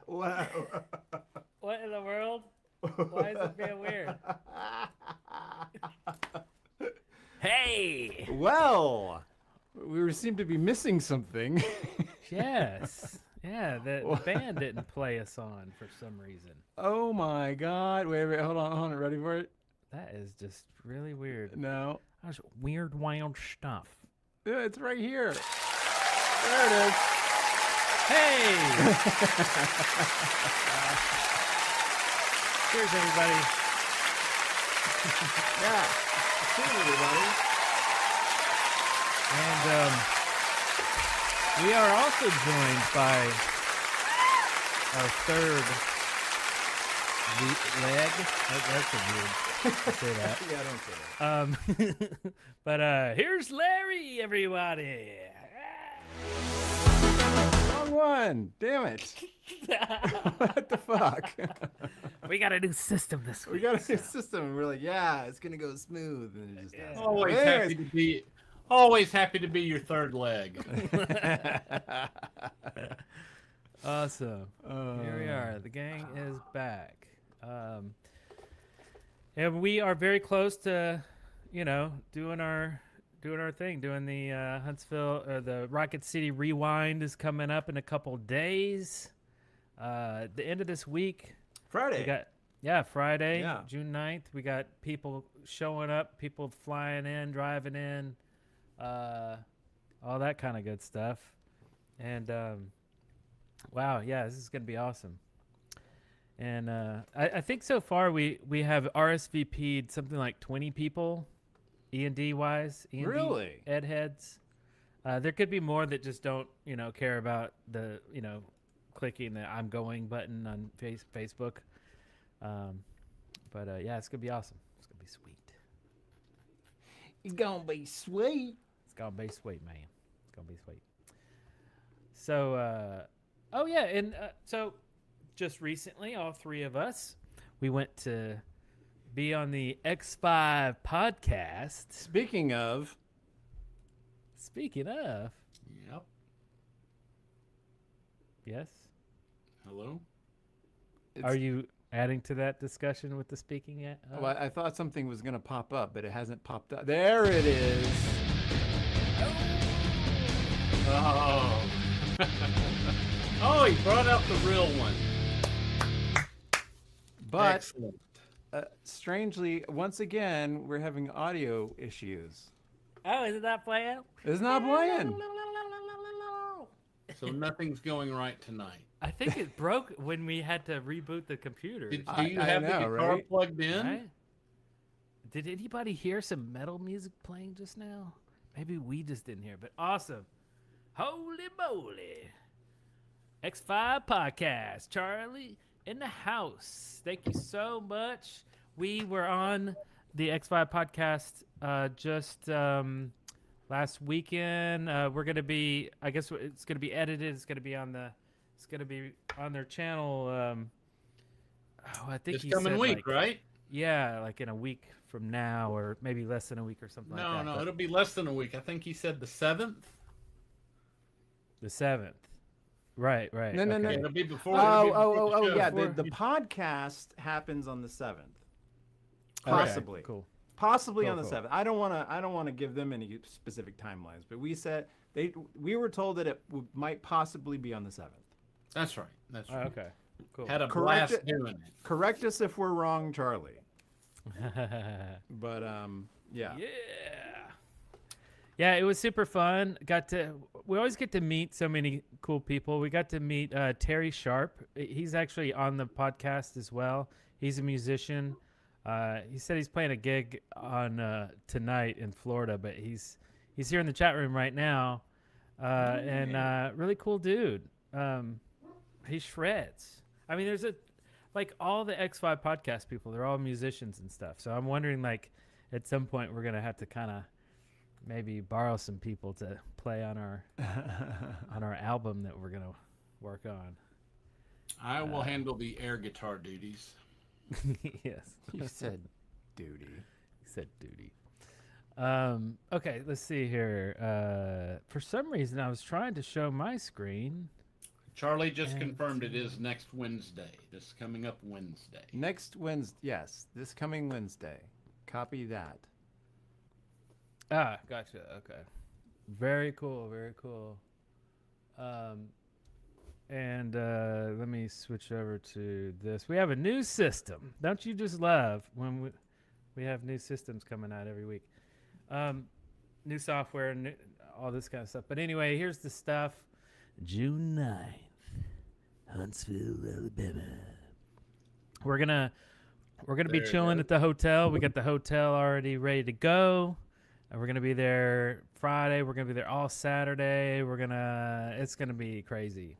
Wow. What in the world? Why is it being weird? Hey! Well, we seem to be missing something. Yes. Yeah, the band didn't play a song for some reason. Oh my God. Wait, hold on. Ready for it? That is just really weird. No. That's weird, wild stuff. Yeah, it's right here. There it is. Hey! Cheers, everybody. Yeah. Cheers, everybody. And we are also joined by our third leg. That's a weird to say that. Yeah, don't say that. But here's Larry, everybody. Wrong one. Damn it. What the fuck? We got a new system this week. We got a new system, and we're like, yeah, it's gonna go smooth, and it just doesn't. Always happy to be your third leg. Awesome. Here we are. The gang is back. And we are very close to, doing our thing, doing the Huntsville or the Rocket City Rewind is coming up in a couple days. The end of this week. Friday. We got Friday, Yeah. June 9th. We got people showing up, people flying in, driving in, all that kind of good stuff. And wow, yeah, this is gonna be awesome. And I think so far we have RSVP'd something like 20 people, E&D wise. E&D Really? Ed heads. There could be more that just don't, care about the, clicking the "I'm going" button on Facebook. But yeah, it's gonna be awesome. It's gonna be sweet. It's gonna be sweet. It's gonna be sweet, man. It's gonna be sweet. So, oh yeah, and so just recently, all three of us, we went to be on the X5 podcast. Speaking of, Yep. Yes. Hello? Are you adding to that discussion with the speaking yet? well, I thought something was gonna pop up, but it hasn't popped up. There it is. Oh. Oh, he brought out the real one. But Excellent. strangely, once again, we're having audio issues. Oh, is it not playing? It's not playing. So nothing's going right tonight. I think it broke when we had to reboot the computer. Do I you have the know, guitar right? plugged in? Right? Did anybody hear some metal music playing just now? Maybe we just didn't hear, but awesome. Holy moly. X5 podcast. Charlie in the house. Thank you so much. We were on the X5 podcast just last weekend. We're going to be, I guess it's going to be edited. It's going to be on their channel. I think This he coming said, week, like, right? yeah, like in a week from now, or maybe less than a week or something like that. No, but it'll be less than a week. I think he said the 7th. the 7th. Right. No. Yeah, it'll be before. Oh, yeah. Before. The podcast happens on the 7th. Okay, Possibly. cool. Possibly Cool, on the cool. 7th. I don't want to give them any specific timelines, but we were told that it might possibly be on the 7th. That's right. That's right. Okay, cool. Had a Correct blast it. doing it. Correct us if we're wrong, Charlie. But yeah. Yeah, it was super fun. We always get to meet so many cool people. We got to meet Terry Sharp. He's actually on the podcast as well. He's a musician. He said he's playing a gig on tonight in Florida, but he's here in the chat room right now. And really cool dude. He shreds. I mean, there's all the X5 podcast people, they're all musicians and stuff. So I'm wondering, at some point we're gonna have to kind of maybe borrow some people to play on our on our album that we're gonna work on. I will handle the air guitar duties. Yes. You said duty. He said duty. Okay, let's see here. For some reason, I was trying to show my screen. Charlie just And- confirmed it is next Wednesday. This coming up Wednesday. Next Wednesday, yes, this coming Wednesday. Copy that. Ah, gotcha. Okay. Very cool. Very cool. And let me switch over to this. We have a new system. Don't you just love when we have new systems coming out every week? New software and all this kind of stuff. But anyway, here's the stuff. June 9th, Huntsville, Alabama. We're gonna be There, chilling there. at the hotel. We got the hotel already ready to go. And we're gonna be there Friday. We're gonna be there all Saturday. It's gonna be crazy.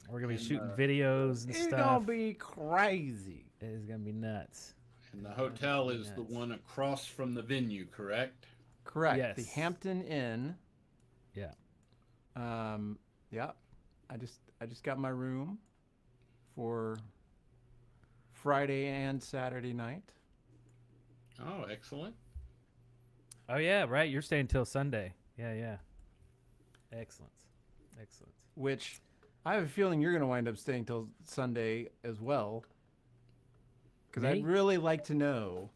We're gonna be And, shooting videos and It's stuff. gonna be crazy. It's gonna be nuts. And the hotel is the Nuts. one across from the venue, correct? Correct. The Yes. Hampton Inn. Yeah. Yeah. I just got my room for Friday and Saturday night. Oh, excellent. Oh yeah, right. You're staying till Sunday. Yeah. Excellent. Which I have a feeling you're going to wind up staying till Sunday as well. Because Me? I'd really like to know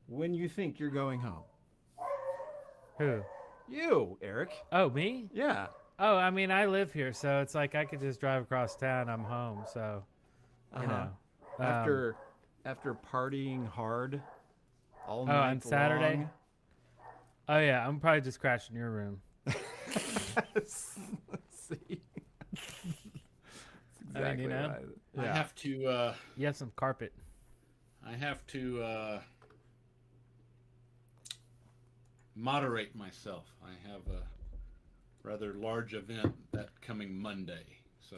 when you think you're going home. Who? You, Eric. Oh, me? Yeah. Oh, I mean, I live here, so it's like I could just drive across town. I'm home, so you know. After partying hard all Oh, night on Saturday? long. Oh yeah, I'm probably just crashing your room. Let's see. That's I mean, you know. right. I Yeah. have to You have some carpet. moderate myself. I have a rather large event that coming Monday. So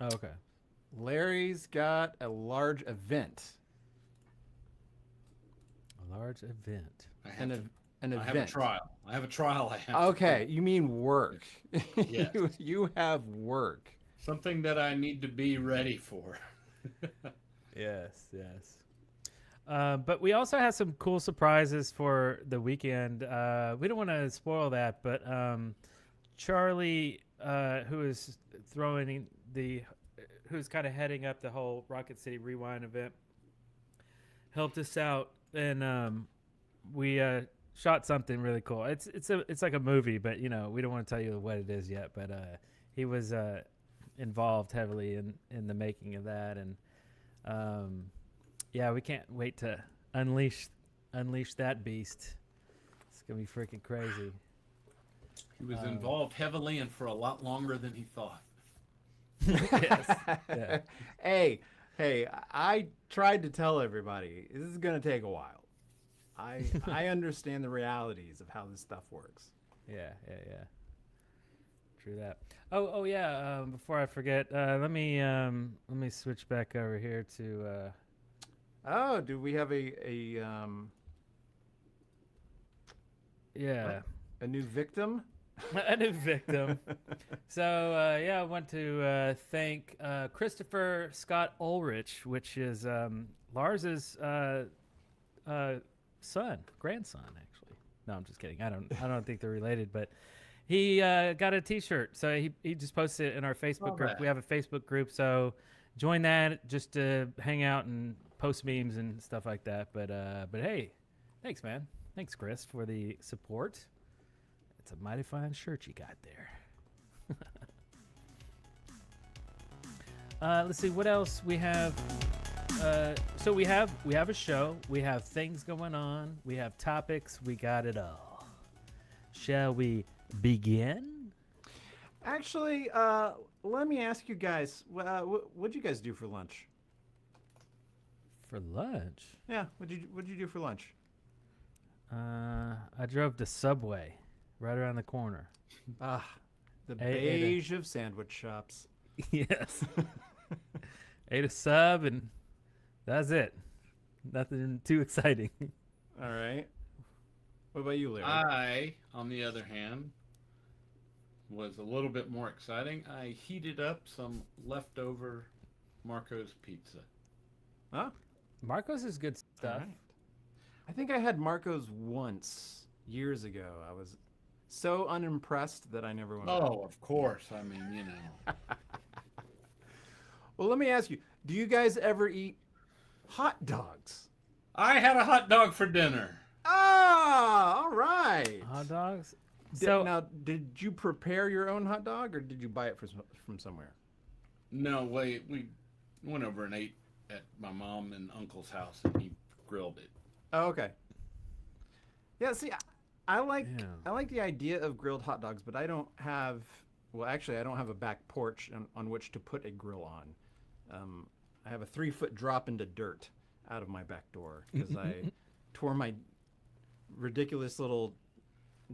Oh, okay. Larry's got a large event. A large event. I have, An, to, ev- an I event. have a trial. I have a trial I have to Okay, do. you mean work. Yes. you have work. Something that I need to be ready for. Yes. But we also have some cool surprises for the weekend. We don't want to spoil that, but Charlie, who is who's kind of heading up the whole Rocket City Rewind event, helped us out, and we shot something really cool. It's like a movie, but you know we don't want to tell you what it is yet. But he was involved heavily in the making of that, and yeah, we can't wait to unleash that beast. It's gonna be freaking crazy. He was involved heavily and for a lot longer than he thought. Yes. Yeah. Hey, I tried to tell everybody this is gonna take a while. I understand the realities of how this stuff works. Yeah. True that. Oh yeah. Before I forget, let me switch back over here to. Oh, do we have a new victim? A new victim. So yeah, I want to thank Christopher Scott Ulrich, which is Lars's grandson, actually. No, I'm just kidding. I don't think they're related, but he got a T-shirt. So he just posted it in our Facebook group. that. We have a Facebook group, so join that just to hang out and post memes and stuff like that. But hey, thanks, man. Thanks, Chris, for the support. It's a mighty fine shirt you got there. Let's see what else we have. So we have a show. We have things going on. We have topics. We got it all. Shall we begin? Actually, let me ask you guys, what'd you guys do for lunch? For lunch, Yeah, what'd you do for lunch? I drove to Subway, right around the corner. Ah, the Ate a- beige of sandwich shops. Yes. Ate a sub and that's it. Nothing too exciting. All right. What about you, Larry? I, on the other hand, was a little bit more exciting. I heated up some leftover Marco's pizza. Huh? Marcos is good stuff. All right. I think I had Marco's once years ago. I was so unimpressed that I never went back. Oh, of course. I mean, you know. Well, let me ask you: do you guys ever eat hot dogs? I had a hot dog for dinner. Ah, all right. Hot dogs. Now, did you prepare your own hot dog, or did you buy it from somewhere? No, we went over and ate at my mom and uncle's house, and he grilled it. Oh, okay. Yeah, see, I like the idea of grilled hot dogs, but I don't have. Well, actually, I don't have a back porch on which to put a grill on. I have a 3-foot drop into dirt out of my back door because I tore my ridiculous little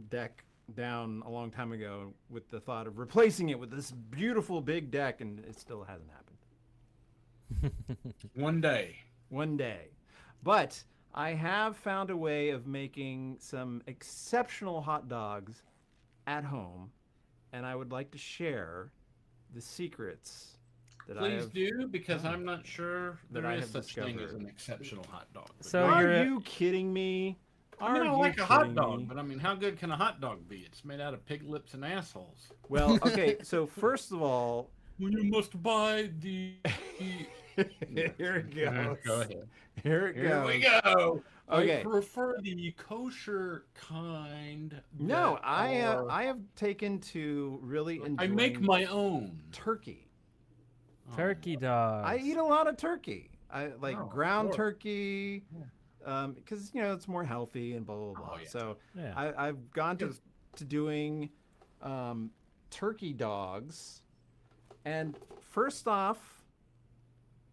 deck down a long time ago with the thought of replacing it with this beautiful big deck, and it still hasn't happened. One day. One day. But I have found a way of making some exceptional hot dogs at home, and I would like to share the secrets that I Please have. do, because I'm not sure that there I is have such thing as discovered. an exceptional hot dog. But So Are you're you kidding me? I mean, I Are like you a hot kidding dog, me? but I mean, how good can a hot dog be? It's made out of pig lips and assholes. Well, okay, so first of all, Well, you must buy the. here it goes. Go ahead. Here it Here goes. we go. Okay. I prefer the kosher kind. No, that I are- have taken to really enjoying I make my own. turkey. turkey dogs. I eat a lot of turkey. I like Oh, ground sure. turkey, because it's more healthy and blah blah blah. Oh, yeah. So Yeah. I've gone to doing turkey dogs, and first off,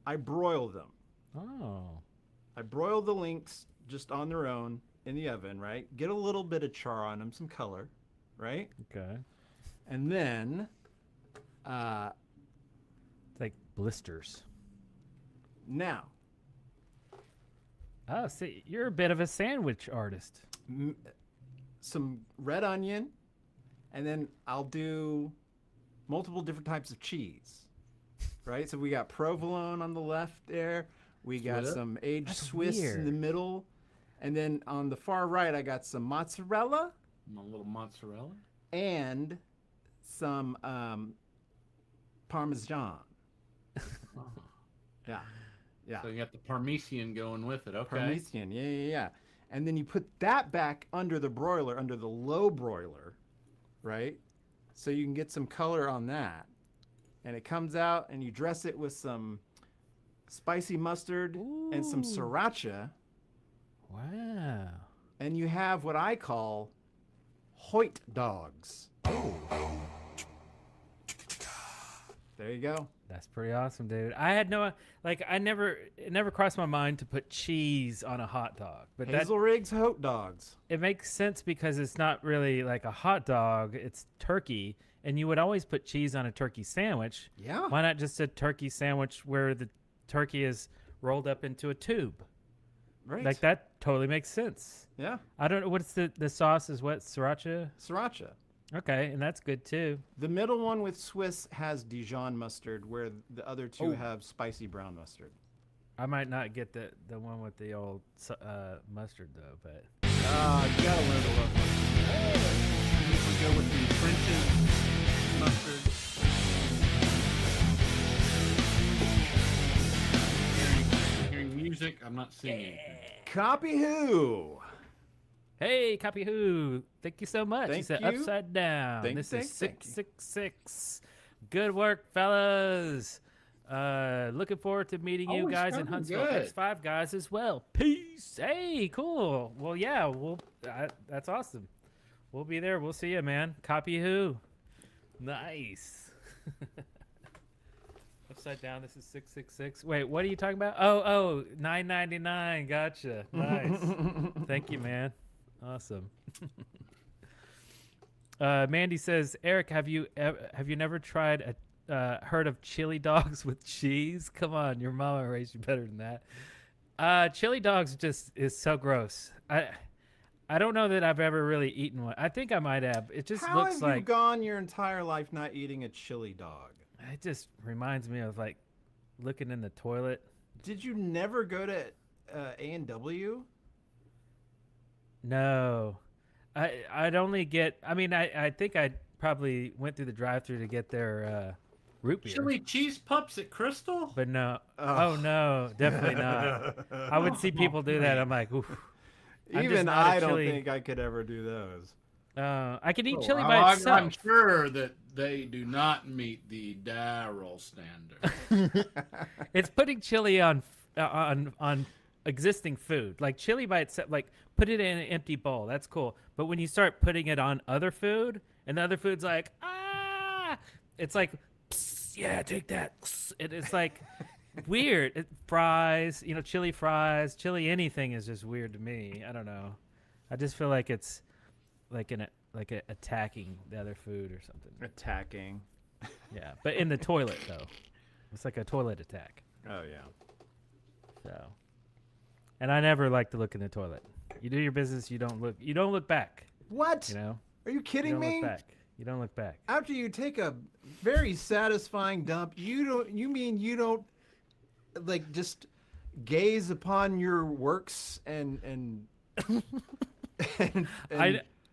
I broil them. Oh. I broil the links just on their own in the oven, right? Get a little bit of char on them, some color, right? Okay. And then It's like blisters. now Oh, see, you're a bit of a sandwich artist. some red onion, and then I'll do multiple different types of cheese, right? So we got provolone on the left there. We got Swiss? some aged That's Swiss in the weird. middle. And then on the far right, I got some mozzarella My little mozzarella. and some Parmesan. Yeah. Yeah. So you got the Parmesan going with it. Okay. Parmesan, yeah. And then you put that back under the broiler, under the low broiler, right? So you can get some color on that. And it comes out, and you dress it with some spicy mustard and some Ooh. sriracha, Wow. and you have what I call Hoyt dogs. There you go. That's pretty awesome, David. I had no it never crossed my mind to put cheese on a hot dog. But that Hazel Riggs Hoyt dogs. it makes sense because it's not really like a hot dog, it's turkey, and you would always put cheese on a turkey sandwich. Yeah. Why not just a turkey sandwich where the turkey is rolled up into a tube? Right. Like that totally makes sense. Yeah. I don't know what's the sauce is what? Sriracha? Sriracha. Okay, and that's good too. The middle one with Swiss has Dijon mustard, where the other two Oh. have spicy brown mustard. I might not get the one with the old mustard though, but You gotta learn to love mustard. We go with the French's mustard. Hearing music, I'm not seeing anything. Copy who? hey, Copy Who, thank you so much. He Thank said you. upside down. Thank- This thank- is thank you. 666. Good work, fellas. Looking forward to meeting you Always guys in sounding Huntsville. good. X5 guys as well. Peace. Hey, cool. Well, yeah, that's awesome. We'll be there. We'll see you, man. Copy Who. Nice. Upside down. This is 666. Wait, what are you talking about? Oh, 999. Gotcha. Nice. Thank you, man. Awesome. Mandy says, Eric, have you never tried heard of chili dogs with cheese? Come on, your mama raised you better than that. Chili dogs just is so gross. I don't know that I've ever really eaten one. I think I might have. It just How looks have like you gone your entire life not eating a chili dog? it just reminds me of like looking in the toilet. Did you never go to A&W? No, I'd only get. I mean, I think I probably went through the drive-through to get their root beer. Chili cheese pups at Crystal? But no. Oh no, definitely not. I would see people do that. I'm like, oof. I'm just Even not a I don't chili- think I could ever do those. I can eat Oh, chili by itself. I'm sure that they do not meet the Darrell standard. It's putting chili on existing food. Like chili by itself, like put it in an empty bowl. That's cool. But when you start putting it on other food, and the other food's like, it's like, psst, yeah, take that. It's like weird. Fries, chili fries, chili anything is just weird to me. I don't know. I just feel like it's like attacking the other food or something. Attacking. Yeah, but in the toilet though. It's like a toilet attack. Oh yeah. So, and I never like to look in the toilet. You do your business. You don't look back. What? Are you You kidding don't me? look back. You don't look back. After you take a very satisfying dump, you mean you don't like just gaze upon your works and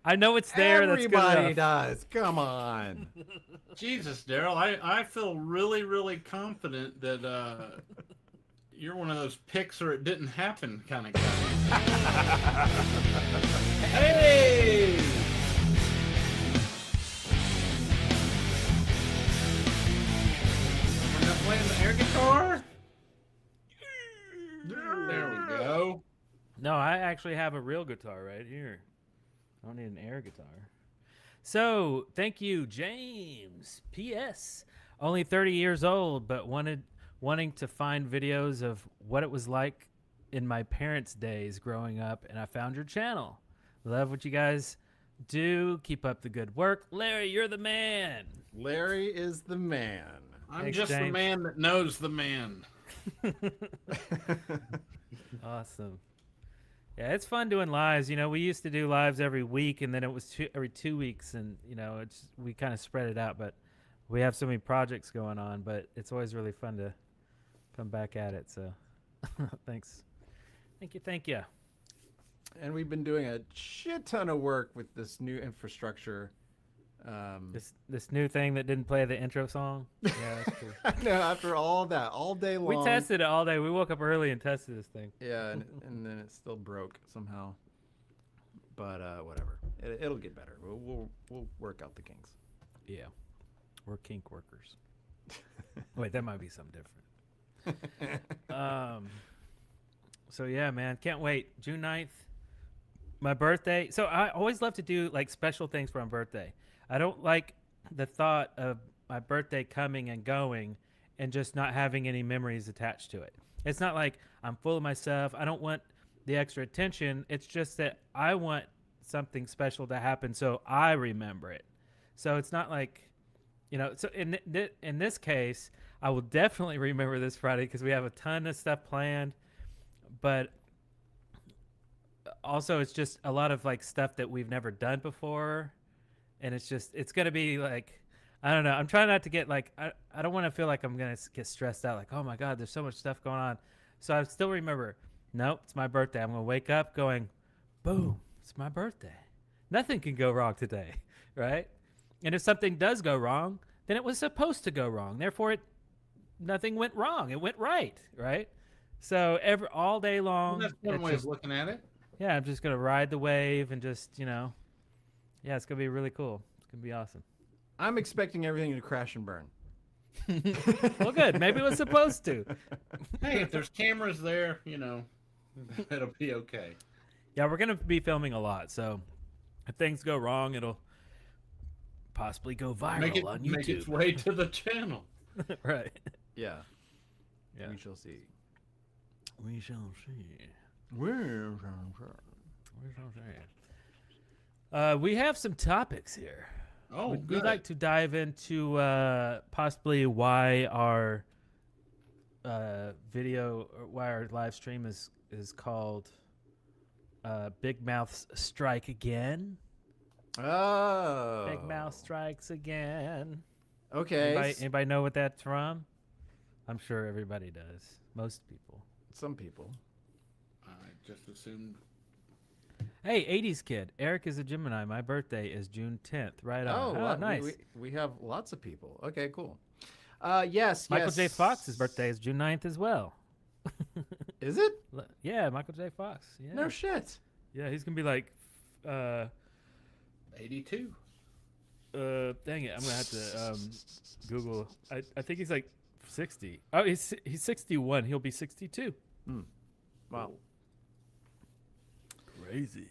I know it's there. That's good everybody enough. does. Come on. Jesus, Darrell, I feel really, really confident that you're one of those picks or it didn't happen kind of guy. Hey! We're not playing the air guitar? There we go. No, I actually have a real guitar right here. I don't need an air guitar. So, thank you, James. P.S. Only 30 years old, but wanting to find videos of what it was like in my parents' days growing up, and I found your channel. Love what you guys do. Keep up the good work. Larry, you're the man. Larry is the man. I'm Thanks, just the James. man that knows the man. Awesome. Yeah, it's fun doing lives. We used to do lives every week, and then it was every 2 weeks, and we kind of spread it out. But we have so many projects going on, but it's always really fun to come back at it. So, thanks. Thank you. And we've been doing a shit ton of work with this new infrastructure. This new thing that didn't play the intro song. Yeah, that's true. I know, after all that, all day long. We tested it all day. We woke up early and tested this thing. Yeah, and then it still broke somehow. But whatever, it'll get better. We'll work out the kinks. Yeah, we're kink workers. Wait, that might be something different. So yeah, man, can't wait. June 9th, my birthday. So I always love to do like special things for my birthday. I don't like the thought of my birthday coming and going and just not having any memories attached to it. It's not like I'm full of myself. I don't want the extra attention. It's just that I want something special to happen so I remember it. So it's not like, so in this case, I will definitely remember this Friday because we have a ton of stuff planned. But also it's just a lot of like stuff that we've never done before. And it's going to be like, I don't know. I'm trying not to get like, I don't want to feel like I'm going to get stressed out. Like, oh my God, there's so much stuff going on. So I still remember, nope, it's my birthday. I'm going to wake up going, boom, it's my birthday. Nothing can go wrong today, right? And if something does go wrong, then it was supposed to go wrong. Therefore, nothing went wrong. It went right, right? So all day long. Well, that's one way of looking at it. Yeah, I'm just going to ride the wave and just, yeah, it's going to be really cool. It's going to be awesome. I'm expecting everything to crash and burn. Well, good. Maybe it was supposed to. Hey, if there's cameras there, it'll be okay. Yeah, we're going to be filming a lot. So if things go wrong, it'll possibly go viral on YouTube. Make its way to the channel. Right. Yeah. Yeah. We shall see. We shall see. We shall see. We have some topics here. Oh, We'd good. like to dive into possibly why our why our live stream is called Bigmouths Strike Again. Oh. Bigmouth Strikes Again. Okay. Anybody know what that's from? I'm sure everybody does. Most people. Some people. I just assumed. Hey, 80s kid. Eric is a Gemini. My birthday is June 10th. Right on. Oh, Nice. We have lots of people. Okay, cool. Yes, Michael yes. J. Fox's birthday is June 9th as well. Is it? Yeah, Michael J. Fox. Yeah. No shit. Yeah, he's gonna be like, 82. dang it, I'm gonna have to Google. I think he's like 60. Oh, he's 61. He'll be 62. Wow. Crazy.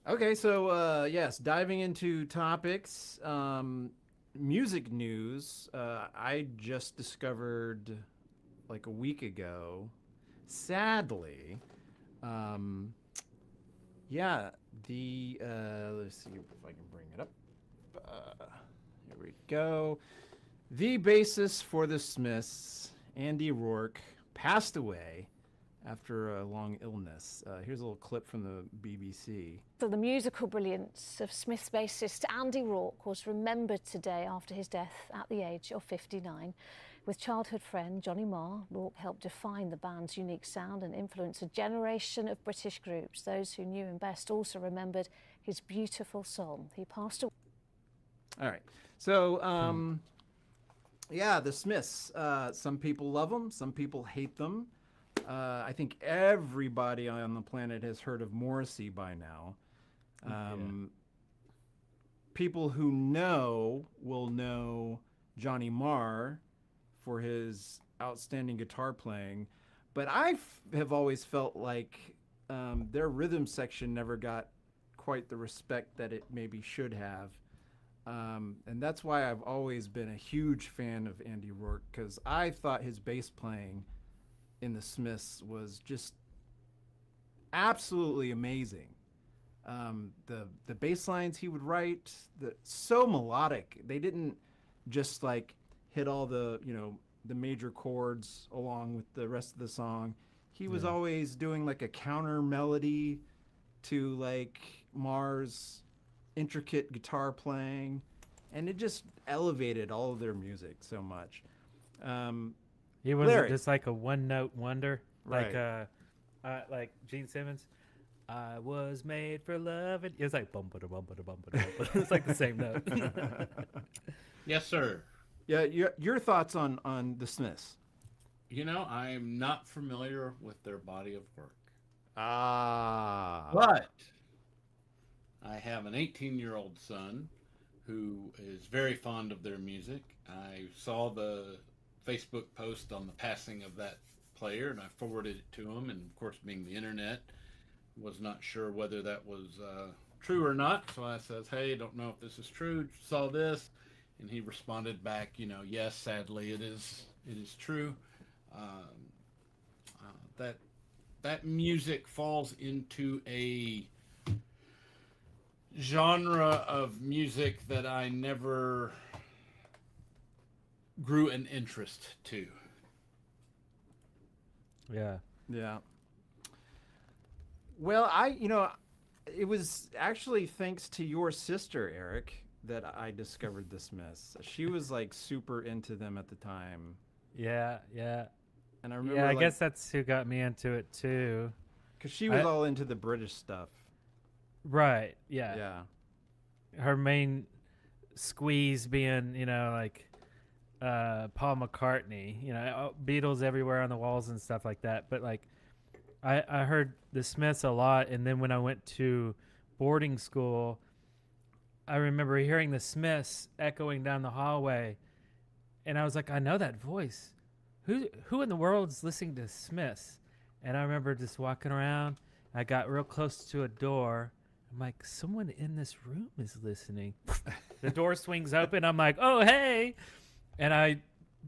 Okay, so yes, diving into topics, music news. I just discovered like a week ago, sadly, yeah, the let's see if I can bring it up. Here we go. The bassist for the Smiths, Andy Rourke, passed away after a long illness. Here's a little clip from the BBC. So the musical brilliance of Smiths bassist Andy Rourke was remembered today after his death at the age of 59. With childhood friend Johnny Marr, Rourke helped define the band's unique sound and influence a generation of British groups. Those who knew him best also remembered his beautiful song. He passed away. All right. So, yeah, the Smiths. Some people love them. Some people hate them. I think everybody on the planet has heard of Morrissey by now. People who know will know Johnny Marr for his outstanding guitar playing. But I have always felt like their rhythm section never got quite the respect that it maybe should have. And that's why I've always been a huge fan of Andy Rourke, because I thought his bass playing in the Smiths was just absolutely amazing. The bass lines he would write, so melodic. They didn't just like hit all the the major chords along with the rest of the song. He was always doing like a counter melody to like Marr's intricate guitar playing, and it just elevated all of their music so much. He wasn't just like a one-note wonder, Right. like Gene Simmons. I was made for love. It was like bum ba da bum ba da bum ba da bum. It's like the same note. Yes, sir. Yeah, your thoughts on the Smiths? I'm not familiar with their body of work. But I have an 18-year-old son who is very fond of their music. I saw the Facebook post on the passing of that player, and I forwarded it to him. And of course, being the internet, was not sure whether that was true or not. So I says, "Hey, don't know if this is true. Saw this," and he responded back, "Yes, sadly, it is true." That music falls into a genre of music that I never grew an interest to. Yeah. yeah. Well, it was actually thanks to your sister, Eric, that I discovered the Smiths. She was like super into them at the time. Yeah. And I remember, Yeah, I guess that's who got me into it too. because she was all into the British stuff. Right. Yeah. Yeah. Her main squeeze being, like Paul McCartney, Beatles everywhere on the walls and stuff like that. But like, I heard the Smiths a lot, and then when I went to boarding school, I remember hearing the Smiths echoing down the hallway, and I was like, I know that voice. Who in the world is listening to Smiths? And I remember just walking around. I got real close to a door. I'm like, someone in this room is listening. The door swings open. I'm like, oh, hey. And I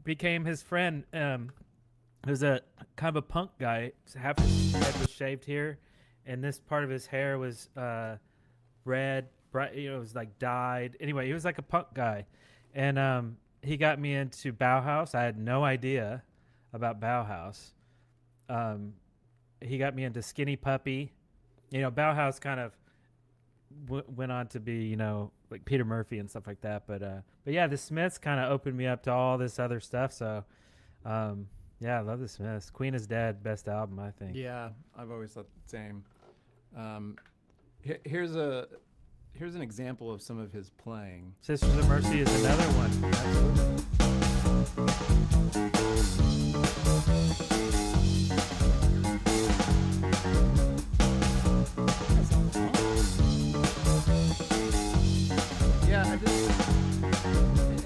became his friend. He was a kind of a punk guy. Half his head was shaved here, and this part of his hair was red, bright. It was like dyed. Anyway, he was like a punk guy, and he got me into Bauhaus. I had no idea about Bauhaus. He got me into Skinny Puppy. Bauhaus kind of went on to be, like Peter Murphy and stuff like that. But yeah, the Smiths kind of opened me up to all this other stuff. So, yeah, I love the Smiths. Queen is Dead, best album, I think. Yeah, I've always thought the same. Here's a here's an example of some of his playing. Sisters of Mercy is another one. Yeah,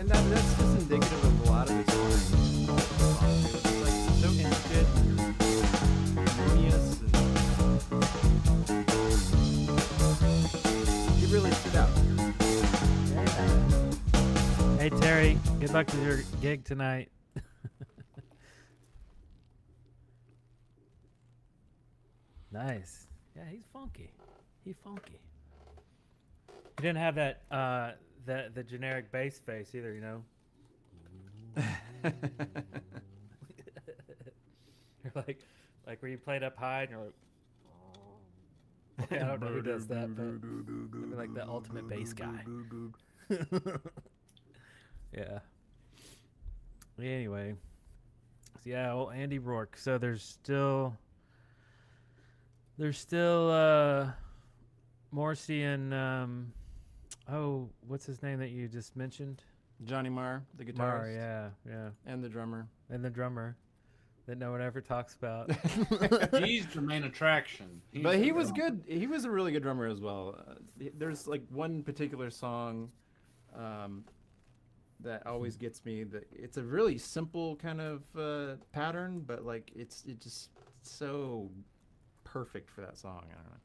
that's just indicative of a lot of his playing. It's like so intricate and harmonious, and he really stood out. Yeah. Hey Terry, good luck with your gig tonight. Nice. Yeah, he's funky. He's funky. He didn't have that the generic bass face either, you know. You're like where you played up high and you're like, I don't know who does that, but maybe like the ultimate bass guy. Yeah. Anyway, so yeah, well, Andy Rourke. So there's still Morrissey and what's his name that you just mentioned? Johnny Marr, the guitarist. Marr, yeah. And the drummer. That no one ever talks about. He's the main attraction. But he was good. He was a really good drummer as well. There's like one particular song that always gets me. It's a really simple kind of pattern, but like it's just so perfect for that song. I don't know.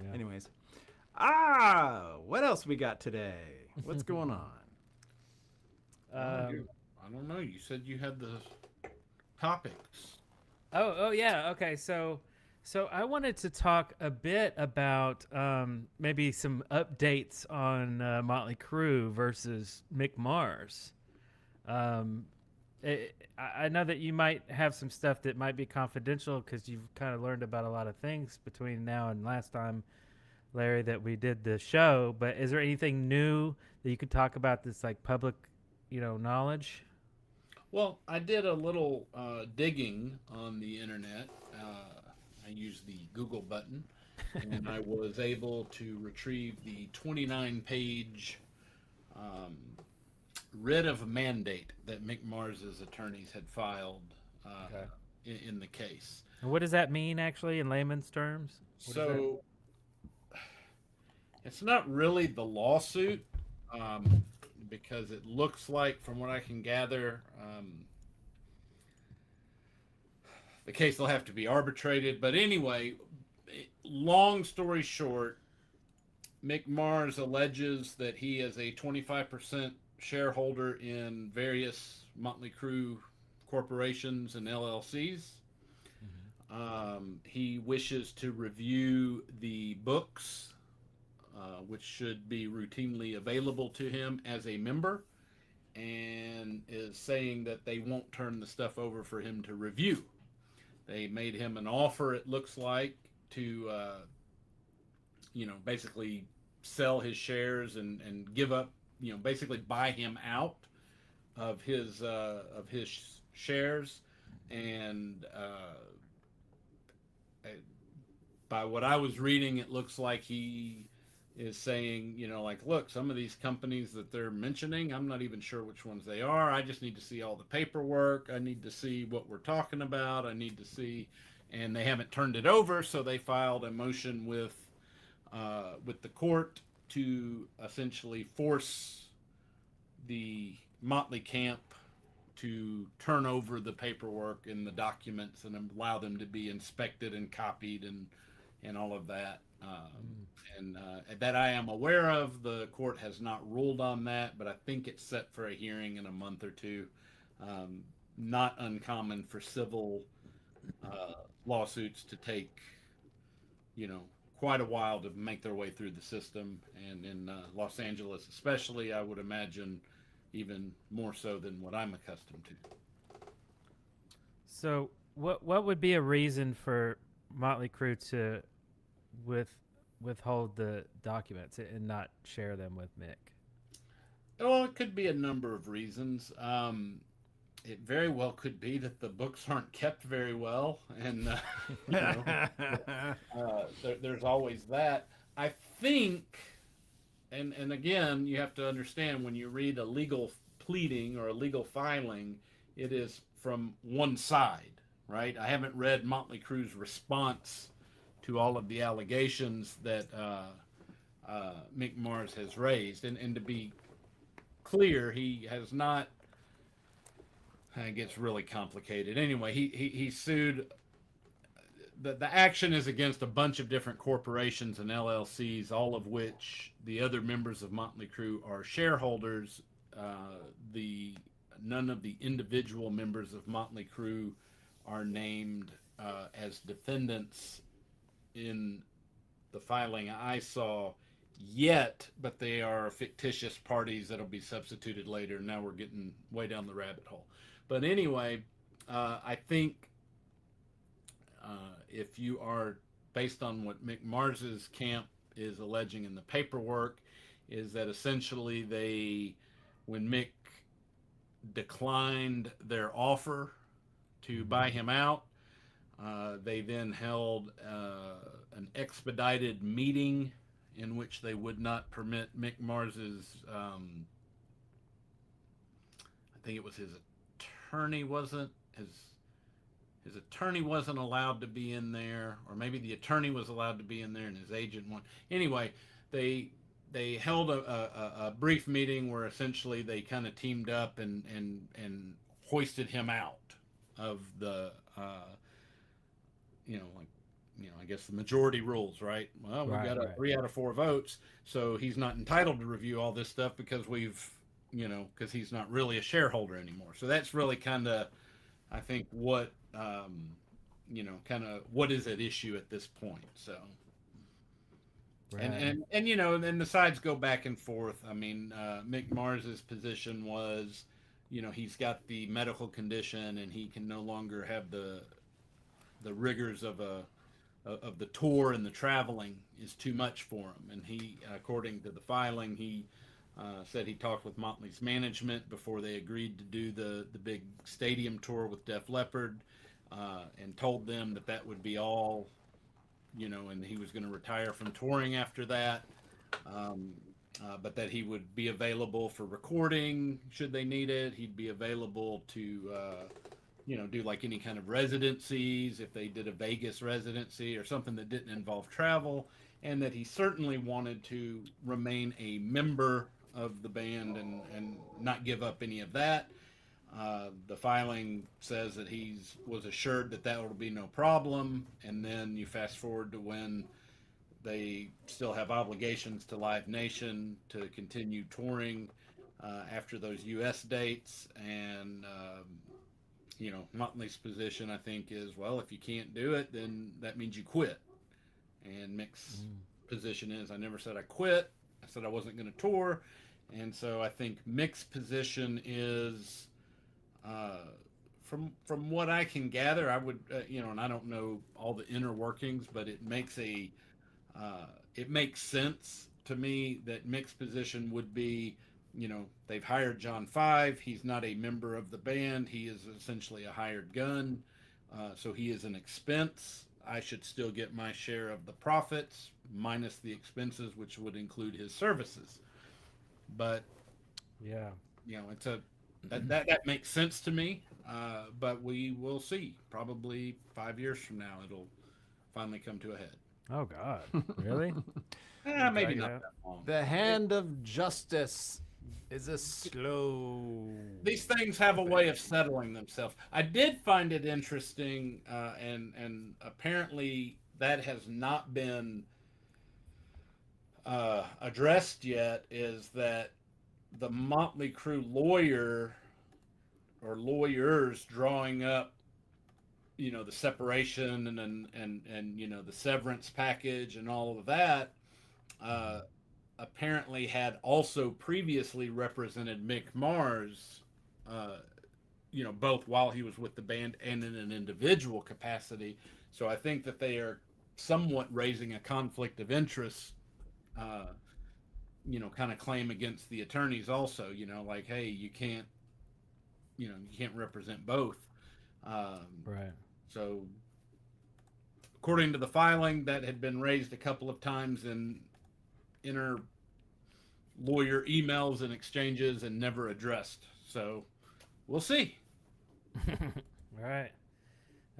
Yeah. Anyways, what else we got today? What's going on? I don't know. You said you had the topics. Oh yeah. Okay. So I wanted to talk a bit about maybe some updates on Motley Crue versus Marr's. I know that you might have some stuff that might be confidential because you've kind of learned about a lot of things between now and last time, Larry, that we did the show. But is there anything new that you could talk about that's like public, knowledge? Well, I did a little digging on the internet. I used the Google button, and I was able to retrieve the 29-page writ of mandate that Marr's attorneys had filed in the case. And what does that mean, actually, in layman's terms? So it's not really the lawsuit, because it looks like, from what I can gather, the case will have to be arbitrated. But anyway, long story short, Marr's alleges that he is a 25% shareholder in various Motley Crue corporations and LLCs. He wishes to review the books, which should be routinely available to him as a member, and is saying that they won't turn the stuff over for him to review. They made him an offer, it looks like, to basically sell his shares and give up, basically buy him out of his shares. And by what I was reading, it looks like he is saying, look, some of these companies that they're mentioning, I'm not even sure which ones they are. I just need to see all the paperwork. I need to see what we're talking about. I need to see, and they haven't turned it over. So they filed a motion with the court to essentially force the Motley camp to turn over the paperwork and the documents and allow them to be inspected and copied and all of that. And that I am aware of, the court has not ruled on that, but I think it's set for a hearing in a month or two. Not uncommon for civil lawsuits to take, quite a while to make their way through the system. And in Los Angeles especially, I would imagine even more so than what I'm accustomed to. So what would be a reason for Motley Crue to withhold the documents and not share them with Mick? Well, it could be a number of reasons. It very well could be that the books aren't kept very well, and there's always that. I think and again, you have to understand when you read a legal pleading or a legal filing, it is from one side, right? I haven't read Motley Crue's response to all of the allegations that Mick Mars has raised, and to be clear, he has not. It gets really complicated. Anyway, he sued. The action is against a bunch of different corporations and LLCs, all of which the other members of Motley Crue are shareholders. None of the individual members of Motley Crue are named as defendants in the filing I saw yet, but they are fictitious parties that'll be substituted later. Now we're getting way down the rabbit hole. But anyway, I think if you are, based on what Mick Mars's camp is alleging in the paperwork, is that essentially when Mick declined their offer to buy him out, they then held an expedited meeting in which they would not permit Mick Mars's, I think it was his attorney wasn't, his attorney wasn't allowed to be in there, or maybe the attorney was allowed to be in there and his agent won. Anyway, they held a brief meeting where essentially they kind of teamed up and hoisted him out of the I guess the majority rules, right? Well, we got 3 out of 4 votes, so he's not entitled to review all this stuff because because he's not really a shareholder anymore. So that's really kind of, I think, what kind of what is at issue at this point. So. Right. And the sides go back and forth. I mean, Mick Mars's position was, he's got the medical condition and he can no longer have the rigors of the tour, and the traveling is too much for him. And he, according to the filing, he said he talked with Motley's management before they agreed to do the big stadium tour with Def Leppard, and told them that would be all. And he was going to retire from touring after that, but that he would be available for recording should they need it. He'd be available to, do like any kind of residencies if they did a Vegas residency or something that didn't involve travel, and that he certainly wanted to remain a member of the band and not give up any of that. The filing says that he was assured that will be no problem, and then you fast forward to when they still have obligations to Live Nation to continue touring after those U.S. dates, and Motley's position, I think, is, well, if you can't do it, then that means you quit. And Mick's position is, I never said I quit. I said I wasn't going to tour. And so I think Mick's position is, from what I can gather, I would, and I don't know all the inner workings, but it makes sense to me that Mick's position would be, they've hired John Five. He's not a member of the band. He is essentially a hired gun. So he is an expense. I should still get my share of the profits minus the expenses, which would include his services. But yeah, it's that makes sense to me. But we will see. Probably 5 years from now, it'll finally come to a head. Oh God, really? Maybe not that long. The hand of justice is a slow. These things have a way of settling themselves. I did find it interesting, and apparently that has not been addressed yet. Is that the Motley Crue lawyer or lawyers drawing up, the separation and the severance package and all of that, apparently had also previously represented Mick Mars, both while he was with the band and in an individual capacity. So I think that they are somewhat raising a conflict of interest, kind of claim against the attorneys also, like, hey, you can't represent both. Right. So according to the filing, that had been raised a couple of times in inner lawyer emails and exchanges and never addressed. So we'll see. Right.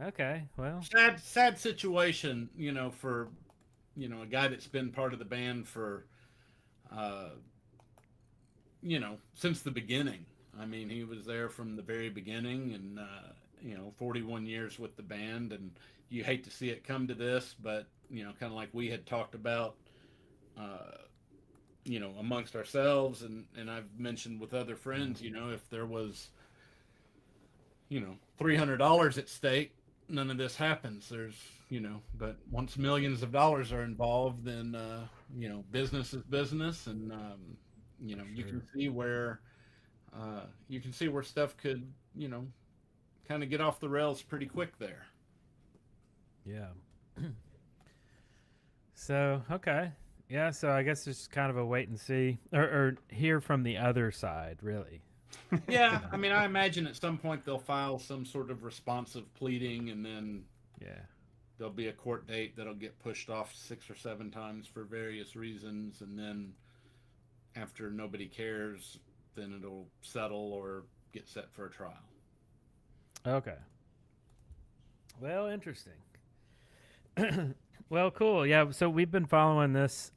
Okay. Well. Sad situation, for a guy that's been part of the band for since the beginning. I mean, he was there from the very beginning, and 41 years with the band, and you hate to see it come to this, but kind of like we had talked about amongst ourselves, and I've mentioned with other friends, if there was $300 at stake, none of this happens. But once millions of dollars are involved, then business is business, and you can see where stuff could kind of get off the rails pretty quick there. Yeah. So okay, yeah. So I guess it's kind of a wait and see, or hear from the other side, really. Yeah, I mean, I imagine at some point they'll file some sort of responsive pleading, and then there'll be a court date that'll get pushed off 6 or 7 times for various reasons, and then after nobody cares, then it'll settle or get set for a trial. Okay. Well, interesting. Well, cool. Yeah, so we've been following this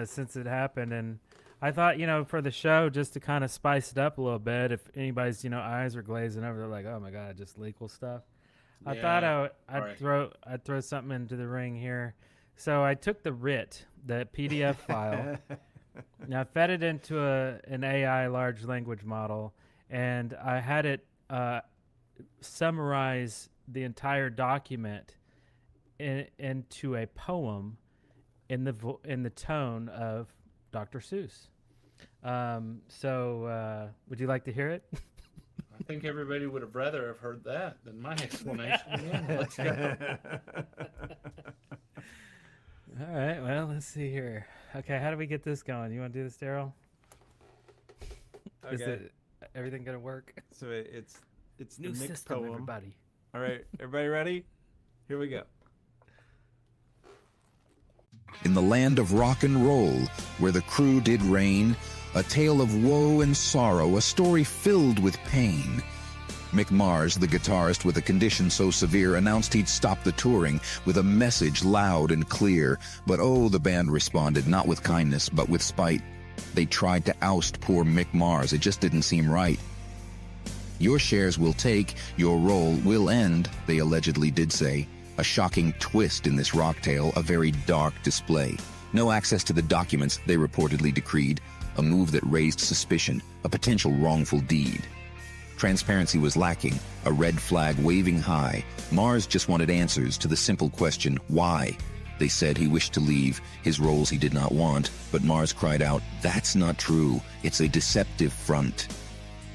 since it happened, and I thought, for the show, just to kind of spice it up a little bit, if anybody's, eyes are glazing over, they're like, oh my God, just legal stuff. I thought I'd throw something into the ring here. So I took the RIT, the PDF file, now fed it into an AI large language model, and I had it summarize the entire document into a poem in the tone of Dr. Seuss. So would you like to hear it? I think everybody would have rather have heard that than my explanation. Yeah, let's go. All right, well, let's see here. Okay, how do we get this going? You want to do this, Darrell? Okay. Is everything going to work? So it's New the mixed system, poem. everybody. All right, everybody ready? Here we go. In the land of rock and roll, where the crew did reign, a tale of woe and sorrow, a story filled with pain. Marr, the guitarist with a condition so severe, announced he'd stop the touring with a message loud and clear. But oh, the band responded, not with kindness, but with spite. They tried to oust poor Marr, it just didn't seem right. Your shares will take, your role will end, they allegedly did say. A shocking twist in this rock tale, a very dark display. No access to the documents, they reportedly decreed. A move that raised suspicion, a potential wrongful deed. Transparency was lacking, a red flag waving high. Mars just wanted answers to the simple question, why? They said he wished to leave, his roles he did not want, but Mars cried out, that's not true, it's a deceptive front.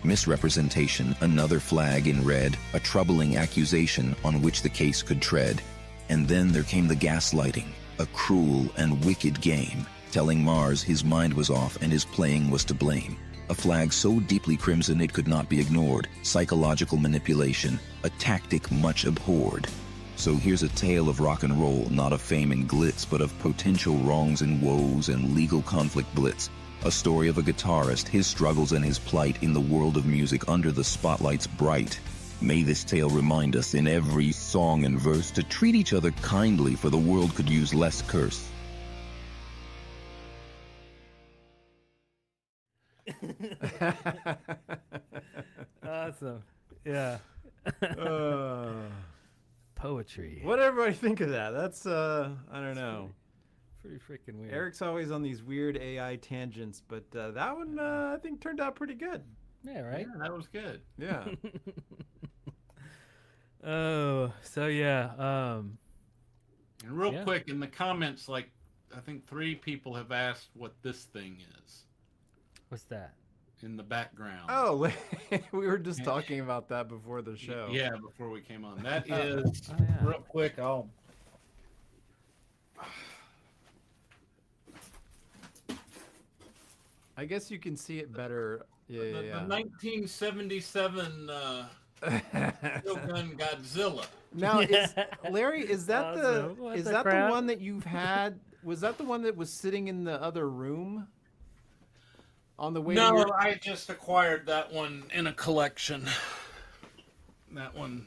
Misrepresentation, another flag in red, a troubling accusation on which the case could tread. And then there came the gaslighting, a cruel and wicked game, telling Mars his mind was off and his playing was to blame. A flag so deeply crimson it could not be ignored, psychological manipulation, a tactic much abhorred. So here's a tale of rock and roll, not of fame and glitz, but of potential wrongs and woes and legal conflict blitz. A story of a guitarist, his struggles and his plight in the world of music under the spotlight's bright. May this tale remind us in every song and verse to treat each other kindly, for the world could use less curse. Awesome. Yeah. Poetry. What did everybody think of that? That's I don't know. Pretty freaking weird. Eric's always on these weird AI tangents, but that one I think turned out pretty good. Yeah, right? Yeah, that was good. Yeah. Oh, so yeah. And real quick, in the comments, I think 3 people have asked what this thing is What's that? in the background. Oh, we were just talking about that before the show. Yeah, before we came on. That is, real quick, I guess you can see it better. Yeah, the 1977 Shogun Godzilla. Now, Larry, is that Awesome. the Crap? one that you've had? Was that the one that was sitting in the other room? on the way. No, to your... I just acquired that one in a collection. That one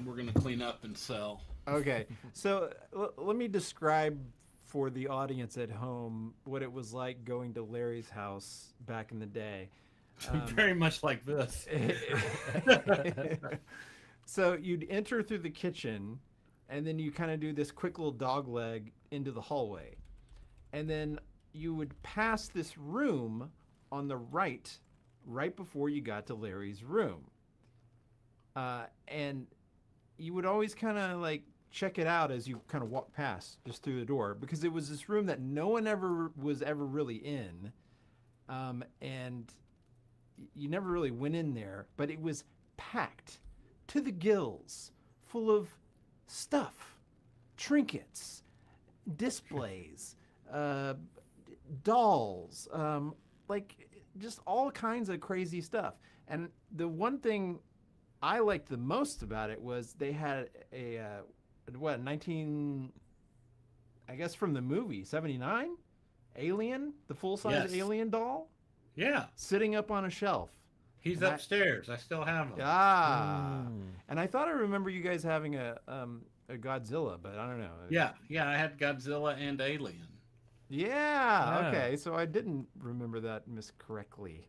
we're gonna clean up and sell. Okay, so let me describe for the audience at home what it was like going to Larry's house back in the day. Very much like this. So you'd enter through the kitchen, and then you kind of do this quick little dog leg into the hallway. And then you would pass this room on the right before you got to Larry's room. And you would always kind of like check it out as you kind of walk past just through the door, because it was this room that no one was ever really in. And you never really went in there, but it was packed to the gills, full of stuff, trinkets, displays, dolls, like just all kinds of crazy stuff. And the one thing I liked the most about it was they had a 19, I guess from the movie 79, Alien, the full-size Alien doll. Yeah, sitting up on a shelf. He's upstairs. I still have him. And I thought I remember you guys having a Godzilla, but I don't know. Yeah, I had Godzilla and Alien. Yeah. Okay, so I didn't remember that correctly.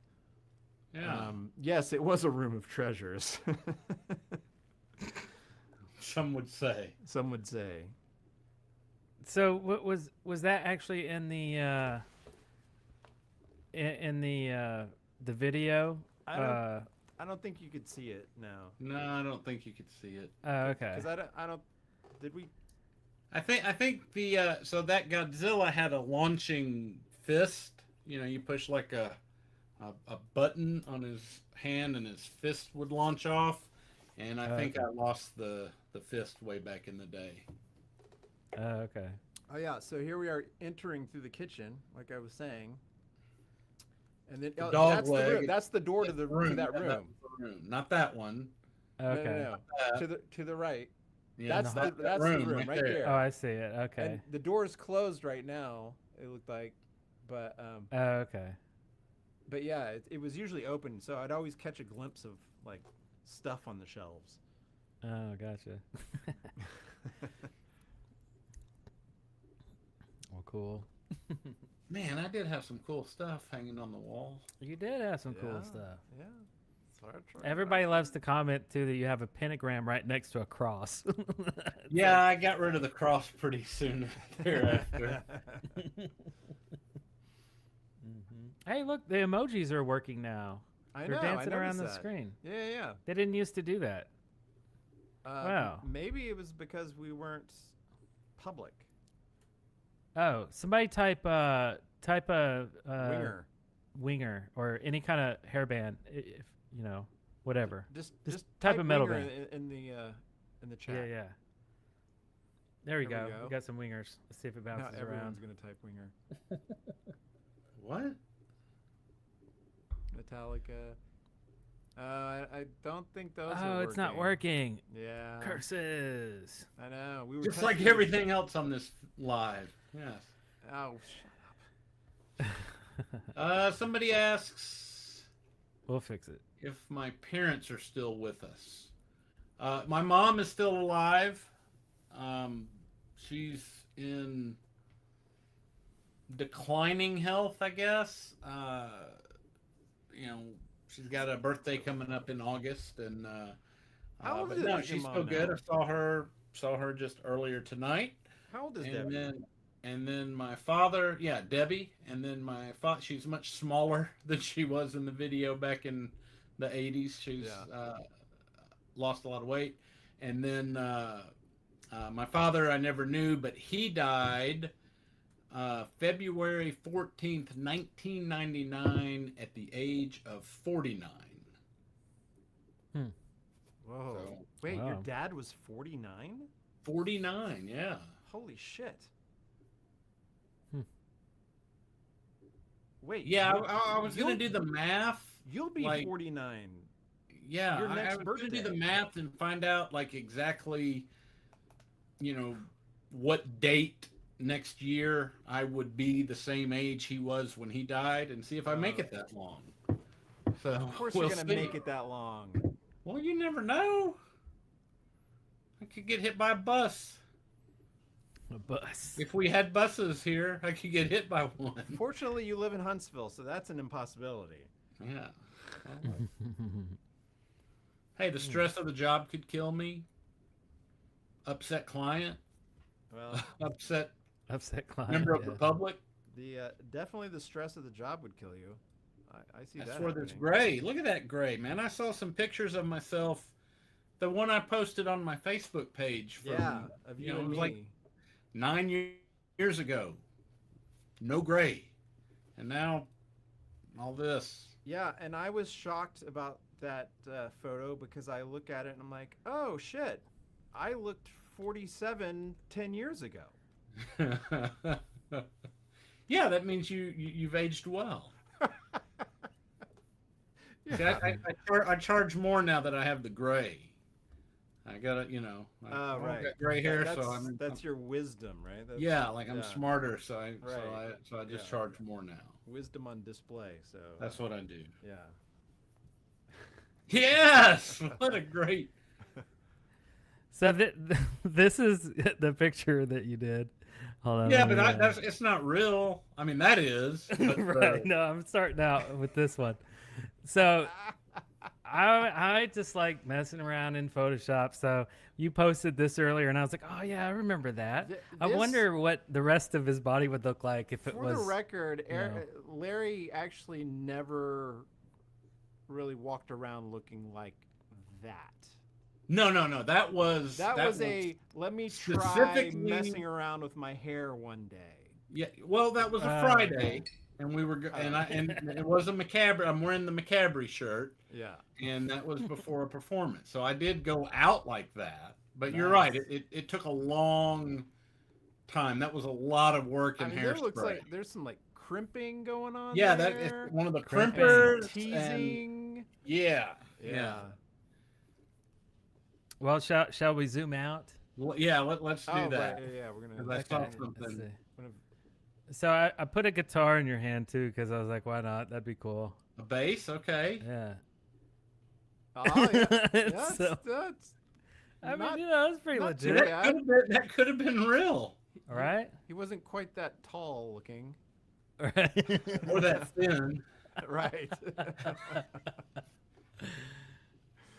Yeah. Yes, it was a room of treasures. Some would say. Some would say. So what was that actually in the the video? I don't think you could see it now. No, I don't think you could see it. Oh, okay. Because I don't. Did we? I think the so that Godzilla had a launching fist. You know, you push like a button on his hand and his fist would launch off. And I think I lost the fist way back in the day. Okay. Oh yeah, so here we are entering through the kitchen, like I was saying. And then dog that's leg. the room. That's the door to that room. That's the room. Not that one. Okay. No. To the right. Yeah, that's the room right there. Oh, I see it. Okay. And the door is closed right now. It looked like, but okay. But yeah, it was usually open, so I'd always catch a glimpse of like stuff on the shelves. Oh, gotcha. Well, cool. Man, I did have some cool stuff hanging on the wall. You did have some cool stuff. Yeah. Everybody loves to comment too that you have a pentagram right next to a cross. Yeah, I got rid of the cross pretty soon thereafter. Hey, look, the emojis are working now. They're dancing around the screen. Yeah. They didn't used to do that. Wow. Maybe it was because we weren't public. Oh, somebody type winger or any kind of hairband, if you know, whatever. Just type of metal band in the chat. Yeah. There we go. We got some wingers. Let's see if it bounces now everyone's around. gonna type winger. What? Metallica. I don't think those. Oh, it's not working. Yeah. Curses. I know. We were just like everything else on this live. Yes. Oh, shut up. Somebody asks. We'll fix it. If my parents are still with us. My mom is still alive. She's in declining health, I guess. You know, she's got a birthday coming up in August, and how old but is no, your she's mom still good. now? I saw her just earlier tonight. How old is Debbie? And then my father, Debbie, and then my father. She's much smaller than she was in the video back in the 80s. She's lost a lot of weight. And then my father, I never knew, but he died February 14th, 1999, at the age of 49. Whoa. So, wait, your dad was 49? 49, yeah. Holy shit. Wait. Yeah, I was going to do the math. You'll be 49. Yeah, Your next I was going to do the math and find out, like, exactly, you know, what date next year I would be the same age he was when he died, and see if I make it that long. So Of course we'll you're gonna see. make it that long. Well, you never know. I could get hit by a bus. A bus. If we had buses here, I could get hit by one. Fortunately, you live in Huntsville, so that's an impossibility. Yeah. Hey, the stress of the job could kill me. Upset client. Well, Upset client. member of the public. definitely the stress of the job would kill you. I see That's that. where there's happening. gray. Look at that gray, man. I saw some pictures of myself. The one I posted on my Facebook page from, Yeah, of you it and was me. like 9 years ago. No gray. And now all this. Yeah, and I was shocked about that photo because I look at it and I'm like, oh shit, I looked 47 10 years ago. Yeah, that means you've aged well. Yeah. See, I charge more now that I have the gray. I got it, I Right. got gray hair, that's, so that's your wisdom, right? That's, yeah, like I'm smarter, so I just Yeah. charge more now. Wisdom on display. So That's what I do. yeah. Yes, what a great. So this is the picture that you did. Hold on. Yeah, let me, but it's not real. I mean, that is. But, right. No, I'm starting out with this one. So I just like messing around in Photoshop. So you posted this earlier, and I was like, oh yeah, I remember that. I wonder what the rest of his body would look like if it For was. the record, know. Larry actually never really walked around looking like that. No. That was Let me try specifically- messing around with my hair one day. Yeah. Well, that was a Friday, and we were and it was a macabre. I'm wearing the macabre shirt. Yeah. And that was before a performance. So I did go out like that. But you're Nice. right. It took a long time. That was a lot of work I and mean, there hairspray. looks like there's some like crimping going on. Yeah, there. that is one of the Crimping. crimpers. And, Teasing. yeah. Well, shall we zoom out? Well, yeah, let's do Oh, that. right, yeah, we're gonna. 'Cause I saw something. Let's see. gonna- So I put a guitar in your hand too because I was like, why not? That'd be cool. A bass, okay. Yeah. Oh, yeah. That's, So- that's I not- mean, it's pretty not too legit. bad. That could have been real. All right. He wasn't quite that tall looking. All right. Or that thin. Right.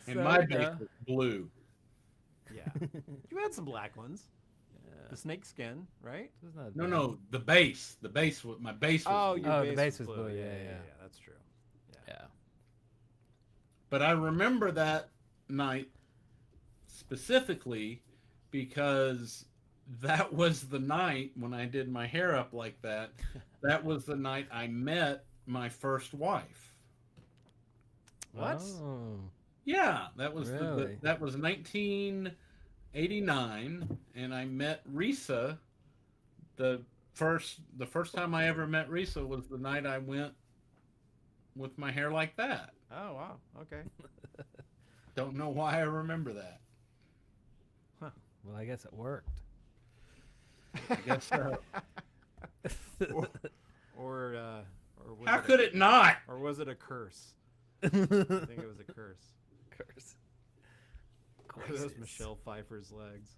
And So, my you bass know. was blue. Yeah. You had some black ones. The snake skin, right? It's not No, bad. no, the bass. The bass was my bass was Oh, blue. your Oh, bass the bass was was blue. blue, Yeah, yeah, yeah, yeah. yeah. That's true. Yeah. But I remember that night specifically because that was the night when I did my hair up like that. That was the night I met my first wife. What? Oh. Yeah, that was Really? that was 1989, and I met Risa. The first time I ever met Risa was the night I went with my hair like that. Oh wow. Okay. Don't know why I remember that. Well, I guess it worked. I guess so. Or was How it could it not? Or was it a curse? I think it was a curse. Curse. Or those Michelle Pfeiffer's legs.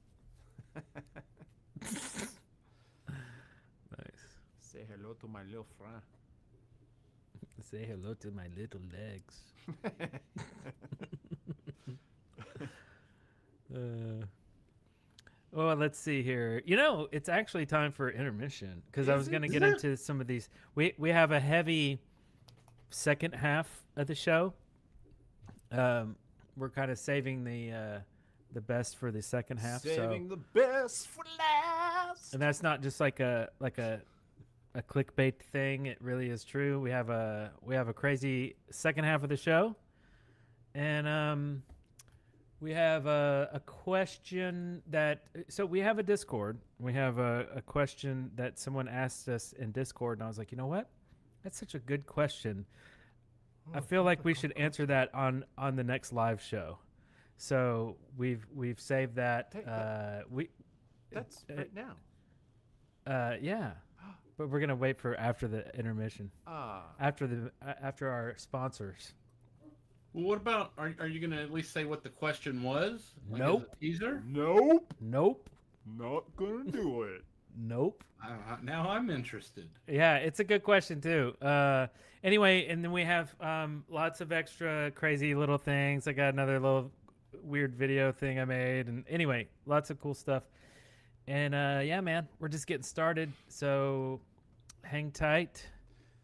Nice. Say hello to my little friend. Say hello to my little legs. Well, let's see here. You know, it's actually time for intermission because I was going to get into some of these. We have a heavy second half of the show. We're kind of saving the best for the second half. Saving the best for last. And that's not just like a clickbait thing. It really is true. We have a crazy second half of the show, and we have a question that. So we have a Discord. We have a question that someone asked us in Discord, and I was like, you know what? That's such a good question. I feel like we should answer that on the next live show. So we've saved that. That's right now. Yeah, but we're gonna wait for after the intermission. After our sponsors. Well, what about? Are you going to at least say what the question was? Like Nope. as a teaser. Nope. Nope. Not gonna do it. Nope. Now I'm interested. Yeah, it's a good question too. Anyway, and then we have lots of extra crazy little things. I got another little weird video thing I made, and anyway, lots of cool stuff. And yeah, man, we're just getting started. So hang tight,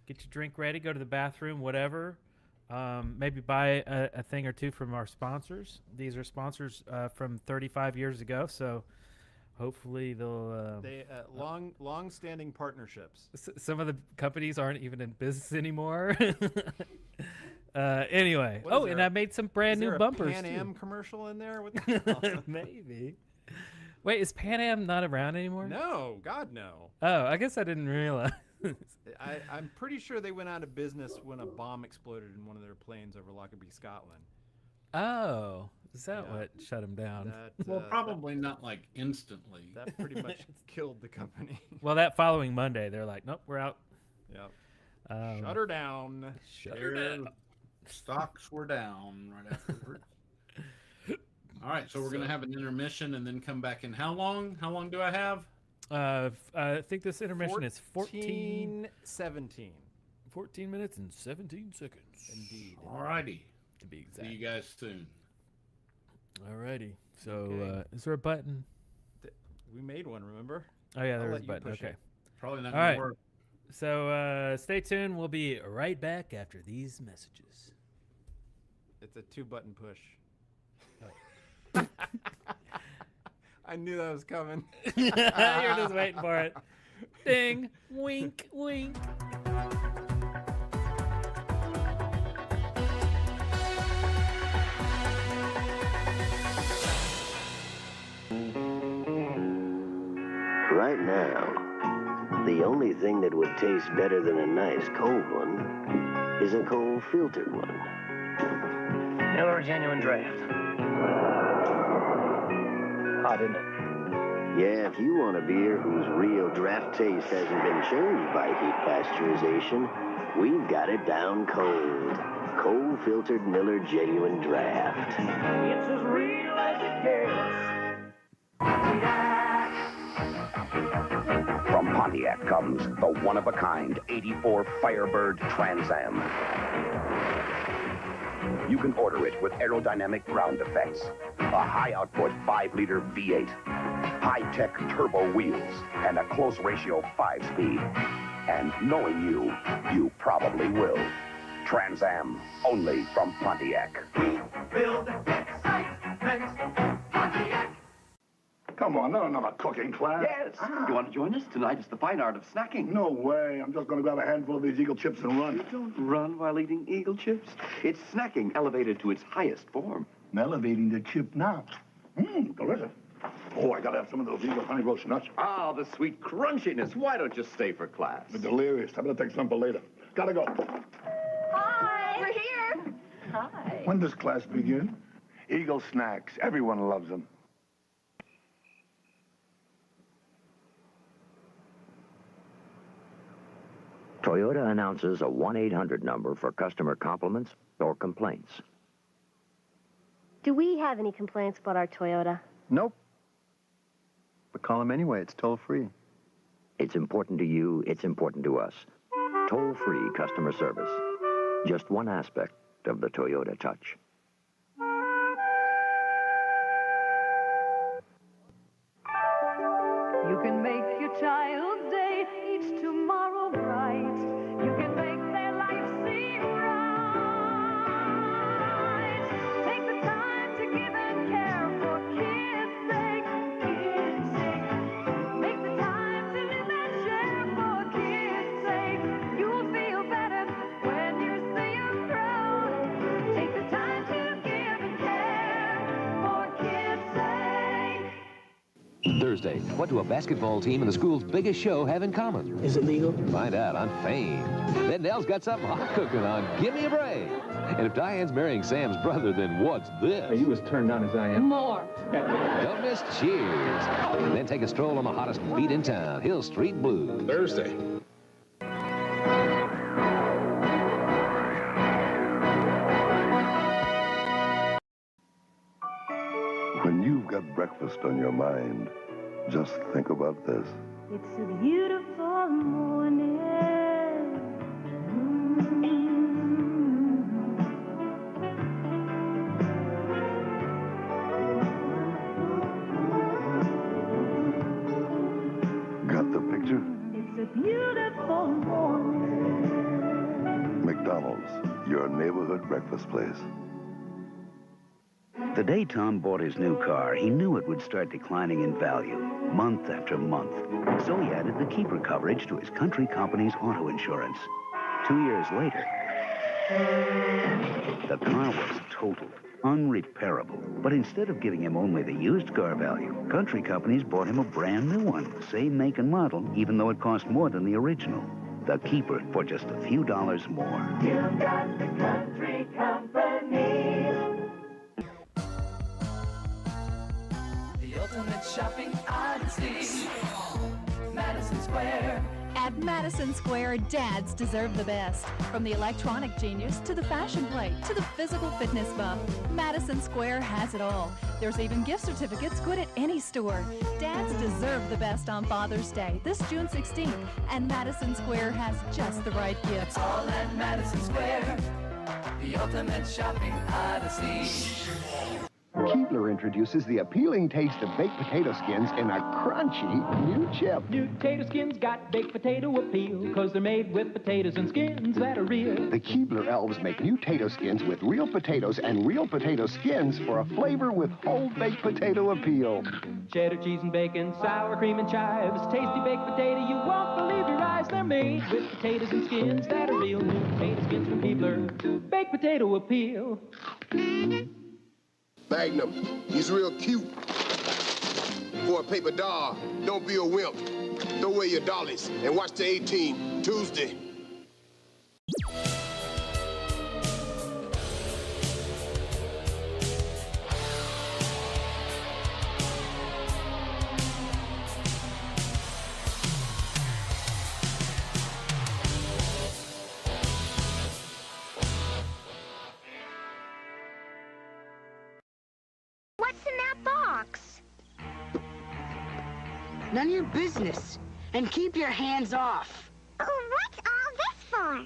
get your drink ready, go to the bathroom, whatever. Maybe buy a thing or two from our sponsors. These are sponsors from 35 years ago, so hopefully they'll. They long-standing partnerships. Some of the companies aren't even in business anymore. Anyway, and I made some brand new bumpers. Pan Am commercial in there? What the hell? Maybe. Wait, is Pan Am not around anymore? No, God no. Oh, I guess I didn't realize. I'm pretty sure they went out of business when a bomb exploded in one of their planes over Lockerbie, Scotland. Oh, is that what shut them down? Well, probably not like instantly. That pretty much killed the company. Well, that following Monday, they're like, nope, we're out. Yep. Shut her down. Shut her down. Stocks were down right afterwards. All right, so we're going to have an intermission and then come back in. How long? How long do I have? I think this intermission is 17. 14 minutes and 17 seconds. Indeed. All righty. To be exact. See you guys soon. All righty. So, is there a button? We made one, remember? Oh, yeah, I'll there's let a you button. push Okay. it. Probably not All going right. to work. So, stay tuned. We'll be right back after these messages. It's a 2-button push. I knew that was coming. You're just waiting for it. Ding. Wink, wink. Right now, the only thing that would taste better than a nice cold one is a cold filtered one. Miller Genuine Draft. Hot, isn't it? Yeah, if you want a beer whose real draft taste hasn't been changed by heat pasteurization, we've got it down cold. Cold filtered Miller Genuine Draft. It's as real as it gets. From Pontiac comes the one-of-a-kind 84 Firebird Trans Am. You can order it with aerodynamic ground effects, a high-output 5-liter V8, high-tech turbo wheels, and a close ratio 5-speed. And knowing you, you probably will. Trans Am, only from Pontiac. Build excitement. Pontiac. Come on, not another cooking class. Yes. You want to join us? Tonight is the fine art of snacking. No way. I'm just going to grab a handful of these Eagle chips and run. You don't run while eating Eagle chips. It's snacking elevated to its highest form. I'm elevating the chip now. Delicious. Oh, I got to have some of those Eagle honey roast nuts. Ah, the sweet crunchiness. Why don't you stay for class? I'm delirious. I better take some for later. Gotta go. Hi. We're here. Hi. When does class begin? Eagle snacks. Everyone loves them. Toyota announces a 1-800 number for customer compliments or complaints. Do we have any complaints about our Toyota? Nope. But call them anyway. It's toll-free. It's important to you. It's important to us. Toll-free customer service. Just one aspect of the Toyota touch. You can make your child's day each tomorrow bright. You can make their life seem right. Take the time to give and care for kids' sake. Kids' sake. Make the time to live and share for kids' sake. You'll feel better when you see 'em proud. Take the time Thursday. What do a basketball team and the school's biggest show have in common? Is it legal? Find out on Fame. Then Nell's got something hot cooking on Give Me a Break. And if Diane's marrying Sam's brother, then what's this? He was turned on as I am. More. Don't miss Cheers. And then take a stroll on the hottest beat in town, Hill Street Blues. Thursday. When you've got breakfast on your mind, just think about this. It's a beautiful morning. Got the picture? It's a beautiful morning. McDonald's, your neighborhood breakfast place. The day Tom bought his new car, he knew it would start declining in value, month after month. So he added the Keeper coverage to his country company's auto insurance. 2 years later, the car was totaled, unrepairable. But instead of giving him only the used car value, country companies bought him a brand new one, same make and model, even though it cost more than the original. The Keeper for just a few dollars more. You've got the country company. The ultimate shopping odyssey. Madison Square. At Madison Square, dads deserve the best. From the electronic genius to the fashion plate to the physical fitness buff, Madison Square has it all. There's even gift certificates good at any store. Dads deserve the best on Father's Day, this June 16th, and Madison Square has just the right gift. It's all at Madison Square. The ultimate shopping odyssey. Keebler introduces the appealing taste of baked potato skins in a crunchy new chip. New potato skins got baked potato appeal, because they're made with potatoes and skins that are real. The Keebler elves make new potato skins with real potatoes and real potato skins for a flavor with whole baked potato appeal. Cheddar cheese and bacon, sour cream and chives, tasty baked potato, you won't believe your eyes. They're made with potatoes and skins that are real. New potato skins from Keebler, baked potato appeal. Magnum, he's real cute. For a paper doll, don't be a wimp. Throw away your dollies and watch the 18 Tuesday. What's in that box? None of your business. And keep your hands off. What's all this for?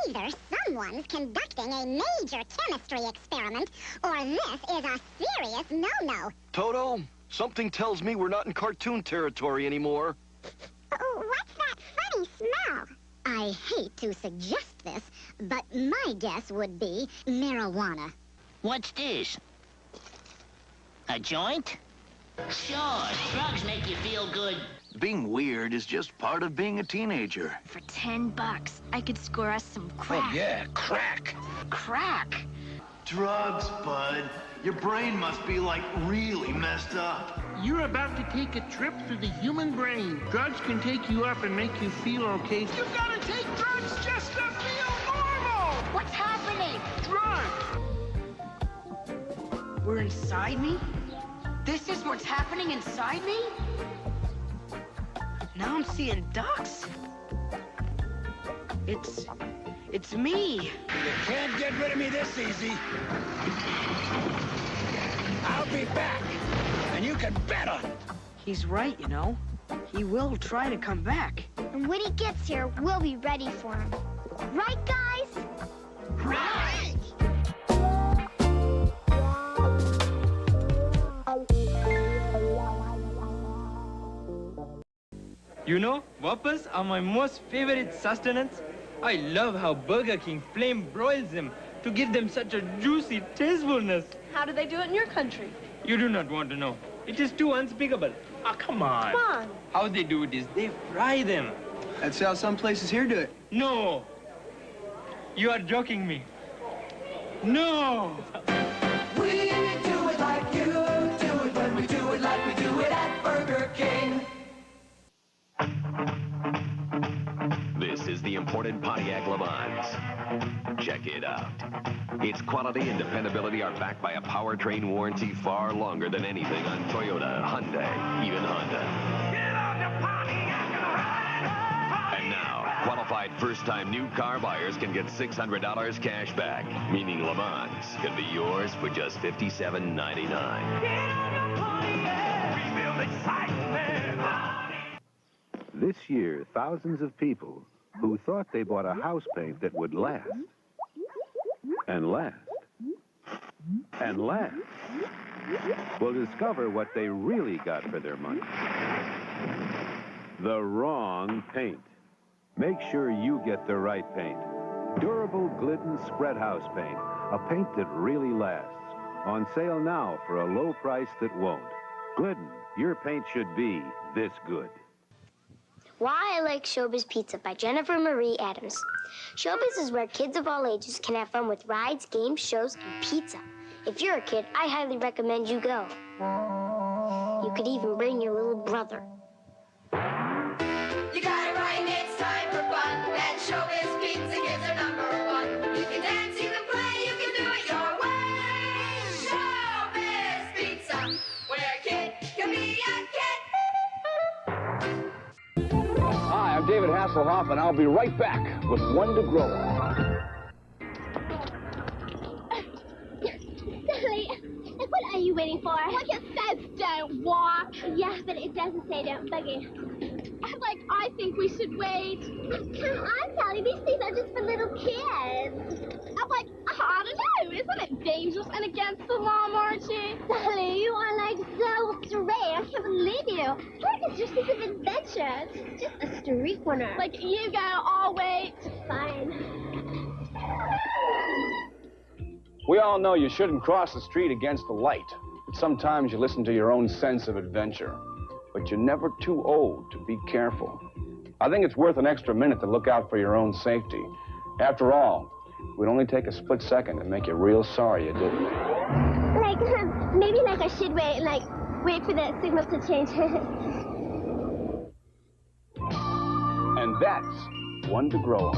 Either someone's conducting a major chemistry experiment, or this is a serious no-no. Toto, something tells me we're not in cartoon territory anymore. What's that funny smell? I hate to suggest this, but my guess would be marijuana. What's this? A joint? Sure, drugs make you feel good. Being weird is just part of being a teenager. For $10, I could score us some crack. Oh, yeah, crack. Crack? Drugs, bud. Your brain must be, like, really messed up. You're about to take a trip through the human brain. Drugs can take you up and make you feel okay. You gotta take drugs just to feel normal! What's happening? Drugs! We're inside me? This is what's happening inside me? Now I'm seeing ducks. It's me. You can't get rid of me this easy. I'll be back, and you can bet on it. He's right, you know. He will try to come back. And when he gets here, we'll be ready for him. Right, guys? Right! You know, Whoppers are my most favorite sustenance. I love how Burger King flame broils them to give them such a juicy tastefulness. How do they do it in your country? You do not want to know. It is too unspeakable. Ah, come on. Come on. How they do it is they fry them. That's how some places here do it. No. You are joking me. No. We do it like you do it when we do it like we do it at Burger King. is the imported Pontiac Le Mans. Check it out. Its quality and dependability are backed by a powertrain warranty far longer than anything on Toyota, Hyundai, even Honda. And now, qualified first-time new car buyers can get $600 cash back, meaning Le Mans can be yours for just $57.99. This year, thousands of people who thought they bought a house paint that would last, and last, and last, will discover what they really got for their money. The wrong paint. Make sure you get the right paint. Durable Glidden Spread House Paint, a paint that really lasts. On sale now for a low price that won't. Glidden, your paint should be this good. Why I Like Showbiz Pizza by Jennifer Marie Adams. Showbiz is where kids of all ages can have fun with rides, games, shows, and pizza. If you're a kid, I highly recommend you go. You could even bring your little brother. You got it right, it's time for fun. And Showbiz Pizza gives her #1. You can dance, you can play, you can do it your way. Showbiz Pizza, where a kid can be a kid. Hi, I'm David Hasselhoff, and I'll be right back with One to Grow On. Sally, what are you waiting for? Look, it says don't walk. Yeah, but it doesn't say don't buggy. Like, I think we should wait. Come on, Sally, these things are just for little kids. I'm like, I don't know, isn't it dangerous and against the law, Margie? Sally, you are like so stray. I can't believe you. Like, it's your sense of adventure. It's just a street corner. Like, you go, I'll wait. Fine. We all know you shouldn't cross the street against the light, but sometimes you listen to your own sense of adventure. But you're never too old to be careful. I think it's worth an extra minute to look out for your own safety. After all, it would only take a split second to make you real sorry you did it. Like, maybe like I should wait for the signal to change. And that's One to Grow On.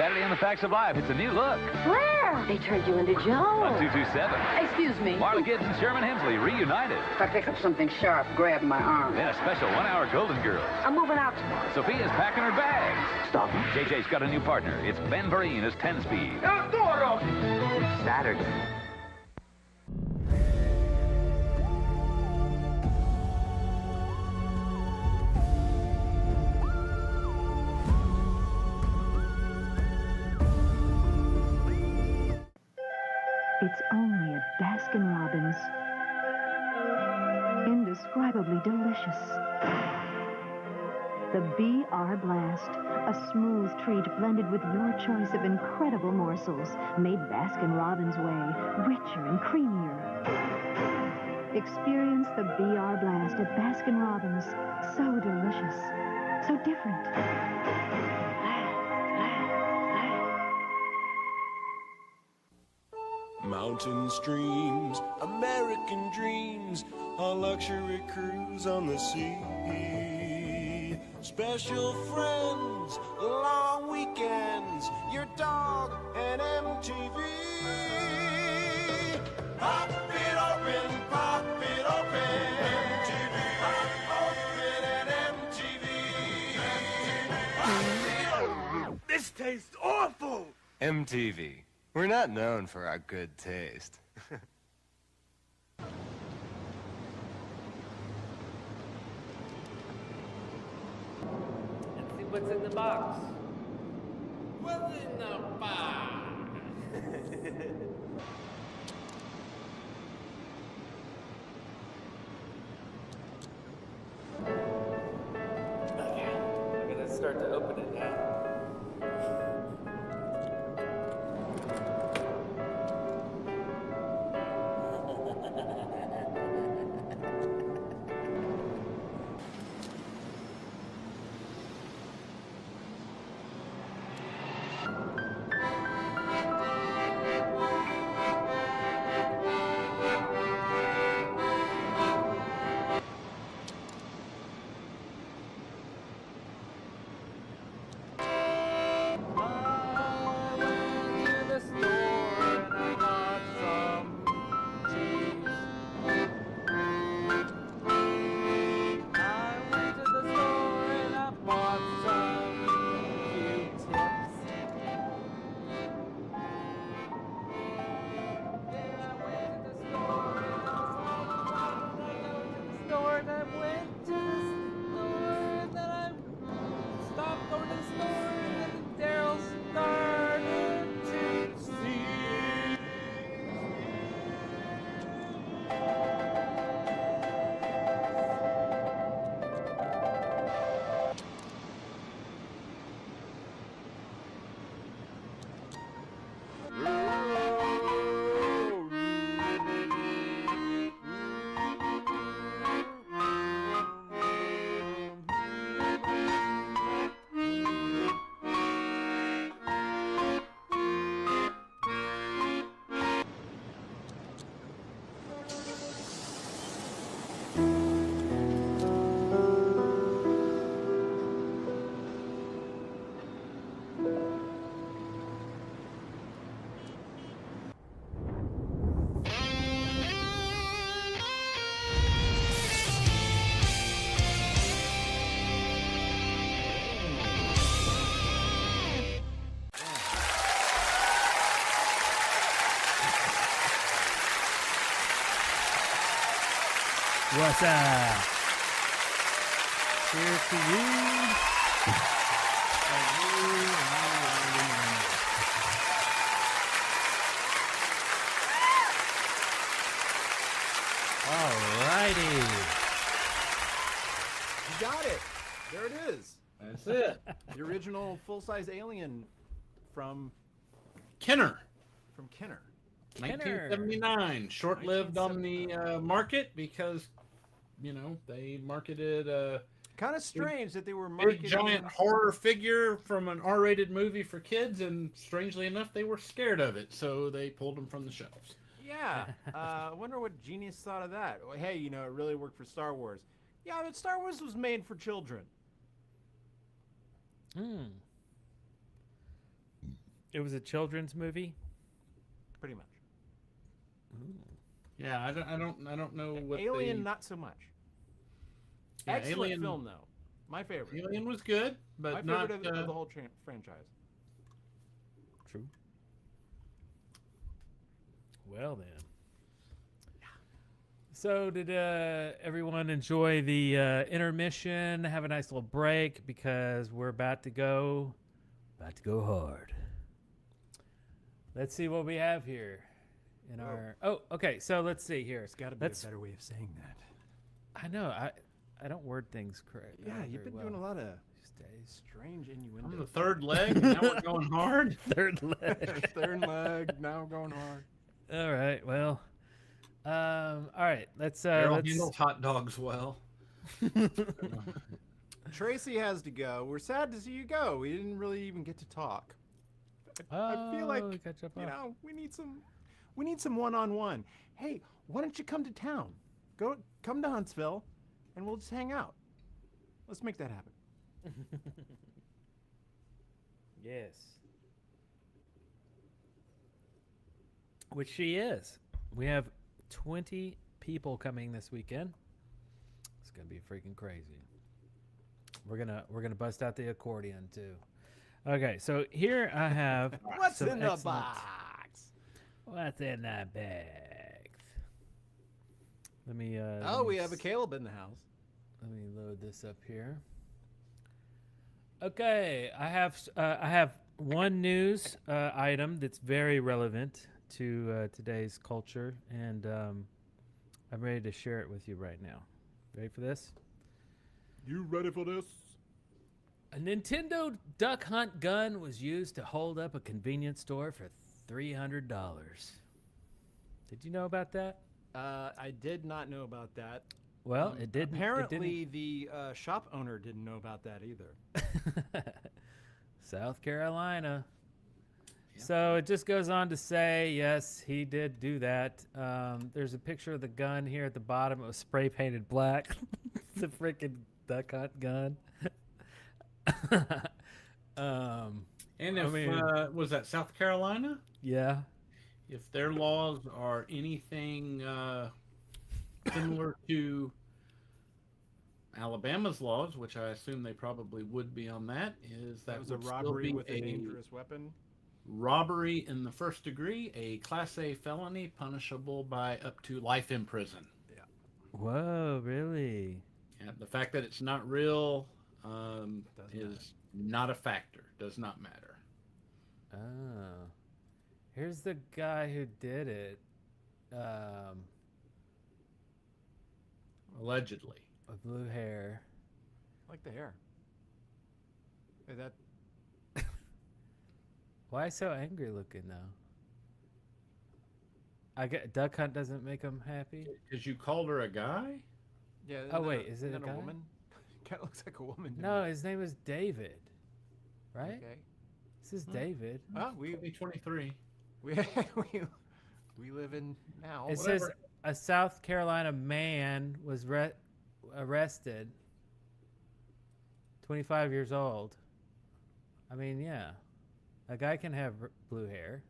Saturday on the Facts of Life, it's a new look. Where? They turned you into Joe. On 227. Excuse me. Marla Gibbs and Sherman Hemsley reunited. If I pick up something sharp, grab my arm. Then a special 1-hour Golden Girls. I'm moving out tomorrow. Sophia's packing her bags. Stop. JJ's got a new partner. It's Ben Vereen as 10-speed. It's Saturday. It's only at Baskin-Robbins. Indescribably delicious. The BR Blast, a smooth treat blended with your choice of incredible morsels, made Baskin-Robbins way richer and creamier. Experience the BR Blast at Baskin-Robbins. So delicious, so different. Mountain streams, American dreams, a luxury cruise on the sea. Special friends, long weekends, your dog and MTV. Pop it open, pop it open. MTV. Pop open and MTV. This tastes awful! MTV. We're not known for our good taste. Let's see what's in the box. What's in the box? Okay, I'm gonna start to open it now. What's up? Cheers to you. Alrighty. You got it. There it is. That's it. The original full-size alien from Kenner. From Kenner. 1979. Short-lived on the market because, they marketed kind of strange that they were big marketing giant horror figure from an R-rated movie for kids, and strangely enough, they were scared of it, so they pulled them from the shelves. Yeah. I wonder what genius thought of that. Well, hey, it really worked for Star Wars. Yeah, but Star Wars was made for children. It was a children's movie? Pretty much. Yeah, I don't know what Alien, not so much. Yeah, Excellent Alien film, though. My favorite. Alien was good, but my not favorite of the whole franchise. True. Well then. So did everyone enjoy the intermission? Have a nice little break because we're about to go hard. Let's see what we have here in our. Oh, okay. So let's see here. There's got to be a better way of saying that. I know. I don't word things correct. Yeah, you've been doing a lot of strange innuendo. I'm the third leg, and now we're going hard. Third leg. Third leg. Now going hard. All right. Well. All right. Let's handles hot dogs well. Tracy has to go. We're sad to see you go. We didn't really even get to talk. I feel like we need some one-on-one. Hey, why don't you come to town? Come to Huntsville, and we'll just hang out. Let's make that happen. Yes. Which she is. We have 20 people coming this weekend. It's gonna be freaking crazy. We're gonna bust out the accordion too. Okay, so here I have what's in the box. What's in that bag? Let me. We have a Caleb in the house. Let me load this up here. Okay, I have one news item that's very relevant to today's culture, and I'm ready to share it with you right now. Ready for this? You ready for this? A Nintendo Duck Hunt gun was used to hold up a convenience store for $300. Did you know about that? I did not know about that. Well, it didn't. Apparently, the shop owner didn't know about that either. South Carolina. Yep. So it just goes on to say, yes, he did do that. There's a picture of the gun here at the bottom. It was spray painted black. It's a freaking duck hunt gun. And if was that South Carolina? Yeah. If their laws are anything similar to Alabama's laws, which I assume they probably would be on that, that was a robbery with a dangerous weapon. Robbery in the first degree, a Class A felony punishable by up to life in prison. Yeah. Whoa, really? Yeah, the fact that it's not real is not a factor. Does not matter. Oh. Here's the guy who did it. Allegedly. With blue hair. I like the hair. Hey, that. Why so angry looking now? I get duck hunt doesn't make him happy. Because you called her a guy? Yeah. Oh wait, is it a guy? Woman? Kind of looks like a woman. No, his name was David. Right? Okay. This is David. Oh, we 23. We live in now. It says a South Carolina man was arrested. 25 years old. I mean, yeah. A guy can have blue hair.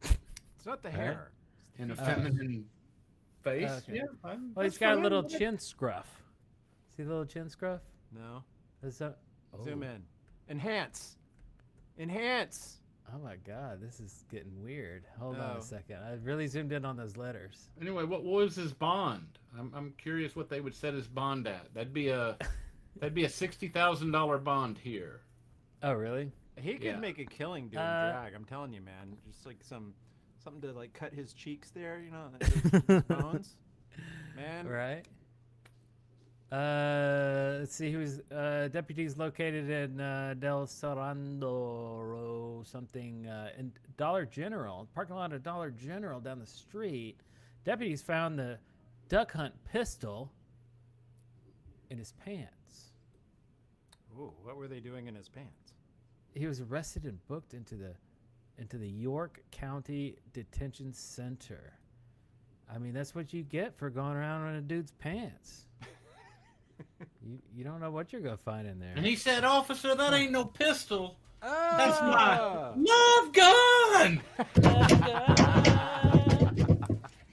It's not the hair. And a feminine face. Okay. Yeah. Well, he's got a little chin scruff. See the little chin scruff? No. Is that, Zoom in. Enhance. Oh my God, this is getting weird. Hold on a second. I really zoomed in on those letters. Anyway, what was his bond? I'm curious what they would set his bond at. That'd be a $60,000 bond here. Oh really? He could make a killing doing drag. I'm telling you, man. Just like something to like cut his cheeks there, you know, his bones. Man. Right. Let's see. He was deputies located in Del Sarando something in Dollar General, parking lot of Dollar General down the street. Deputies found the duck hunt pistol in his pants. Ooh, what were they doing in his pants? He was arrested and booked into the York County Detention Center. I mean, that's what you get for going around in a dude's pants. You don't know what you're gonna find in there. And he said, "Officer, that ain't no pistol. Oh. That's my love gun."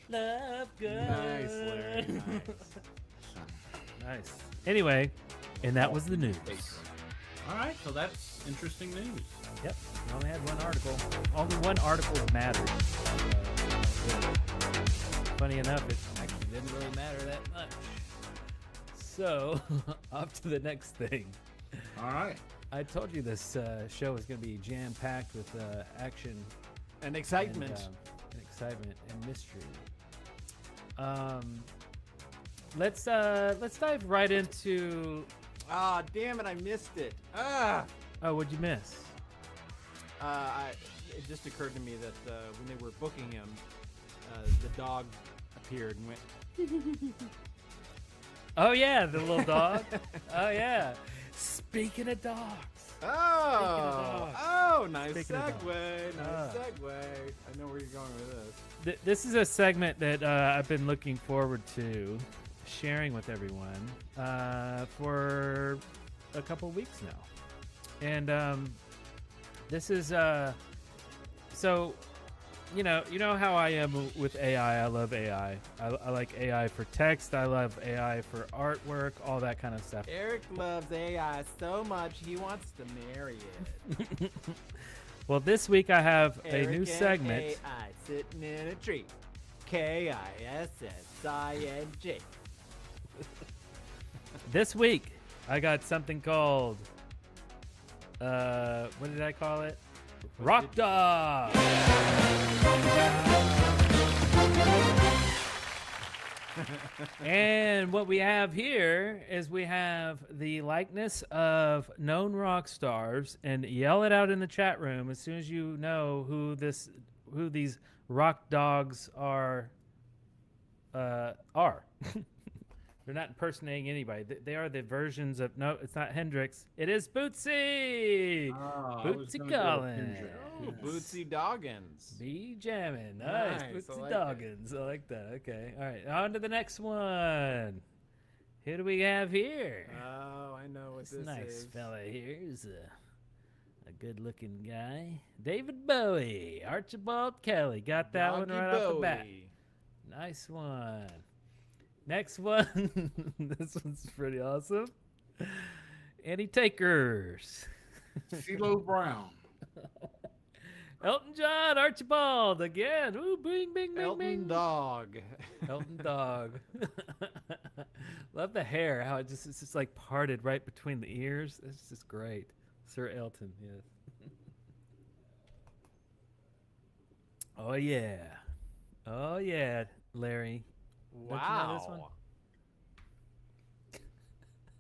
Love gun. Nice, Larry. Nice. Anyway, and that was the news. All right, so that's interesting news. Yep. We only had one article. Only one article mattered. Funny enough, it actually didn't really matter that much. So, off to the next thing. All right. I told you this show was going to be jam-packed with action and excitement. And excitement and mystery. Let's dive right into. Ah, damn it! I missed it. Ah. Oh, what'd you miss? It just occurred to me that when they were booking him, the dog appeared and went. Oh yeah, the little dog. Oh yeah. Speaking of dogs. Oh, nice segue. Nice segue. I know where you're going with this. This is a segment that I've been looking forward to sharing with everyone for a couple weeks now, and this is so. You know how I am with AI. I love AI. I like AI for text. I love AI for artwork, all that kind of stuff. Eric loves AI so much he wants to marry it. Well, this week I have Eric a new and segment. AI sitting in a tree. KISSING. This week I got something called what did I call it? Rock Dog. And what we have here is we have the likeness of known rock stars, and yell it out in the chat room as soon as you know who these rock dogs are. They're not impersonating anybody. They are the versions of... No, it's not Hendrix. It is Bootsy! Bootsy Collins. Oh, Bootsy Doggins. Be jamming. Nice. Bootsy Doggins. I like that. Okay. All right. On to the next one. Who do we have here? Oh, I know what this is. Nice fella here is a good-looking guy. David Bowie. Archibald Kelly. Got that one right off the bat. Nice one. Next one. This one's pretty awesome. Annie Takers. CeeLo Brown. Elton John, Archibald again. Ooh, bing, bing, bing, Elton bing. Dog. Elton Dog. Love the hair. How it's just like parted right between the ears. It's just great. Sir Elton, yes. Oh yeah. Oh yeah, Larry. Don't you know this one?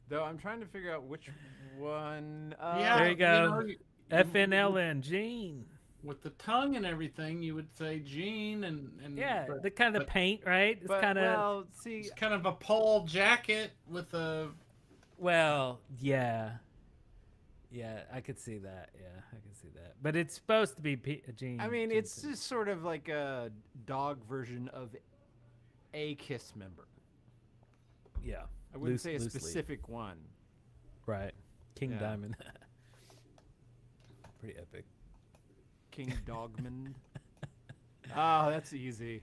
Though I'm trying to figure out which one. Yeah, there you go. FNLN, Gene. With the tongue and everything, you would say Gene and yeah, the kind of paint, right? It's kind of it's kind of a Paul jacket with a. Well, yeah, I could see that. Yeah, I can see that. But it's supposed to be Gene. I mean, Gene it's just sort of like a dog version of a Kiss member. Yeah, I wouldn't say a specific one. Right, King Diamond. Pretty epic. King Dogman. Oh, that's easy.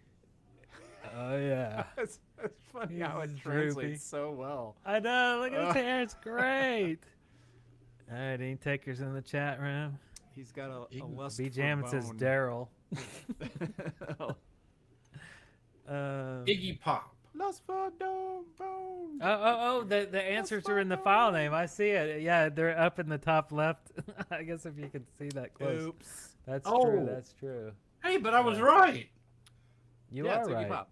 Oh yeah. That's funny how it translates so well. I know. Look at his hair. It's great. All right, any takers in the chat room? He's got a lust B for Jam says bone. Darrell. Iggy Pop. Lust for bone. The answers are in the file name. I see it. Yeah, they're up in the top left. I guess if you can see that close. Oops. That's Oh. true. That's true. Hey, but I was right. You Yeah, are it's Iggy right. Pop.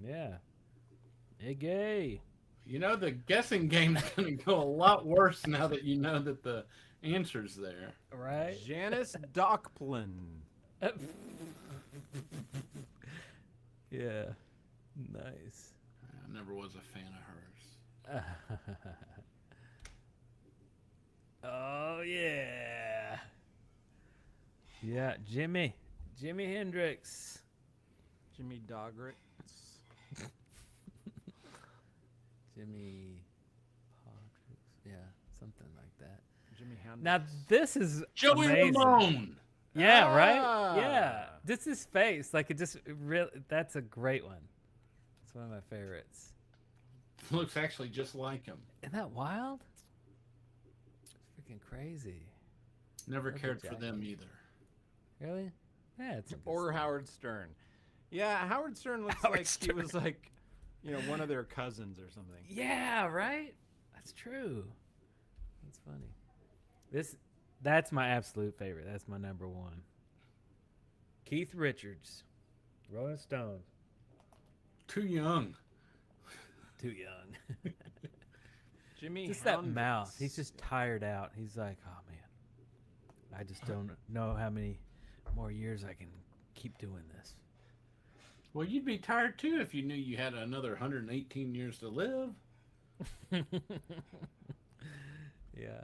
Yeah. Iggy. You know, the guessing game's going to go a lot worse now that you know that the answer's there. Right? Janis Joplin. Yeah. Nice. I never was a fan of hers. Oh, yeah. Yeah, Jimi Hendrix. Jimmy Dogrix. Jimmy Hendrix. Yeah, something like that. Jimmy Hendrix. Now, this is Joey amazing. Ramone. Yeah, right? Yeah. This is face. Like, it just really, that's a great one. It's one of my favorites. Looks actually just like him. Isn't that wild? It's freaking crazy. Never Look cared at for them either. Really? Yeah, it's Or Howard Stern. Yeah, Howard Stern looks Howard like Stern. he was like, one of their cousins or something. Yeah, right? That's true. That's funny. That's my absolute favorite. That's my number one. Keith Richards. Rolling Stones. Too young. Too young. Jimmy Just that Hendrix. mouth. He's just tired out. He's like, oh, man. I just don't know how many more years I can keep doing this. Well, you'd be tired too if you knew you had another 118 years to live. Yeah.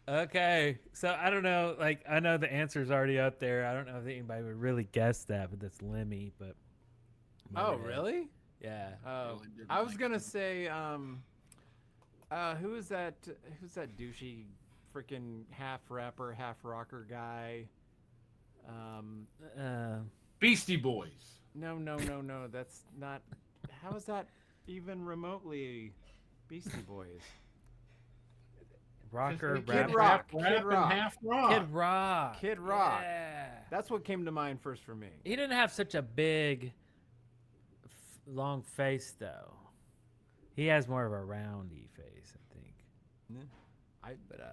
Okay, so I don't know. Like, I know the answer's already up there. I don't know if anybody would really guess that, but that's Lemmy. But Oh, really? Yeah. Oh, I was gonna say, who is that? Who's that douchey, freaking half rapper, half rocker guy? Beastie Boys. No. That's not. How is that even remotely Beastie Boys? Rocker, Kid rap, Rock. Rap Kid and Rock. half rock. Kid Rock. Kid Rock. Yeah. That's what came to mind first for me. He didn't have such a big, long face, though. He has more of a roundy face, I think. Yeah. But I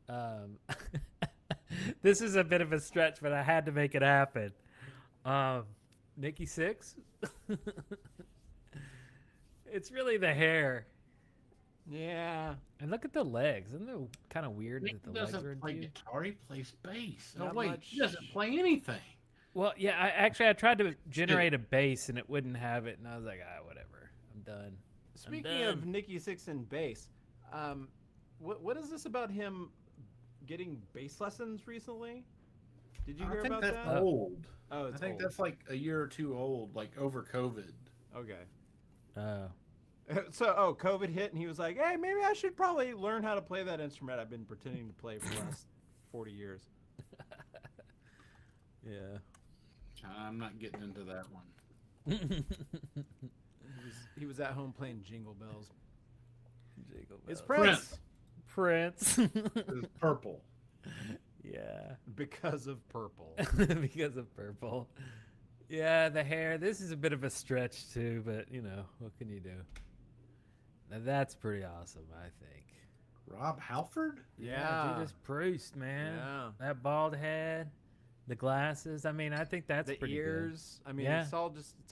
don't know. This is a bit of a stretch, but I had to make it happen. Nikki Sixx. It's really the hair. Yeah. And look at the legs. Isn't it kind of weird Nick that the legs are doesn't play into? guitar. He plays bass. Oh Not wait, much. he doesn't play anything. Well, yeah. I tried to generate a bass and it wouldn't have it, and I was like, whatever. I'm done. Speaking of Nikki Sixx and bass, what is this about him getting bass lessons recently? Did you hear I think about that's that? old. Oh, it's I think old. that's like a year or two old, like over COVID. Okay. So, COVID hit, and he was like, "Hey, maybe I should probably learn how to play that instrument I've been pretending to play for the last 40 years." Yeah. I'm not getting into that one. He was at home playing Jingle Bells. Jingle Bells. It's Prince. Prince. It's purple. Yeah. Because of purple. Because of purple. Yeah, the hair. This is a bit of a stretch too, but what can you do? Now that's pretty awesome, I think. Rob Halford? Yeah. Judas Priest, man. Yeah. That bald head, the glasses. I mean, I think that's The pretty ears. good. I mean, yeah. it's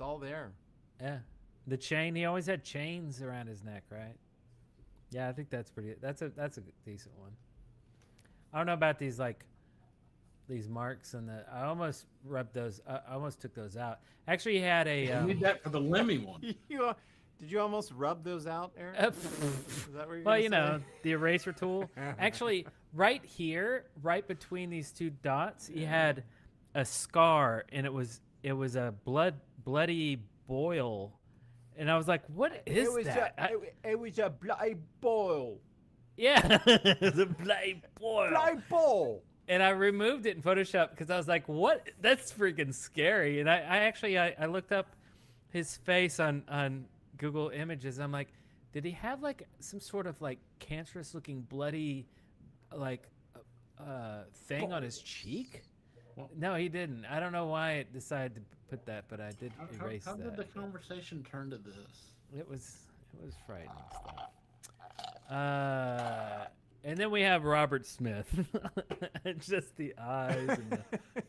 all there. Yeah. The chain. He always had chains around his neck, right? Yeah, I think that's pretty. That's a decent one. I don't know about these marks and I almost rubbed those. I almost took those out. Actually, he had a. You need that for the Lemmy one. Did you almost rub those out, Aaron? Is that what you're Well, gonna say? the eraser tool. Actually, right here, right between these two dots, he had a scar, and it was a bloody boil, and I was like, "What is that?" It was a bloody boil. Yeah, it was a bloody boil. Bloody boil. And I removed it in Photoshop because I was like, "What? That's freaking scary." And I looked up his face on Google Images. I'm like, Did he have like some sort of like cancerous looking bloody like thing on his cheek? No, he didn't. I don't know why it decided to put that, but I did erase how that. did the conversation turn to this? It was frightening stuff. And then we have Robert Smith. Just the eyes and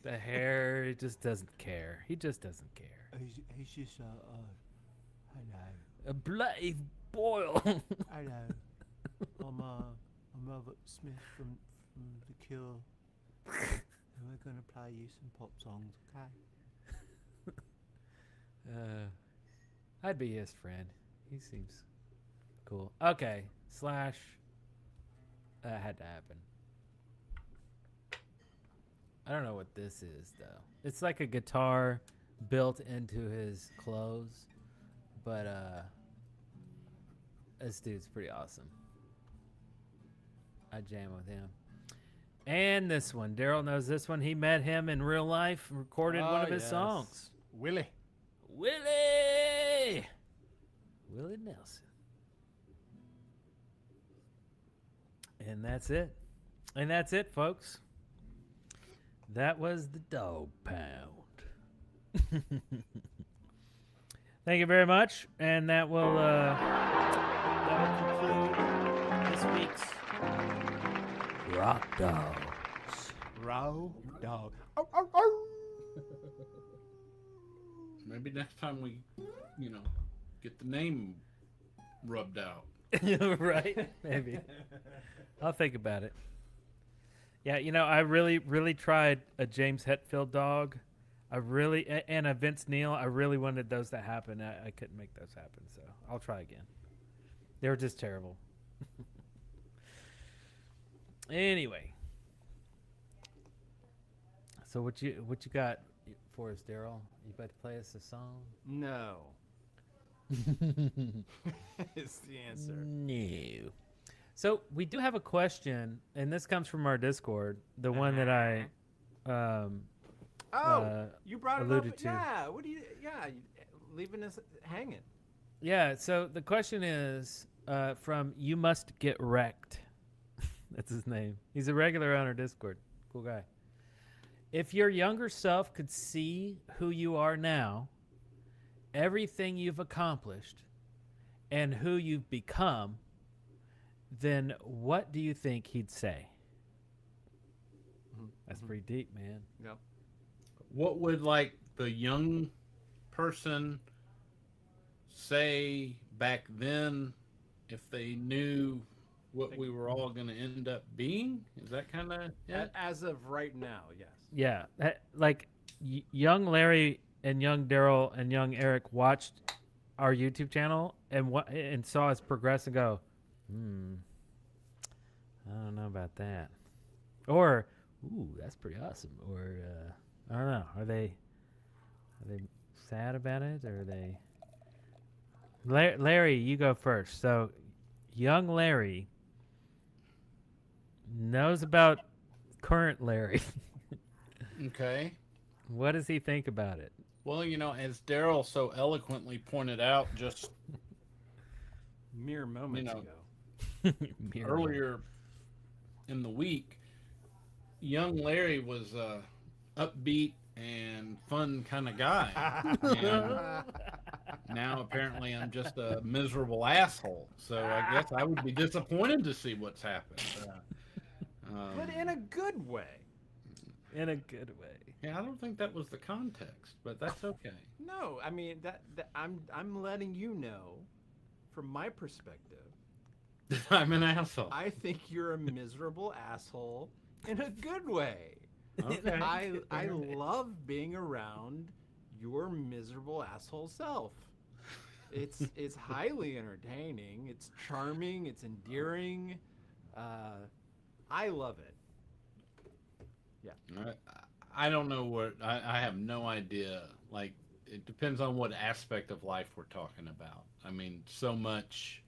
the hair. He just doesn't care. He just doesn't care. He's just hello. A bloody boil. Hello. I'm Robert Smith from The Cure. And we're gonna play you some pop songs, okay? I'd be his friend. He seems cool. Okay. Slash. Had to happen. I don't know what this is though. It's like a guitar built into his clothes, but this dude's pretty awesome. I jam with him. And this one, Darrell knows this one. He met him in real life and recorded one of his songs. Willie Nelson. And that's it. And that's it, folks. That was the Dog Pound. Thank you very much. And that will conclude this week's Rock Dogs. Row dog. Maybe next time we, get the name rubbed out. Right? Maybe. I'll think about it. Yeah, I really tried a James Hetfield dog. And a Vince Neil. I really wanted those to happen. I couldn't make those happen, so I'll try again. They were just terrible. Anyway. So what you got for us, Darrell? You about to play us a song? No. Is the answer. No. So we do have a question, and this comes from our Discord, the one that I you brought it alluded up. to. Yeah, leaving us hanging. Yeah, so the question is from You Must Get Wrecked. That's his name. He's a regular on our Discord. Cool guy. If your younger self could see who you are now, everything you've accomplished, and who you've become, then what do you think he'd say? That's pretty deep, man. Yep. What would the young person say back then if they knew what we were all going to end up being? Is that kind of it? As of right now, yes. Yeah, young Larry and young Darrell and young Eric watched our YouTube channel and saw us progress and go, I don't know about that. Or, ooh, that's pretty awesome. Or, I don't know. Are they sad about it? Or are they... Larry, you go first. So, young Larry knows about current Larry. Okay. What does he think about it? Well, as Darrell so eloquently pointed out just mere moments ago. Earlier in the week, young Larry was a upbeat and fun kind of guy. And now apparently I'm just a miserable asshole. So I guess I would be disappointed to see what's happened. But in a good way. In a good way. Yeah, I don't think that was the context, but that's okay. No, I mean that I'm letting you know, from my perspective, I'm an asshole. I think you're a miserable asshole in a good way. Okay. I love being around your miserable asshole self. It's highly entertaining. It's charming. It's endearing. I love it. Yeah. I don't know what I have no idea. It depends on what aspect of life we're talking about. I mean, so much.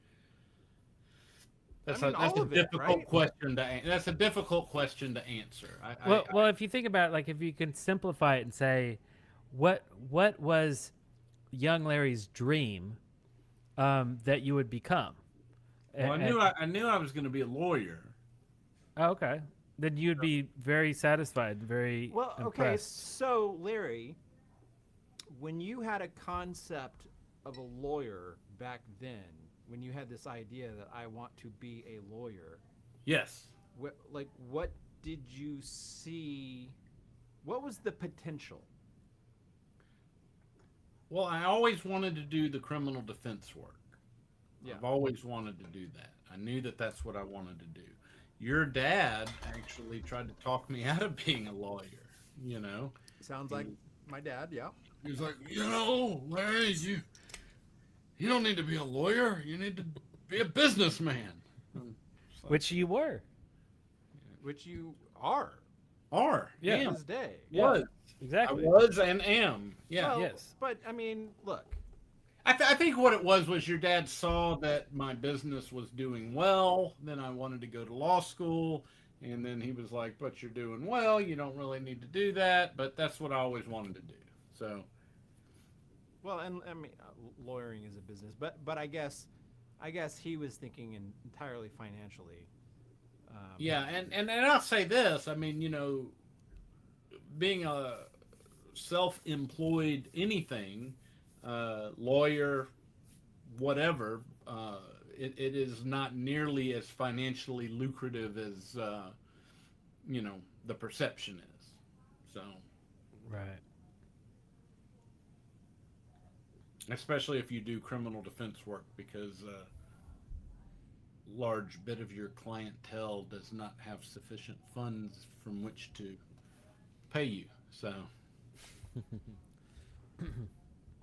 That's a difficult question to answer. That's a difficult question to answer. Well, if you think about it, if you can simplify it and say, what was young Larry's dream that you would become? Well, I knew I was going to be a lawyer. Oh, okay. Then you'd be very satisfied, very Well, okay, impressed. so Larry, when you had a concept of a lawyer back then, when you had this idea that I want to be a lawyer, yes, what did you see? What was the potential? Well, I always wanted to do the criminal defense work. Yeah. I've always wanted to do that. I knew that that's what I wanted to do. Your dad actually tried to talk me out of being a lawyer, you know. Sounds like my dad, yeah. He was like, Larry, you don't need to be a lawyer. You need to be a businessman. Which you were. Which you are. Yeah. To this day. Was. Exactly. I was and am. Yeah. Well, yes. But, I mean, look. I think what it was your dad saw that my business was doing well. Then I wanted to go to law school. And then he was like, but you're doing well. You don't really need to do that. But that's what I always wanted to do. So. Well, and I mean, lawyering is a business. But I guess he was thinking entirely financially. Yeah. And I'll say this. I mean, being a self-employed anything, lawyer, whatever, it is not nearly as financially lucrative as the perception is. So right, especially if you do criminal defense work, because a large bit of your clientele does not have sufficient funds from which to pay you. So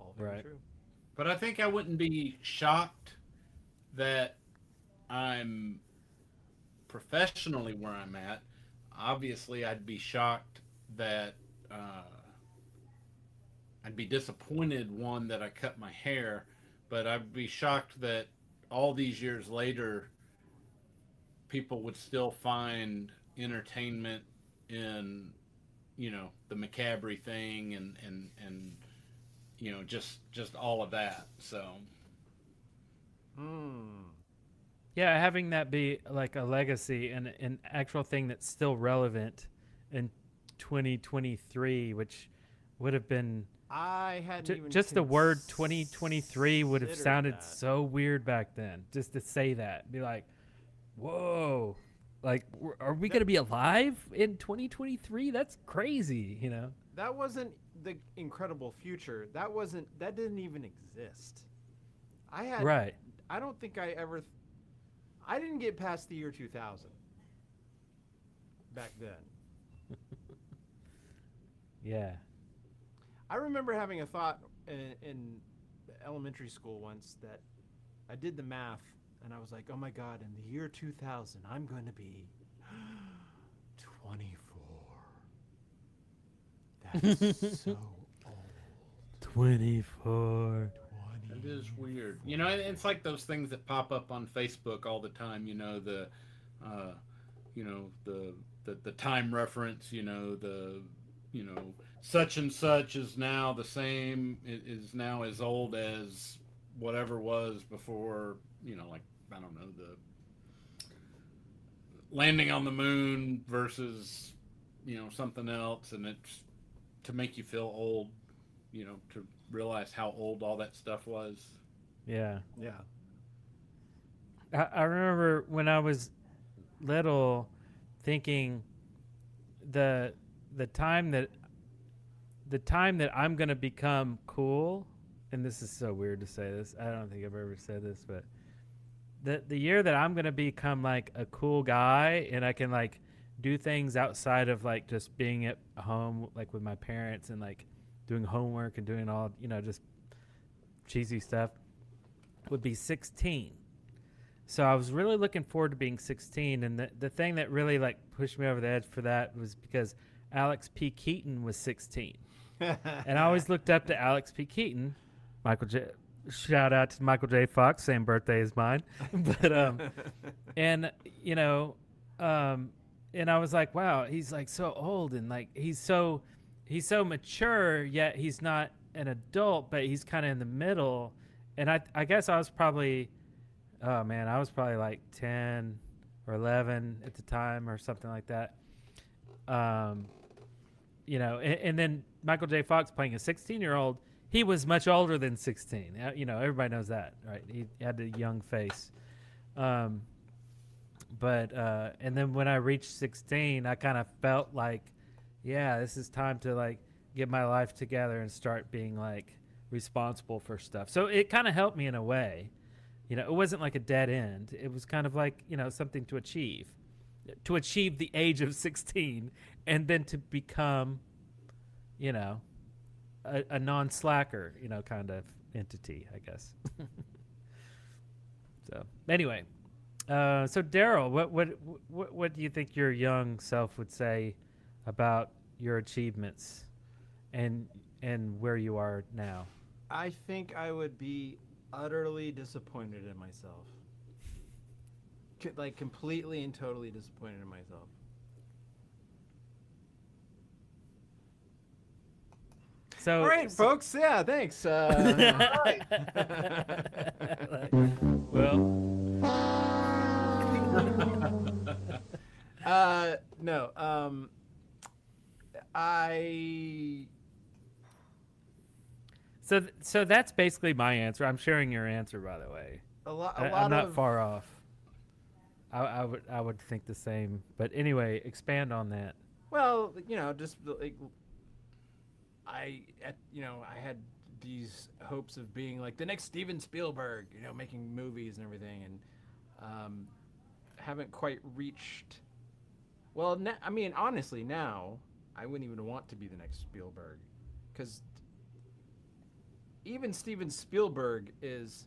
all very right. true. But I think I wouldn't be shocked that I'm professionally where I'm at. Obviously, I'd be shocked that I'd be disappointed, one, that I cut my hair, but I'd be shocked that all these years later, people would still find entertainment in, the macabre thing and just all of that. So. Yeah, having that be like a legacy and an actual thing that's still relevant in 2023, which would have been. I hadn't even just the word 2023 would have sounded that. so weird back then. Just to say that, be like, "Whoa, like, are we gonna be alive in 2023? That's crazy," That wasn't the incredible future. That didn't even exist. Right. I don't think I didn't get past the year 2000 back then. Yeah. I remember having a thought in elementary school once that I did the math and I was like, oh my God, in the year 2000, I'm going to be 24. That's so old. 24. It is weird. It's like those things that pop up on Facebook all the time, the time reference, such and such is now the same, is now as old as whatever was before, like, I don't know, the landing on the moon versus, something else. And it's to make you feel old, to realize how old all that stuff was. Yeah. Yeah. I remember when I was little thinking the time that I'm going to become cool, and this is so weird to say this. I don't think I've ever said this, but the year that I'm going to become like a cool guy and I can like do things outside of like just being at home, like with my parents and like doing homework and doing all, just cheesy stuff, would be 16. So I was really looking forward to being 16. And the thing that really like pushed me over the edge for that was because Alex P. Keaton was 16. And I always looked up to Alex P. Keaton. Shout out to Michael J. Fox, same birthday as mine. But and I was like, wow, he's like so old and like he's so mature, yet he's not an adult, but he's kind of in the middle. And I guess I was probably Oh man, I was probably like 10 or 11 at the time or something like that. You know, and then Michael J. Fox playing a 16-year-old, he was much older than 16. You know, everybody knows that, right? He had a young face. And then when I reached 16, I kind of felt like, yeah, this is time to like get my life together and start being like responsible for stuff. So it kind of helped me in a way. You know, it wasn't like a dead end. It was kind of like, you know, something to achieve the age of 16 and then to become, you know, a non-slacker, you know, kind of entity, I guess. So anyway, so Darrell, what do you think your young self would say about your achievements and where you are now? I think I would be utterly disappointed in myself. Like completely and totally disappointed in myself. So, all right, folks. Yeah, thanks. All right. Well, no. So that's basically my answer. I'm sharing your answer, by the way. I'm not far off. I would think the same. But anyway, expand on that. Well, you know, just like I had these hopes of being like the next Steven Spielberg, you know, making movies and everything, and haven't quite reached. Well, I mean, honestly, now I wouldn't even want to be the next Spielberg, because even Steven Spielberg is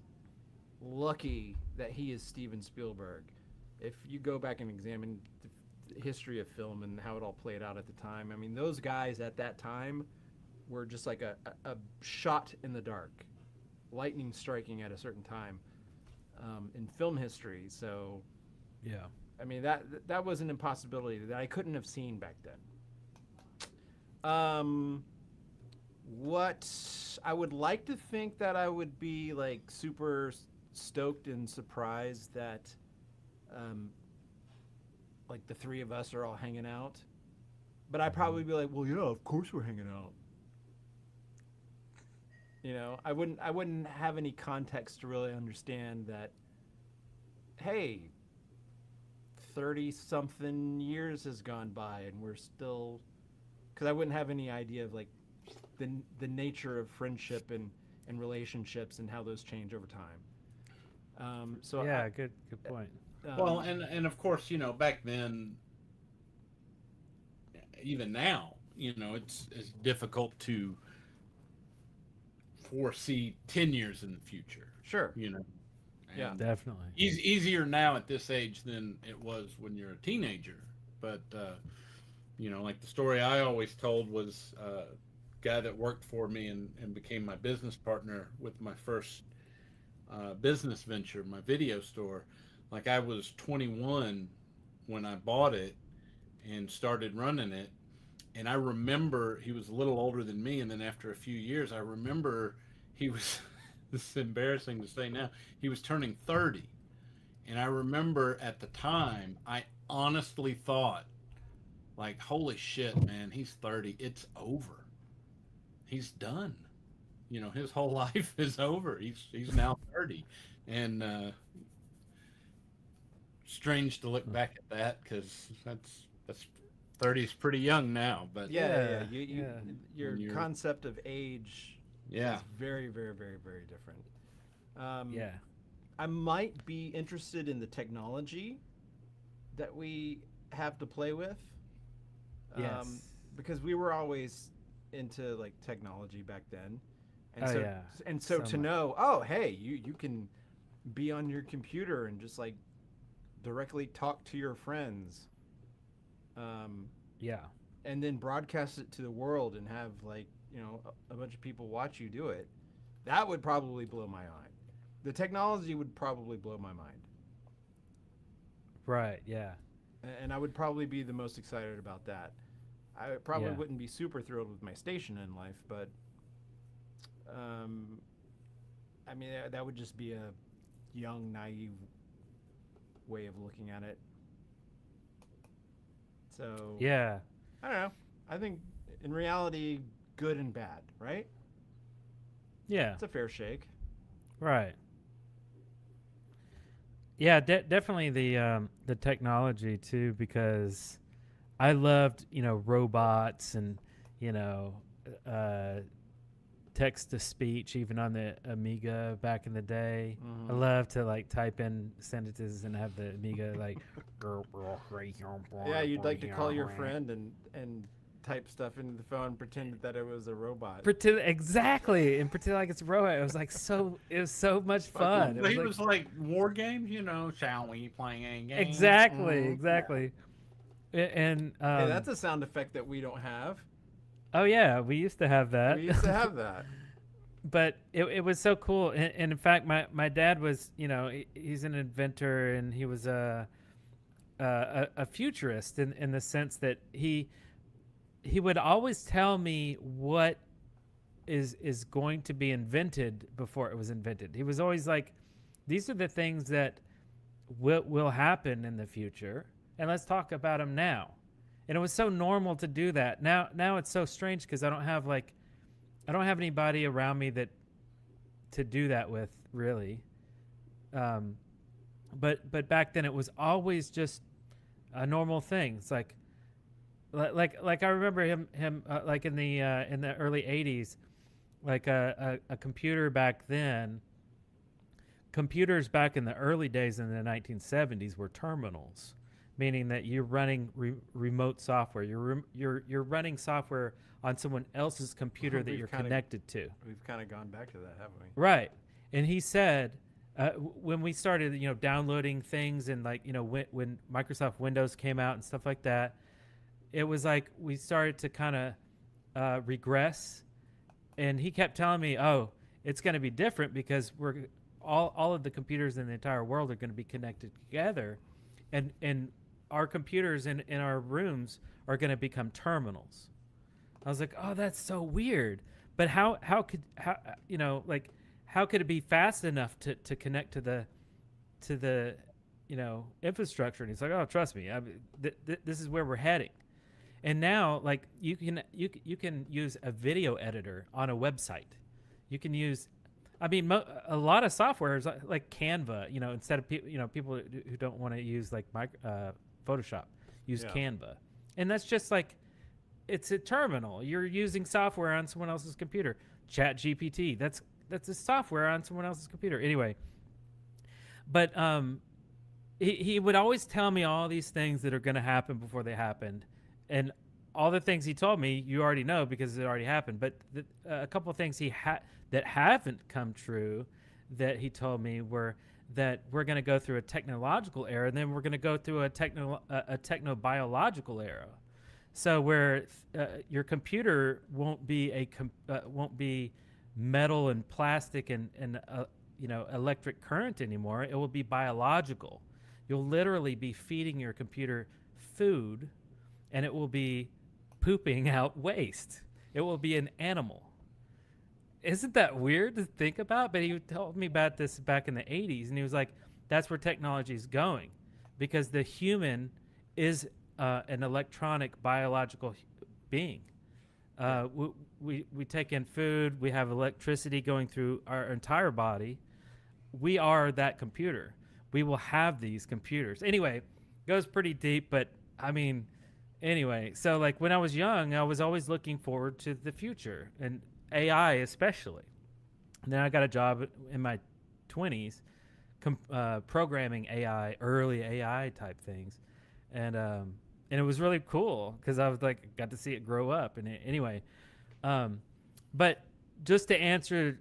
lucky that he is Steven Spielberg. If you go back and examine the history of film and how it all played out at the time, I mean, those guys at that time were just like a shot in the dark, lightning striking at a certain time in film history. So, yeah, I mean, that was an impossibility that I couldn't have seen back then. What I would like to think that I would be like super stoked and surprised that like the three of us are all hanging out, but I'd probably be like, well, yeah, of course we're hanging out. You know, I wouldn't have any context to really understand that, hey, 30-something years has gone by and we're still, because I wouldn't have any idea of like the nature of friendship and relationships and how those change over time. So yeah, good point. Well, and of course, you know, back then, even now, you know, it's difficult to foresee 10 years in the future. Sure. You know. Yeah, definitely. Easier now at this age than it was when you're a teenager. But, you know, like the story I always told was a guy that worked for me and became my business partner with my first business venture, my video store. Like I was 21 when I bought it and started running it. And I remember he was a little older than me. And then after a few years, I remember he was, this is embarrassing to say now, he was turning 30. And I remember at the time, I honestly thought, like, holy shit, man, he's 30. It's over. He's done. You know, his whole life is over. He's now 30. And strange to look back at that, because that's 30 is pretty young now. But yeah. Your concept of age is very, very, very, very different. Yeah. I might be interested in the technology that we have to play with. Yes. Because we were always into like technology back then. And so to know, oh, hey, you can be on your computer and just like directly talk to your friends. Yeah. And then broadcast it to the world and have like, you know, a bunch of people watch you do it. That would probably blow my mind. The technology would probably blow my mind. Right, yeah. And I would probably be the most excited about that. I probably wouldn't be super thrilled with my station in life, but I mean, that would just be young, naive way of looking at it. So yeah, I don't know. I think in reality, good and bad, right? yeah, It's a fair shake. right. Yeah, definitely the technology too, because I loved robots and text to speech even on the Amiga back in the day. I loved to like type in sentences and have the Amiga like. Yeah, you'd like to call your friend and type stuff into the phone, pretend that it was a robot. Pretend and pretend like it's a robot. It was like it was so much fun. It was like war games, shall we play a game? Exactly. And hey, that's a sound effect that we don't have. Oh yeah, we used to have that. We used to have that. But it was so cool. And in fact, my dad was, he's an inventor, and he was a futurist in the sense that he would always tell me what is going to be invented before it was invented. He was always like, these are the things that will happen in the future, and let's talk about them now. And it was so normal to do that. Now it's so strange because I don't have anybody around me to do that with, really. But back then it was always just a normal thing. It's like I remember him like in the early 80s, like a computer back then. Computers back in the early days in the 1970s were terminals, meaning that you're running remote software. You're running software on someone else's computer that you're connected to. We've kind of gone back to that, haven't we? Right. And he said, when we started, downloading things and when Microsoft Windows came out and stuff like that, it was like we started to kind of regress. And he kept telling me, oh, it's going to be different because all of the computers in the entire world are going to be connected together. And our computers in our rooms are going to become terminals. I was like, oh, that's so weird. But how could it be fast enough to connect to the infrastructure? And he's like, oh, trust me, this is where we're heading. And now, like, you can use a video editor on a website. You can use, a lot of software is like Canva. Instead of people who don't want to use like Photoshop, use Canva, and that's just like, it's a terminal. You're using software on someone else's computer. ChatGPT, that's a software on someone else's computer. Anyway, but he would always tell me all these things that are going to happen before they happened, and all the things he told me you already know because it already happened. But a couple of things that haven't come true that he told me were that we're going to go through a technological era, and then we're going to go through a technobiological era. So where your computer won't be metal and plastic and electric current anymore. It will be biological. You'll literally be feeding your computer food, and it will be pooping out waste. It will be an animal. Isn't that weird to think about? But he told me about this back in the 80s, and he was like, that's where technology is going, because the human is an electronic biological being. We take in food, we have electricity going through our entire body. We are that computer. We will have these computers. Anyway, goes pretty deep, but anyway, so like when I was young, I was always looking forward to the future, and AI especially. And then I got a job in my 20s programming AI, early AI type things. And it was really cool because I was like, got to see it grow up. And anyway, but just to answer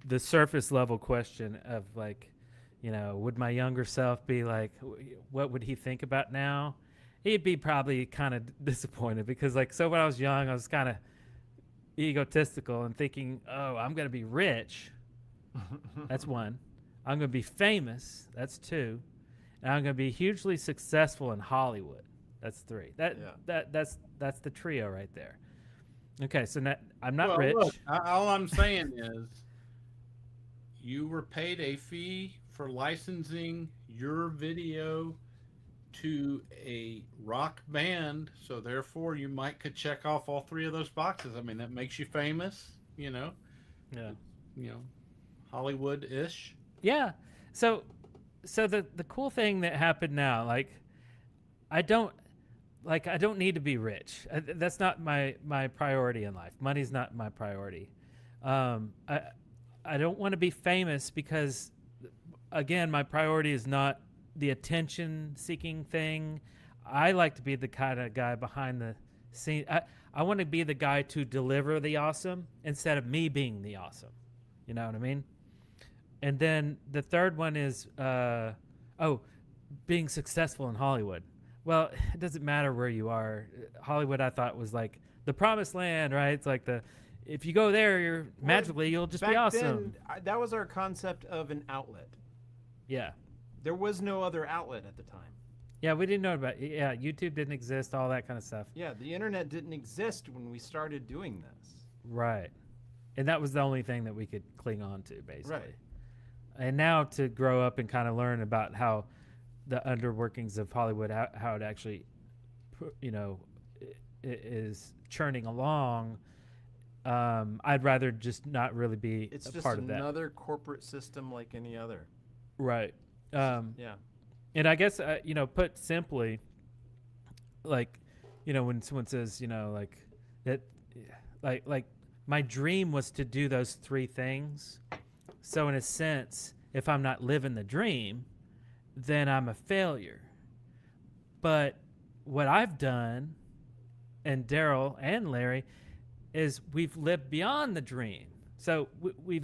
the surface level question of like, would my younger self be like, what would he think about now? He'd be probably kind of disappointed because so when I was young, I was kind of egotistical and thinking, oh, I'm going to be rich. That's one. I'm going to be famous. That's two. And I'm going to be hugely successful in Hollywood. That's three. That's the trio right there. Okay, so now, I'm not rich. Look, all I'm saying is you were paid a fee for licensing your video to a rock band, so therefore you could check off all three of those boxes. I mean, that makes you famous, you know. Yeah. You know, Hollywood-ish. Yeah. So the cool thing that happened now, like, I don't need to be rich. That's not my priority in life. Money's not my priority. I don't want to be famous because, again, my priority is not the attention-seeking thing. I like to be the kind of guy behind the scene. I want to be the guy to deliver the awesome instead of me being the awesome. You know what I mean? And then the third one is, being successful in Hollywood. Well, it doesn't matter where you are. Hollywood, I thought, was like the promised land, right? It's like if you go there, you'll just be awesome. Then, that was our concept of an outlet. Yeah. There was no other outlet at the time. Yeah, we didn't know about it. Yeah, YouTube didn't exist, all that kind of stuff. Yeah, the internet didn't exist when we started doing this. Right. And that was the only thing that we could cling on to, basically. Right. And now to grow up and kind of learn about how the underworkings of Hollywood, how it actually, is churning along, I'd rather just not really be it's a part of that. It's just another corporate system like any other. Right. Yeah. And I guess, put simply, like, when someone says, like my dream was to do those three things. So in a sense, if I'm not living the dream, then I'm a failure. But what I've done, and Darrell and Larry, is we've lived beyond the dream. So we're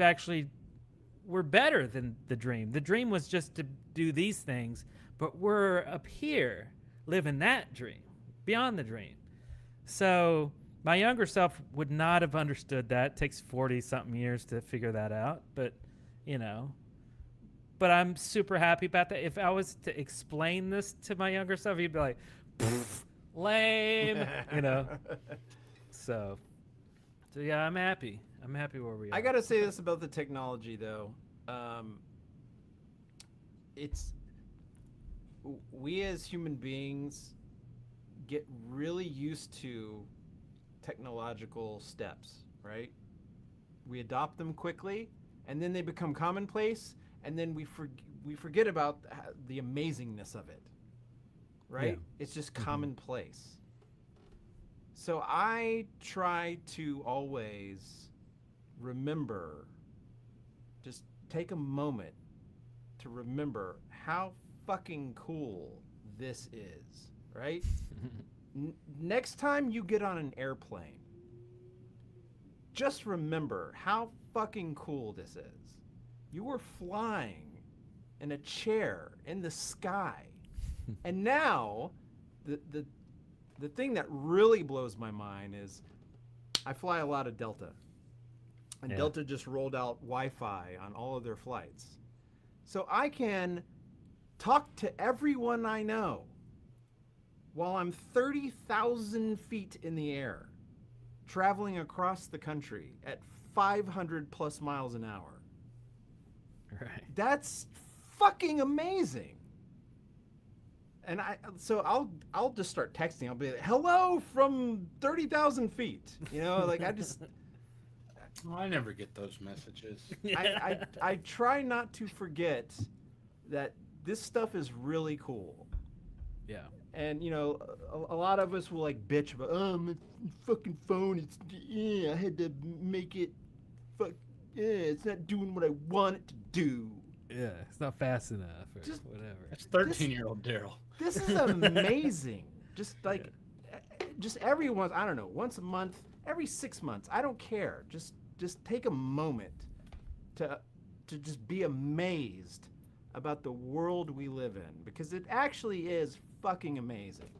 better than the dream. The dream was just to do these things, but we're up here living that dream, beyond the dream. So my younger self would not have understood that. It takes 40-something years to figure that out, but, but I'm super happy about that. If I was to explain this to my younger self, he'd be like, lame, So yeah, I'm happy. I'm happy where we are. I gotta say this about the technology, though. We as human beings get really used to technological steps, right? We adopt them quickly, and then they become commonplace, and then we forget about the amazingness of it, right? Yeah. It's just commonplace. So I try to always remember, just take a moment to remember how fucking cool this is, right? Next time you get on an airplane, just remember how fucking cool this is. You were flying in a chair in the sky. And now, the thing that really blows my mind is I fly a lot of Delta. And Delta just rolled out Wi-Fi on all of their flights. So I can talk to everyone I know while I'm 30,000 feet in the air, traveling across the country at 500 plus miles an hour. Right. That's fucking amazing. And I'll just start texting. I'll be like, hello from 30,000 feet. I never get those messages. I try not to forget that this stuff is really cool. Yeah. And a lot of us will like bitch about, my fucking phone, I had to make it, it's not doing what I want it to do. Yeah, it's not fast enough or whatever. That's 13-year-old Darrell. This is amazing. Just every once, I don't know, once a month, every 6 months, I don't care. Just take a moment to just be amazed about the world we live in, because it actually is fucking amazing.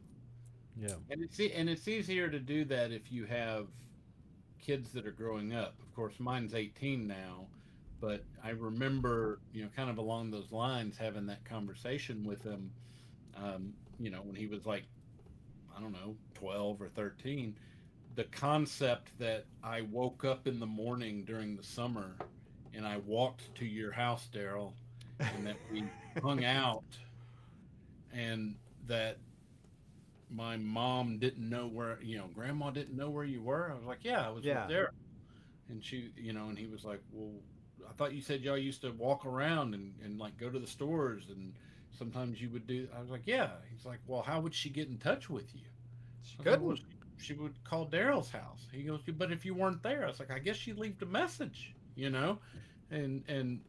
Yeah. And it's easier to do that if you have kids that are growing up. Of course, mine's 18 now, but I remember, kind of along those lines, having that conversation with him, when he was like, I don't know, 12 or 13. The concept that I woke up in the morning during the summer and I walked to your house, Darrell, and that we hung out, and that my mom didn't know where, Grandma didn't know where you were. I was like, yeah, I was with Darrell. And she, and he was like, well, I thought you said y'all used to walk around and like go to the stores, and sometimes you would do. I was like, yeah. He's like, well, how would she get in touch with you? She couldn't. Like, well, she would call Darrell's house. He goes, but if you weren't there, I was like, I guess she left a message, and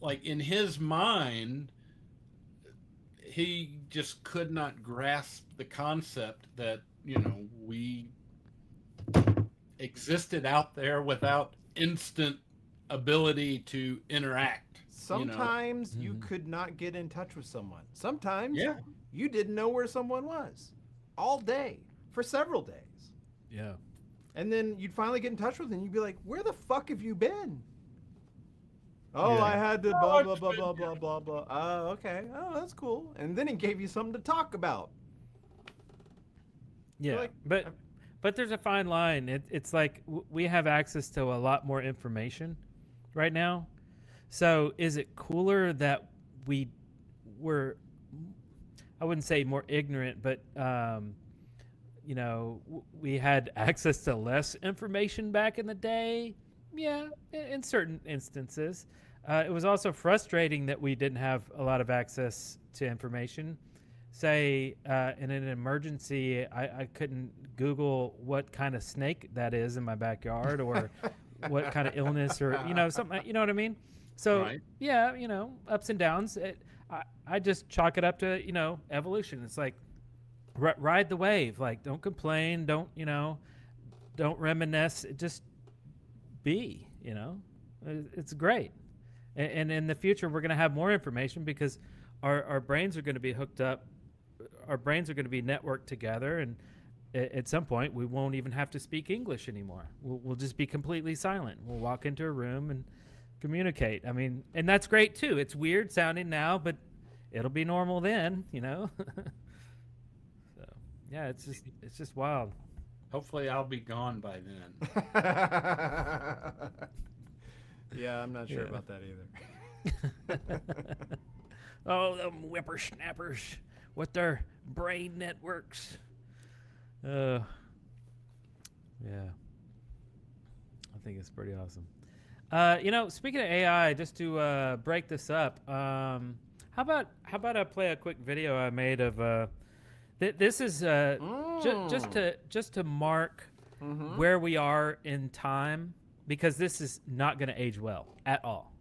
like in his mind, he just could not grasp the concept that we existed out there without instant ability to interact. Sometimes you could not get in touch with someone. Sometimes you didn't know where someone was all day for several days. Yeah. And then you'd finally get in touch with them and you'd be like, where the fuck have you been? Oh, I had to blah, blah, blah, blah, blah, blah, blah. Oh, okay. Oh, that's cool. And then it gave you something to talk about. Yeah, but there's a fine line. It's like we have access to a lot more information right now. So is it cooler that we were, I wouldn't say more ignorant, but, we had access to less information back in the day? Yeah, in certain instances. It was also frustrating that we didn't have a lot of access to information. Say, in an emergency, I couldn't Google what kind of snake that is in my backyard or what kind of illness or, something, you know what I mean? So, yeah, ups and downs. I just chalk it up to, evolution. It's like, ride the wave. Like, don't complain. Don't reminisce. Just be, It's great. And in the future, we're going to have more information because our brains are going to be hooked up. Our brains are going to be networked together, and at some point, we won't even have to speak English anymore. We'll just be completely silent. We'll walk into a room and communicate. I mean, and that's great too. It's weird sounding now, but it'll be normal then, So, yeah, it's just wild. Hopefully, I'll be gone by then. Yeah, I'm not sure about that either. Oh, them whippersnappers with their brain networks. Yeah. I think it's pretty awesome. Speaking of AI, just to break this up, how about I play a quick video I made of this is just to mark where we are in time, because this is not going to age well at all.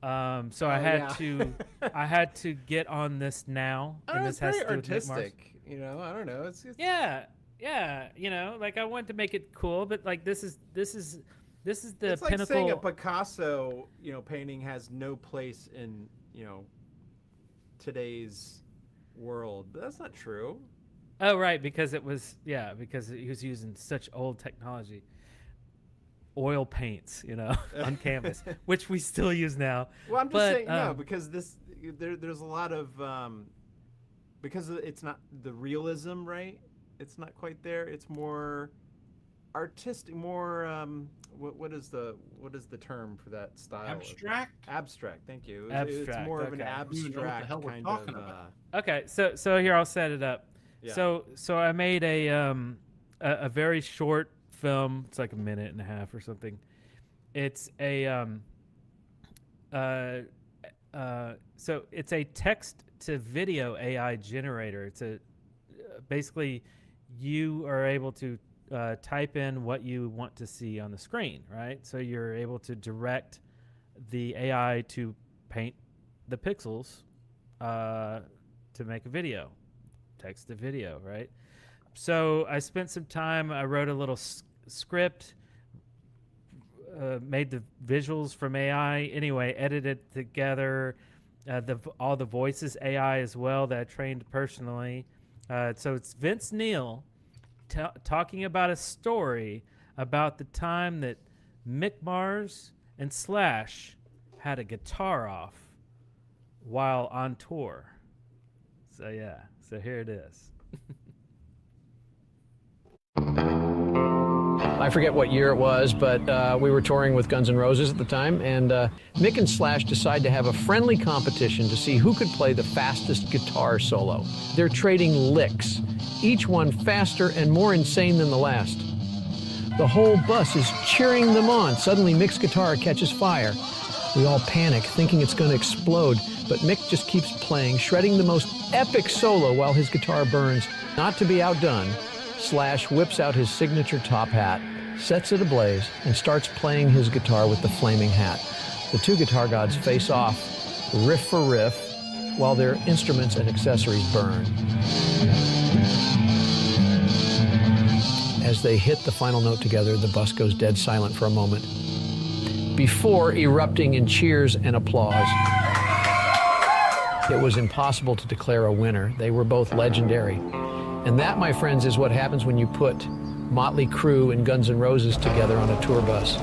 So I had to get on this now, and this has to do with artistic. I don't know. It's yeah. Like I wanted to make it cool, but like this is the it's pinnacle. like saying a Picasso, painting has no place in today's world. But that's not true. Oh, right, because because he was using such old technology. Oil paints, on canvas, which we still use now. Well, I'm just saying no, because there's a lot of because it's not the realism, right? It's not quite there. It's more artistic, more what is the term for that style? Abstract. Thank you. It's more of an abstract kind of. Okay, so here I'll set it up. Yeah. So I made a very short film. It's like a minute and a half or something. It's so it's a text to video AI generator. It's basically you are able to type in what you want to see on the screen, right? So you're able to direct the AI to paint the pixels to make a video, text to video, right? So I spent some time, I wrote a little script, made the visuals from AI, anyway, edited together, all the voices AI as well that I trained personally. So it's Vince Neil talking about a story about the time that Mick Mars and Slash had a guitar off while on tour. So yeah, so here it is. I forget what year it was, but we were touring with Guns N' Roses at the time, and Mick and Slash decided to have a friendly competition to see who could play the fastest guitar solo. They're trading licks, each one faster and more insane than the last. The whole bus is cheering them on. Suddenly, Mick's guitar catches fire. We all panic, thinking it's going to explode, but Mick just keeps playing, shredding the most epic solo while his guitar burns. Not to be outdone, Slash whips out his signature top hat, sets it ablaze, and starts playing his guitar with the flaming hat. The two guitar gods face off, riff for riff, while their instruments and accessories burn. As they hit the final note together, the bus goes dead silent for a moment, before erupting in cheers and applause. It was impossible to declare a winner. They were both legendary. And that, my friends, is what happens when you put Motley Crue and Guns N' Roses together on a tour bus.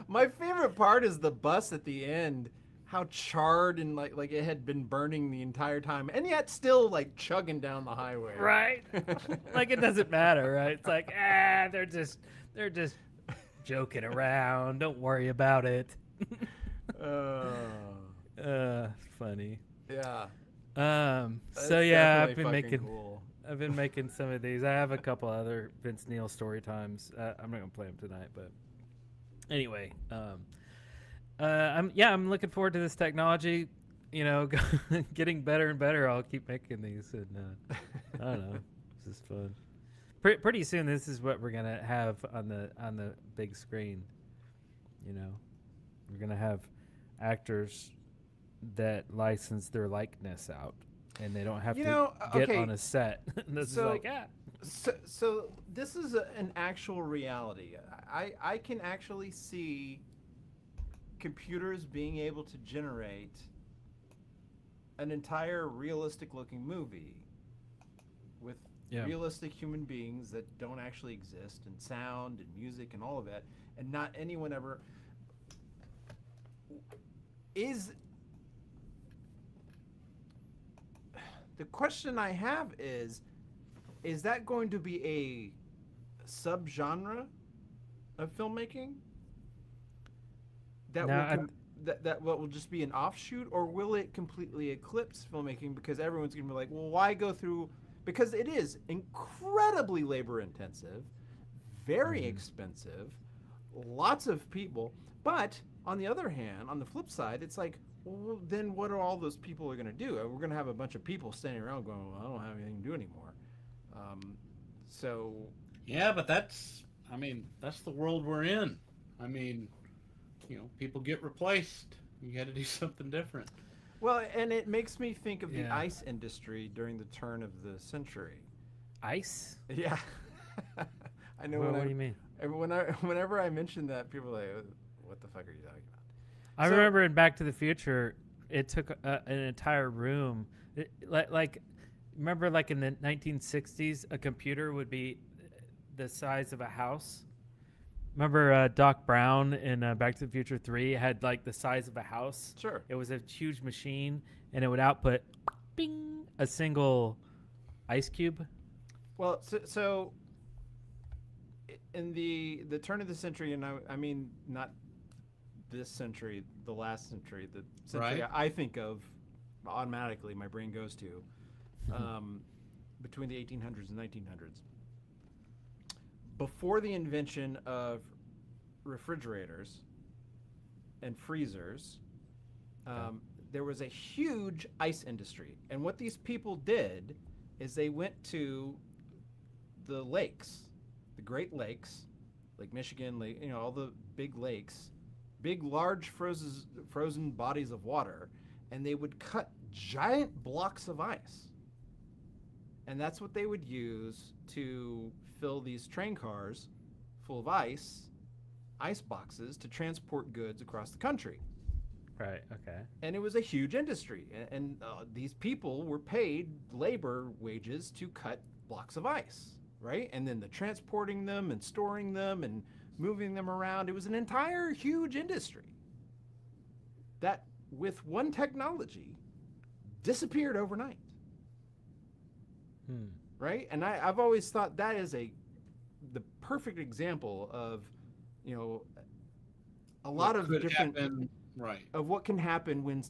My favorite part is the bus at the end. How charred and like it had been burning the entire time, and yet still like chugging down the highway. Right? Like it doesn't matter, right? It's like, they're just joking around. Don't worry about it. Funny. Yeah. So yeah, I've been making cool. I've been making some of these. I have a couple other Vince Neil story times. I'm not gonna play them tonight, but anyway, I'm looking forward to this technology. You know, getting better and better. I'll keep making these, and I don't know. This is fun. Pretty soon, this is what we're gonna have on the big screen. You know, we're gonna have actors that license their likeness out, and they don't have to get on a set. This is like, So this is an actual reality. I can actually see computers being able to generate an entire realistic-looking movie with realistic human beings that don't actually exist, and sound and music and all of that, and not anyone ever is. The question I have is that going to be a subgenre of filmmaking that will just be an offshoot, or will it completely eclipse filmmaking because everyone's going to be like, well, why go through? Because it is incredibly labor intensive, very expensive, lots of people. But on the other hand, on the flip side, it's like, well, then what are all those people are going to do? We're going to have a bunch of people standing around going, well, I don't have anything to do anymore. Yeah, but that's the world we're in. I mean, people get replaced. You got to do something different. Well, and it makes me think of the ice industry during the turn of the century. Ice? Yeah. I know. What do you mean? Whenever I mention that, people are like, what the fuck are you talking about? I remember in Back to the Future, it took an entire room. Remember, like in the 1960s, a computer would be the size of a house. Remember Doc Brown in Back to the Future 3 had like the size of a house? Sure. It was a huge machine, and it would output, bing, a single ice cube. Well, so in the turn of the century, and I mean not this century, the last century, the century I think of automatically, my brain goes to, between the 1800s and 1900s. Before the invention of refrigerators and freezers, there was a huge ice industry. And what these people did is they went to the lakes, the Great Lakes, Lake Michigan, all the big lakes, big, large frozen bodies of water, and they would cut giant blocks of ice. And that's what they would use to fill these train cars full of ice boxes to transport goods across the country. Right, okay. And it was a huge industry. And these people were paid labor wages to cut blocks of ice, right? And then the transporting them and storing them and moving them around. It was an entire huge industry that, with one technology, disappeared overnight. right? And I've always thought that is the perfect example of, a lot of different of what can happen when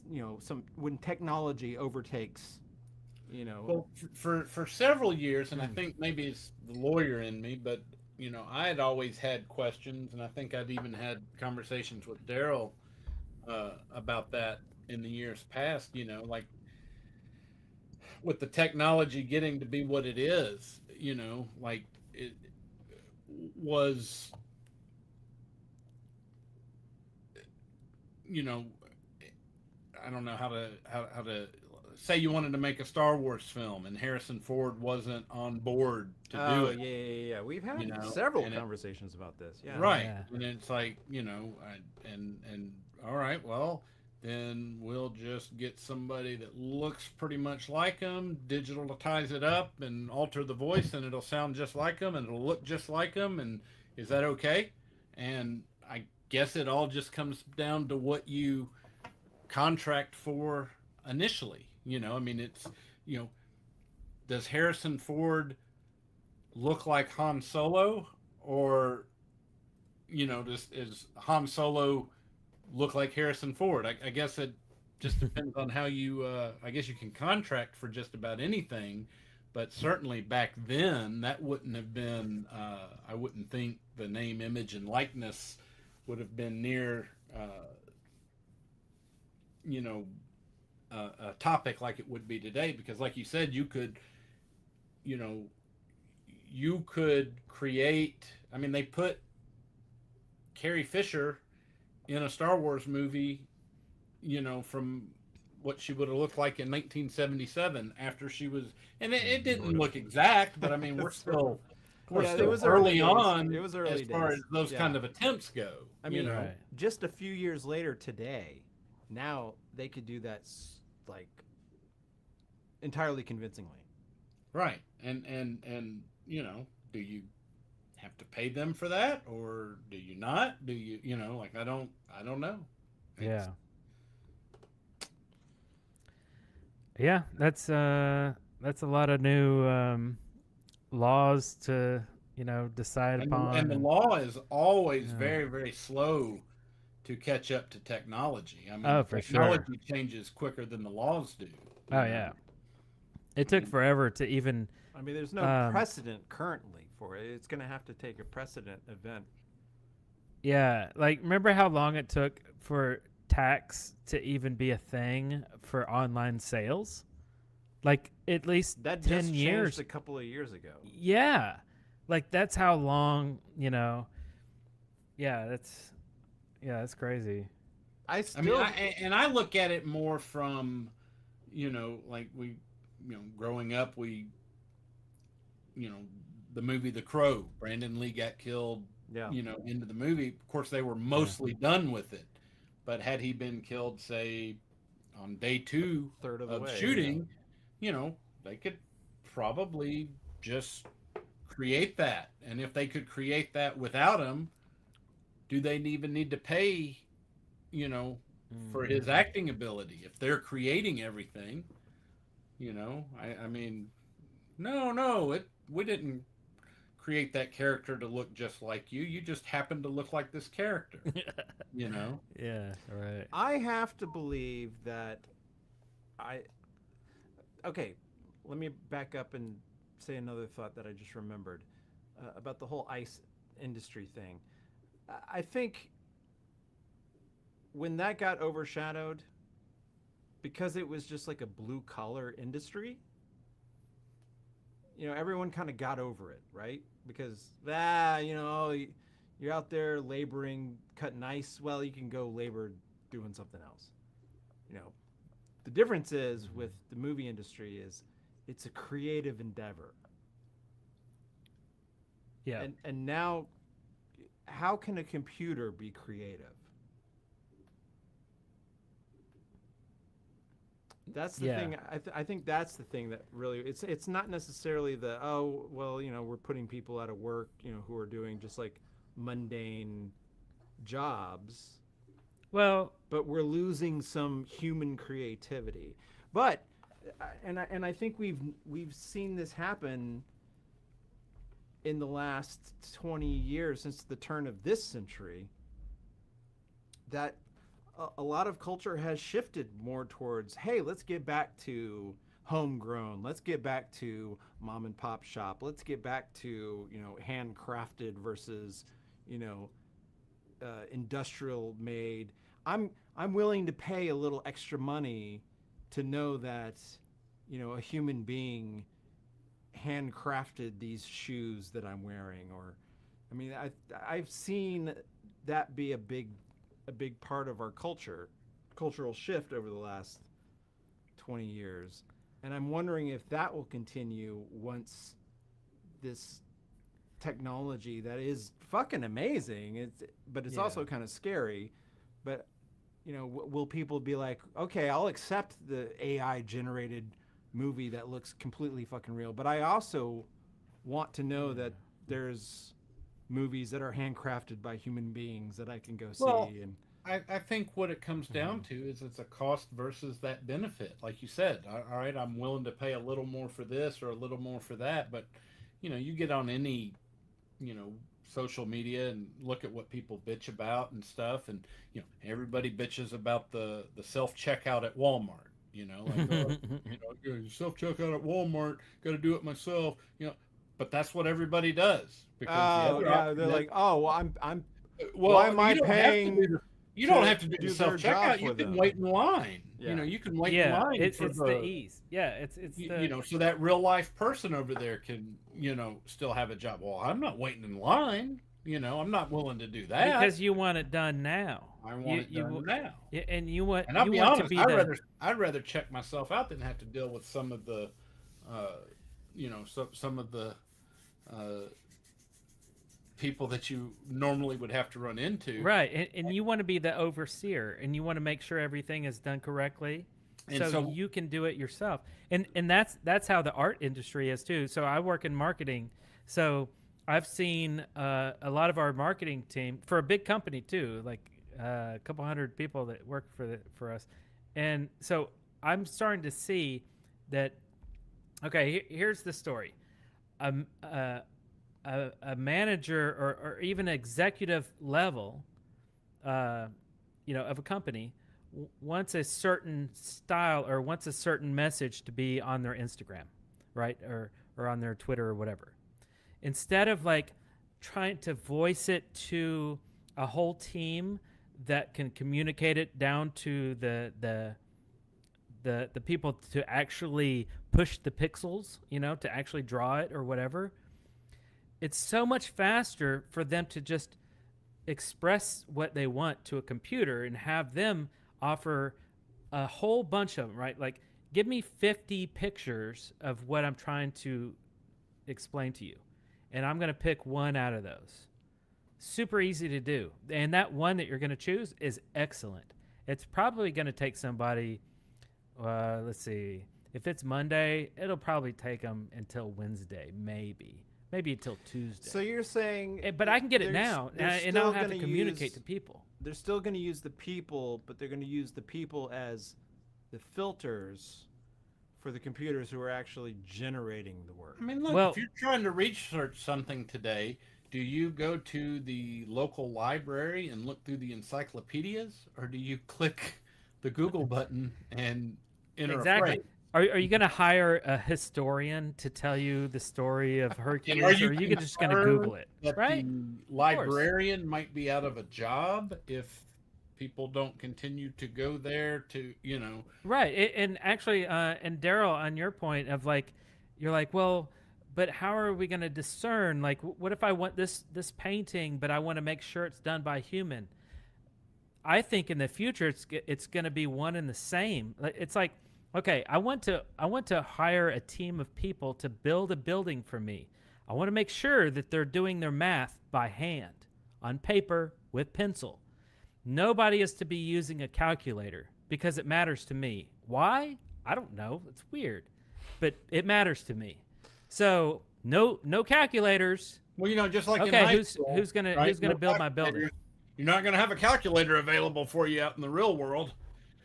when technology overtakes. Well, for several years, and I think maybe it's the lawyer in me, but I had always had questions, and I think I'd even had conversations with Darrell about that in the years past. Like with the technology getting to be what it is, like it was, I don't know how to say you wanted to make a Star Wars film and Harrison Ford wasn't on board to do it. Yeah. We've had several conversations about this. Yeah. Right. Yeah. And it's like, and all right, well, then we'll just get somebody that looks pretty much like them, digitalize it up and alter the voice, and it'll sound just like them and it'll look just like them. And is that okay? And I guess it all just comes down to what you contract for initially. It's, does Harrison Ford look like Han Solo, or, is Han Solo look like Harrison Ford? I guess it just depends on how you, I guess you can contract for just about anything, but certainly back then that wouldn't have been, I wouldn't think the name, image, and likeness would have been near, a topic like it would be today, because like you said, you could create, they put Carrie Fisher in a Star Wars movie, from what she would have looked like in 1977 after she was, and it didn't look exact, but we're still early on. It was early as far as those kind of attempts go. Just a few years later today, now they could do that like entirely convincingly. Right. And do you have to pay them for that, or do you not? Do you, I don't know. Yeah. Yeah, that's a lot of new laws to, decide upon. And the law is always very, very slow to catch up to technology. Technology changes quicker than the laws do. Oh, yeah. It took forever to even... there's no precedent currently for it. It's going to have to take a precedent event. Yeah, remember how long it took for tax to even be a thing for online sales? At least that 10 years. Changed a couple of years ago. Yeah. That's how long, Yeah, that's crazy. I look at it more from, growing up, the movie The Crow, Brandon Lee got killed, into the movie. Of course, they were mostly done with it. But had he been killed, say, on day 2 of shooting, they could probably just create that. And if they could create that without him, do they even need to pay, for his acting ability? If they're creating everything, no, we didn't create that character to look just like you. You just happen to look like this character, Yeah, right. I have to believe that okay, let me back up and say another thought that I just remembered about the whole ice industry thing. I think when that got overshadowed, because it was just like a blue-collar industry, everyone kind of got over it, right? Because, you're out there laboring, cutting ice. Well, you can go labor doing something else. The difference is with the movie industry is it's a creative endeavor. Yeah. And now, how can a computer be creative? That's the thing. I think that's the thing that really, it's not necessarily we're putting people out of work, who are doing just like mundane jobs. Well, but we're losing some human creativity. But and I think we've seen this happen in the last 20 years since the turn of this century, that a lot of culture has shifted more towards, hey, let's get back to homegrown. Let's get back to mom and pop shop. Let's get back to, handcrafted versus, industrial made. I'm willing to pay a little extra money to know that, a human being handcrafted these shoes that I'm wearing. Or, I mean, I've seen that be a big part of our cultural shift over the last 20 years. And I'm wondering if that will continue once this technology that is fucking amazing, but it's also kind of scary. But, will people be like, okay, I'll accept the AI generated movie that looks completely fucking real, but I also want to know that there's movies that are handcrafted by human beings that I can go see. And I think what it comes down to is it's a cost versus that benefit. Like you said, all right, I'm willing to pay a little more for this or a little more for that. But, you get on any, social media and look at what people bitch about and stuff. And, everybody bitches about the self-checkout at Walmart. Self-checkout at Walmart, got to do it myself. But that's what everybody does. Because they're like, oh, well, why am I paying? You don't have to do self-checkout. You can wait in line. Yeah. You can wait in line. It's the ease. Yeah, it's the... so that real life person over there can, still have a job. Well, I'm not waiting in line. I'm not willing to do that. Because you want it done now. I want it done now. Yeah, and you want. And I'll be honest, to be I'd rather check myself out than have to deal with some of the, some of the people that you normally would have to run into. Right, and you want to be the overseer, and you want to make sure everything is done correctly, so you can do it yourself. And that's how the art industry is too. So I work in marketing, so I've seen a lot of our marketing team for a big company too, like a couple hundred people that work for us, and so I'm starting to see that. Okay, here's the story. A manager or even executive level, of a company wants a certain style or wants a certain message to be on their Instagram, right? Or on their Twitter or whatever. Instead of like trying to voice it to a whole team that can communicate it down to the people to actually push the pixels, to actually draw it or whatever. It's so much faster for them to just express what they want to a computer and have them offer a whole bunch of them, right? Like, give me 50 pictures of what I'm trying to explain to you, and I'm going to pick one out of those. Super easy to do. And that one that you're going to choose is excellent. It's probably going to take somebody, let's see, if it's Monday, it'll probably take them until Wednesday, maybe until Tuesday. So you're saying... But I can get it now, and I'll have to communicate to people. They're still going to use the people, but they're going to use the people as the filters for the computers who are actually generating the work. I mean, look, if you're trying to research something today, do you go to the local library and look through the encyclopedias, or do you click the Google button and enter a phrase? Are you going to hire a historian to tell you the story of Hercules, or are you just going to Google it? Right? The librarian might be out of a job if people don't continue to go there to, Right. And actually, and Darrell, on your point of like, you're like, well, but how are we going to discern? Like, what if I want this painting, but I want to make sure it's done by human? I think in the future it's going to be one and the same. It's like, okay, I want to hire a team of people to build a building for me. I want to make sure that they're doing their math by hand, on paper, with pencil. Nobody is to be using a calculator because it matters to me. Why? I don't know. It's weird, but it matters to me. So no calculators. Well, just like in high school, who's gonna build my building? You're not gonna have a calculator available for you out in the real world.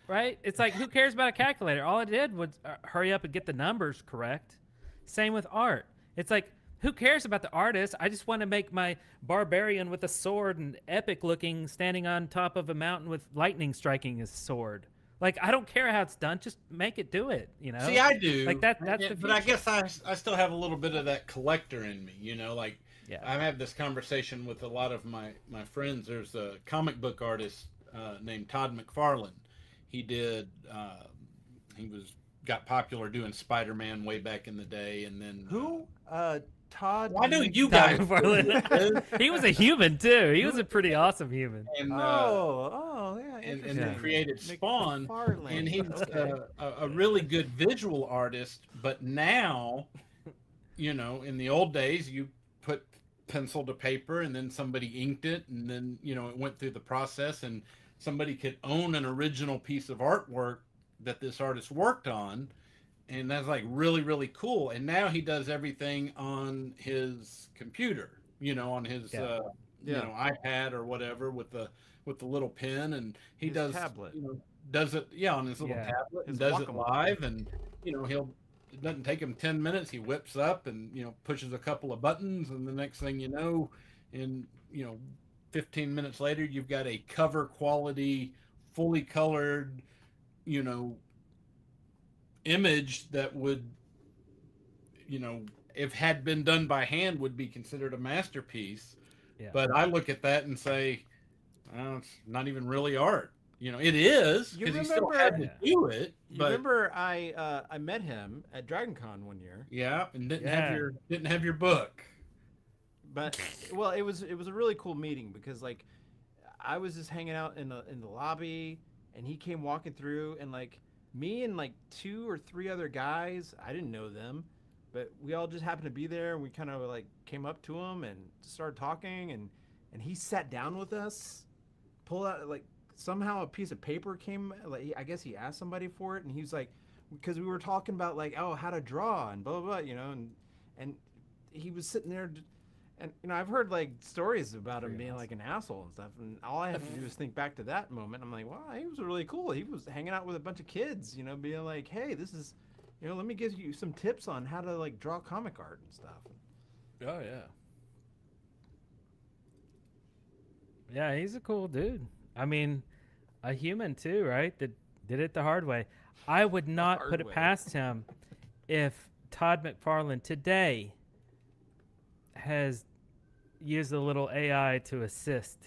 right? It's like, who cares about a calculator? All I did was hurry up and get the numbers correct. Same with art. It's like, who cares about the artist? I just want to make my barbarian with a sword and epic looking standing on top of a mountain with lightning striking his sword. Like, I don't care how it's done. Just make it do it, you know? See, I do. Like, that's the But I future. guess I still have a little bit of that collector in me, you know? Like, I have this conversation with a lot of my friends. There's a comic book artist named Todd McFarlane. He did, got popular doing Spider-Man way back in the day, and then... Who? Todd. Why don't you guys? He was a human too. He was a pretty awesome human. And, yeah, and then created Spawn, McFarlane. and he's a really good visual artist. But now, you know, in the old days, you put pencil to paper, and then somebody inked it, and then it went through the process, and somebody could own an original piece of artwork that this artist worked on. And that's like really, really cool. And now he does everything on his computer, on his iPad or whatever with the little pen, and he His does tablet. Does it on his little tablet, and does it live, and it doesn't take him 10 minutes. He whips up and pushes a couple of buttons, and the next thing you know, in 15 minutes later, you've got a cover quality, fully colored, image that would, if had been done by hand, would be considered a masterpiece. Yeah. But I look at that and say, oh, it's not even really art. It is, because he still had to do it. You remember I met him at Dragon Con one year. Yeah, and didn't have your book. But well, it was a really cool meeting because like I was just hanging out in the lobby, and he came walking through, and like me and like 2 or 3 other guys, I didn't know them, but we all just happened to be there, and we kind of like came up to him and started talking, and he sat down with us, pulled out like somehow a piece of paper came, like I guess he asked somebody for it, and he was like, because we were talking about like, oh, how to draw and blah blah blah, and he was sitting there, and I've heard like stories about him being like an asshole and stuff, and all I have to do is think back to that moment. I'm like, wow, he was really cool. He was hanging out with a bunch of kids, being like, hey, this is, let me give you some tips on how to like draw comic art and stuff. Oh yeah. Yeah, he's a cool dude. I mean, a human too, right? That did it the hard way. I would not put it past him if Todd McFarlane today has used a little AI to assist,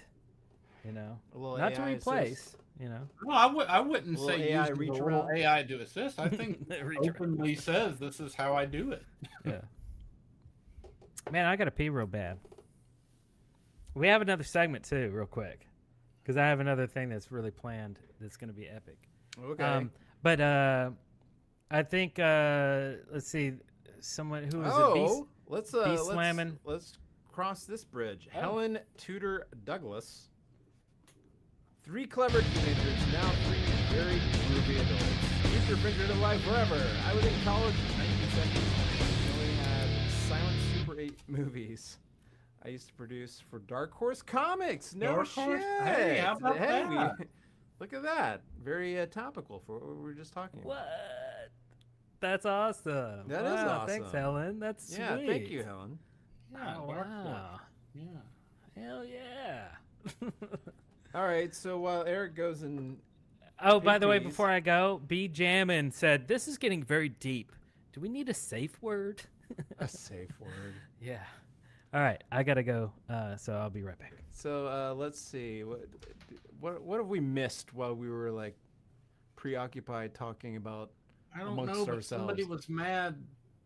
not AI to replace, assist. Well, I wouldn't say AI use reach the around. AI to assist. I think openly says this is how I do it. Yeah. Man, I gotta pee real bad. We have another segment too, real quick, because I have another thing that's really planned that's gonna be epic. Okay. But I think let's see, someone who was it? Let's cross this bridge. Oh. Helen Tudor Douglas. 3 clever teenagers, now 3 very groovy adults. Future figurative life forever. I was in college in 1970s. We had silent Super 8 movies. I used to produce for Dark Horse Comics. No Dark shit. Horse? Hey, how about that? Look at that. Very topical for what we were just talking about. What? That's awesome. That is Wow, awesome. Thanks, Helen. That's sweet. Yeah, thank you, Helen. Yeah, Dark wow. Yeah. Hell yeah. All right, so while Eric goes and... Oh, by the way, before I go, B Jammin said, this is getting very deep. Do we need a safe word? A safe word. Yeah. All right, I got to go, so I'll be right back. So let's see. What have we missed while we were like preoccupied talking about I don't amongst know, but ourselves? somebody was mad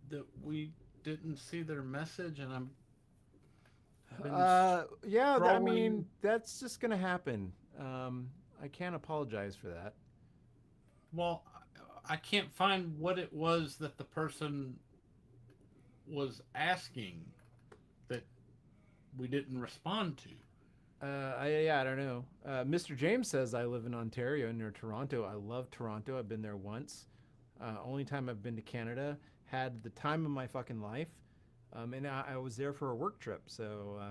that we didn't see their message, and yeah, I scrolling. mean, that's just going to happen. I can't apologize for that. Well, I can't find what it was that the person was asking that we didn't respond to. I don't know. Mr. James says I live in Ontario near Toronto. I love Toronto. I've been there once. Only time I've been to Canada. Had the time of my fucking life. And I was there for a work trip, so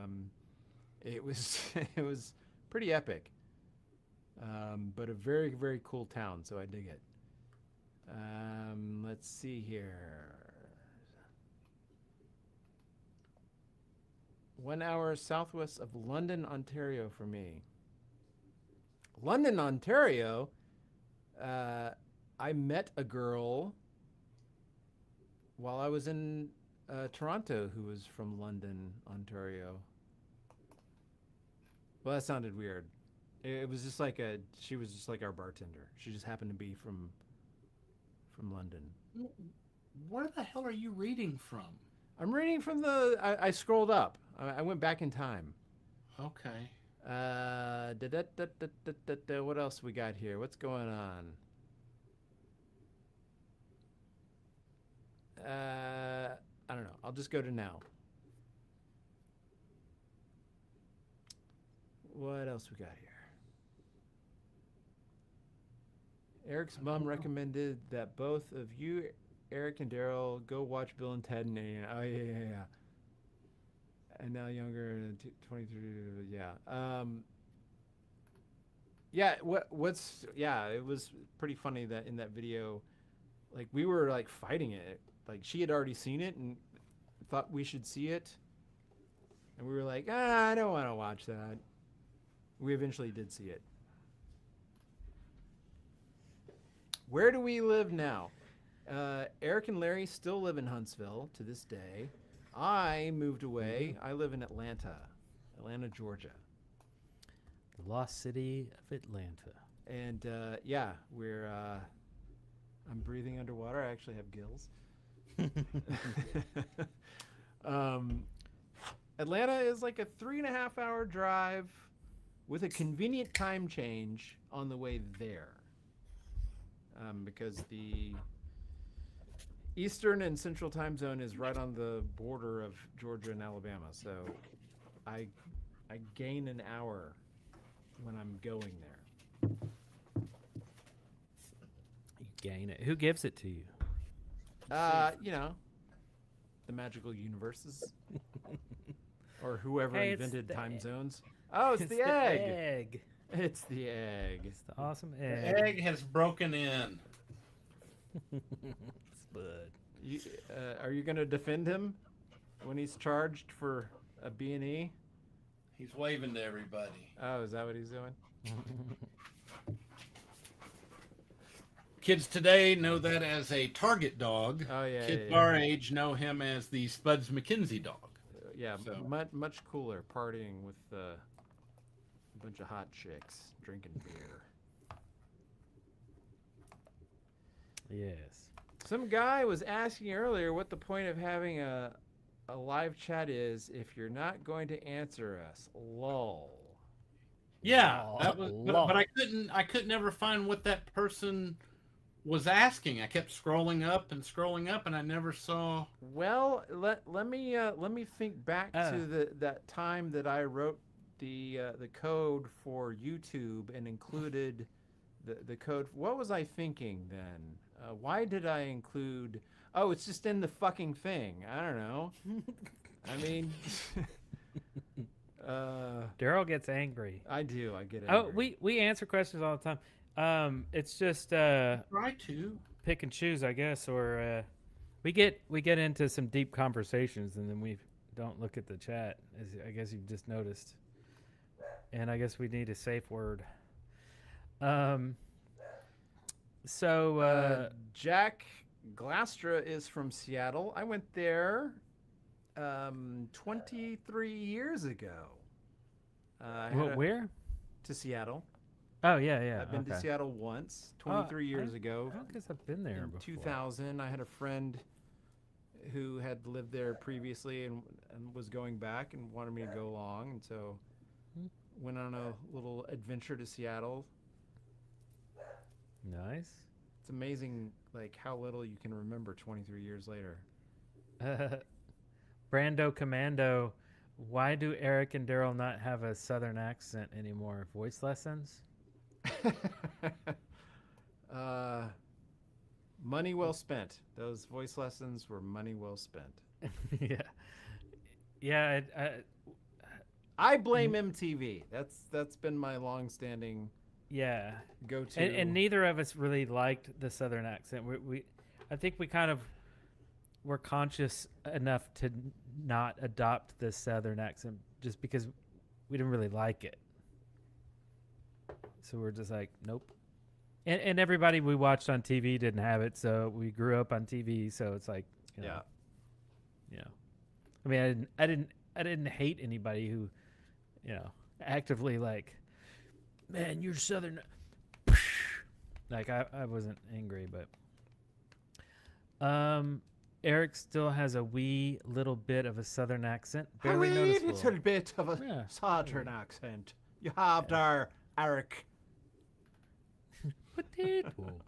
it was it was pretty epic. But a very, very cool town, so I dig it. Let's see here. 1 hour southwest of London, Ontario for me. London, Ontario? I met a girl while I was in Toronto who was from London, Ontario. Well, that sounded weird. It was just like she was just like our bartender. She just happened to be from London. Where the hell are you reading from? I'm reading from I scrolled up. I went back in time. Okay. What else we got here? What's going on? I don't know. I'll just go to now. What else we got here? Eric's mom recommended that both of you, Eric and Darrell, go watch Bill and Ted. And oh yeah. And now younger, 23. Yeah. It was pretty funny that in that video, like we were like fighting it. Like she had already seen it and thought we should see it. And we were like, I don't want to watch that. We eventually did see it. Where do we live now? Eric and Larry still live in Huntsville to this day. I moved away. I live in Atlanta, Georgia. The lost city of Atlanta. And I'm breathing underwater. I actually have gills. Atlanta is like a 3.5 hour drive with a convenient time change on the way there. Because the Eastern and Central time zone is right on the border of Georgia and Alabama. So I gain an hour when I'm going there. You gain it. Who gives it to you? The magical universes. Or whoever invented time zones. Oh, it's the egg. It's the egg. It's the awesome egg. The egg has broken in. Spud. Are you going to defend him when he's charged for a B&E? He's waving to everybody. Oh, is that what he's doing? Kids today know that as a target dog. Oh, yeah. Kids our age know him as the Spuds McKenzie dog. Much cooler partying with a bunch of hot chicks drinking beer. Yes. Some guy was asking earlier what the point of having a live chat is if you're not going to answer us. Lol. Yeah, that was, but I couldn't ever find what that person was asking. I kept scrolling up, and I never saw. Well, let me think back to that time that I wrote the code for YouTube and included the code. What was I thinking then? Why did I include? Oh, it's just in the fucking thing. I don't know. I mean, Darrell gets angry. I do. I get angry. Oh, we answer questions all the time. It's just try to pick and choose, I guess, or we get into some deep conversations and then we don't look at the chat, as I guess you've just noticed. And I guess we need a safe word. Jack Glastra is from Seattle. I went there 23 years ago. Where? To Seattle. Oh, yeah. I've been to Seattle once, 23 years ago. I don't guess I've been there before. 2000, I had a friend who had lived there previously and was going back and wanted me to go along, and so went on a little adventure to Seattle. Nice. It's amazing, like, how little you can remember 23 years later. Brando Commando, why do Eric and Darrell not have a southern accent anymore? Voice lessons? Money well spent. Those voice lessons were money well spent. Yeah. I blame MTV. That's been my long-standing Yeah. Go to. And neither of us really liked the Southern accent. I think we kind of were conscious enough to not adopt the Southern accent just because we didn't really like it. So we're just like, nope. And everybody we watched on TV didn't have it, so we grew up on TV. So it's like, you know, yeah. I mean, I didn't hate anybody who, you know, actively like, man, you're Southern. Like I wasn't angry, but Eric still has a wee little bit of a Southern accent. Barely noticeable. Little bit of a Southern accent. You have there, Eric.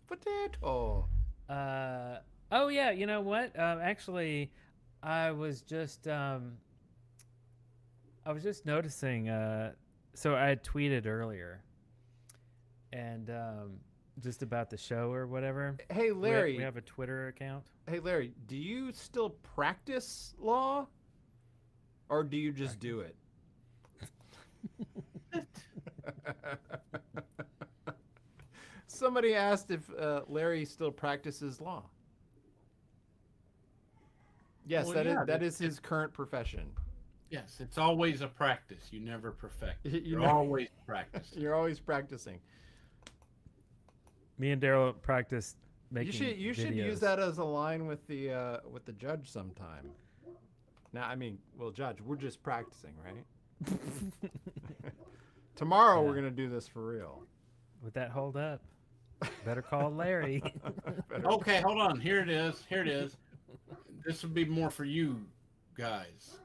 Potato. Oh yeah, you know what? Actually, I was just noticing. So I had tweeted earlier, and just about the show or whatever. Hey Larry, we have a Twitter account. Hey Larry, do you still practice law, or do you just do it? Somebody asked if Larry still practices law. Yes, well, that is his current profession. Yes, it's always a practice. You never perfect. You're always practicing. You're always practicing. Me and Darrell practiced making You should use that as a line with the judge sometime. Now, I mean, well, Judge, we're just practicing, right? Tomorrow we're gonna do this for real. Would that hold up? Better call Larry. Okay, hold on. Here it is. This would be more for you guys,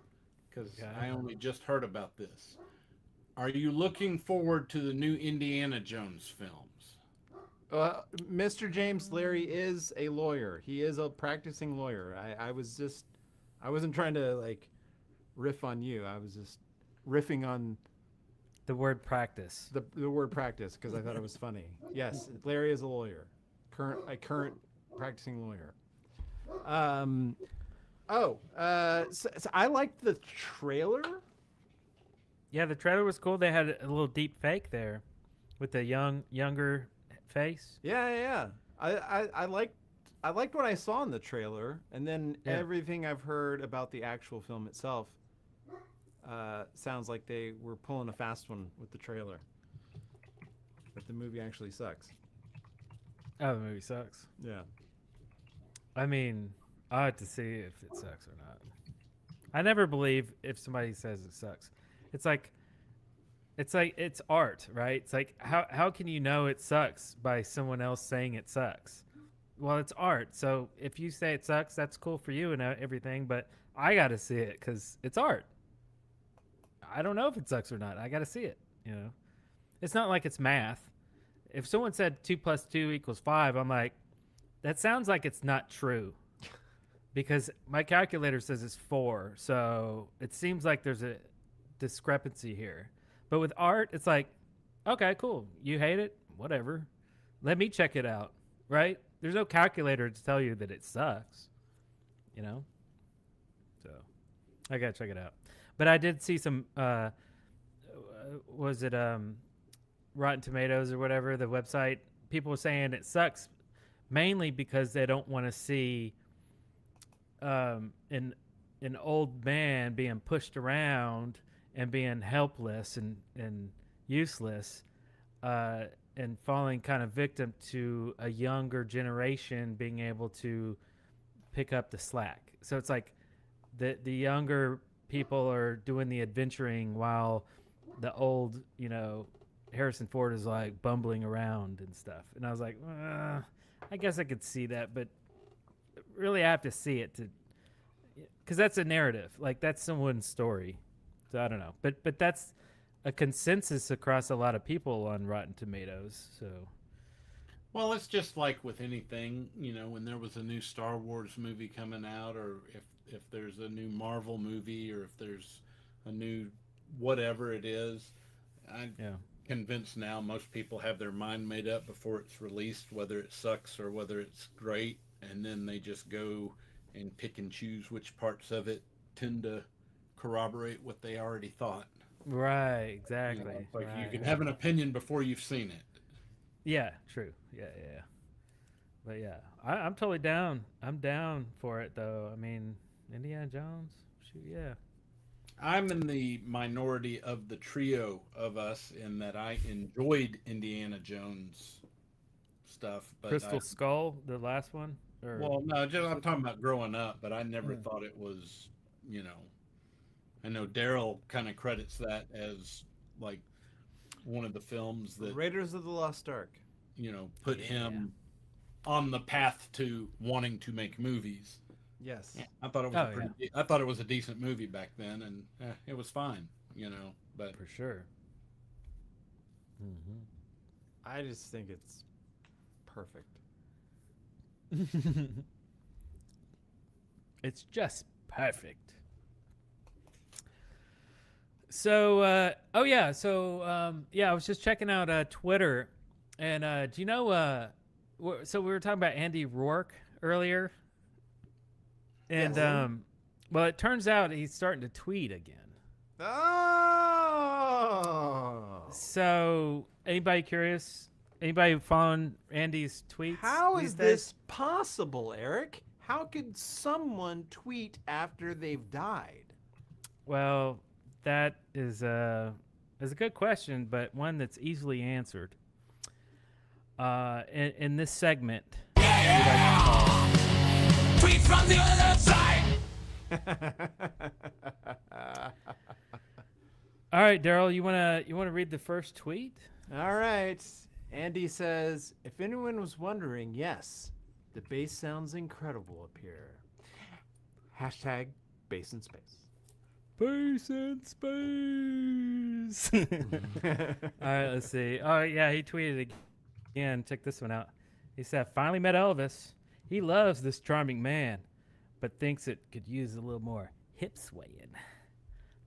because I only just heard about this. Are you looking forward to the new Indiana Jones films? Mr. James, Larry is a lawyer. He is a practicing lawyer. I wasn't trying to like riff on you. I was just riffing on the word practice. The word practice, because I thought it was funny. Yes, Larry is a lawyer. Current practicing lawyer. So I liked the trailer. Yeah, the trailer was cool. They had a little deep fake there with the younger face. Yeah. I liked what I saw in the trailer, and then everything I've heard about the actual film itself sounds like they were pulling a fast one with the trailer. But the movie actually sucks. Oh, the movie sucks. Yeah. I mean, I have to see if it sucks or not. I never believe if somebody says it sucks. It's like it's art, right? It's like how can you know it sucks by someone else saying it sucks? Well, it's art. So if you say it sucks, that's cool for you and everything, but I got to see it cuz it's art. I don't know if it sucks or not. I got to see it, you know. It's not like it's math. If someone said 2 + 2 = 5, I'm like, that sounds like it's not true. Because my calculator says it's 4, so it seems like there's a discrepancy here. But with art, it's like, okay, cool. You hate it? Whatever. Let me check it out, right? There's no calculator to tell you that it sucks, you know? So I got to check it out. But I did see some, was it Rotten Tomatoes or whatever, the website? People were saying it sucks mainly because they don't want to see an old man being pushed around and being helpless and useless and falling kind of victim to a younger generation being able to pick up the slack. So it's like the younger people are doing the adventuring while the old, you know, Harrison Ford is like bumbling around and stuff. And I was like, I guess I could see that, but really I have to see it because that's a narrative. Like that's someone's story. So I don't know. But that's a consensus across a lot of people on Rotten Tomatoes. So, well, it's just like with anything, you know, when there was a new Star Wars movie coming out, or if there's a new Marvel movie, or if there's a new whatever it is, I'm convinced now most people have their mind made up before it's released, whether it sucks or whether it's great, and then they just go and pick and choose which parts of it tend to corroborate what they already thought. Right, exactly. You know, like you can have an opinion before you've seen it. Yeah, true. Yeah. But yeah, I'm totally down. I'm down for it, though. I mean, Indiana Jones. Shoot, yeah. I'm in the minority of the trio of us in that I enjoyed Indiana Jones stuff, but Crystal Skull, the last one. Well, no, I'm talking about growing up, but I never thought it was, I know Darrell kind of credits that as like one of the films that Raiders of the Lost Ark, put him on the path to wanting to make movies. Yes. I thought it was I thought it was a decent movie back then, and it was fine, but for sure. Mm-hmm. I just think it's perfect. It's just perfect. So, I was just checking out Twitter, and do you know? So we were talking about Andy Rourke earlier, and well, it turns out he's starting to tweet again. Oh. So, anybody curious? Anybody following Andy's tweets? How is this possible, Eric? How could someone tweet after they've died? Well, that is a good question, but one that's easily answered. In this segment, tweet from the other side. All right, Darrell, you wanna read the first tweet? All right. Andy says, if anyone was wondering, yes, the bass sounds incredible up here. Hashtag bass in space. Bass in space. All right, let's see. Oh, yeah, he tweeted again. Check this one out. He said, finally met Elvis. He loves this charming man, but thinks it could use a little more hip swaying.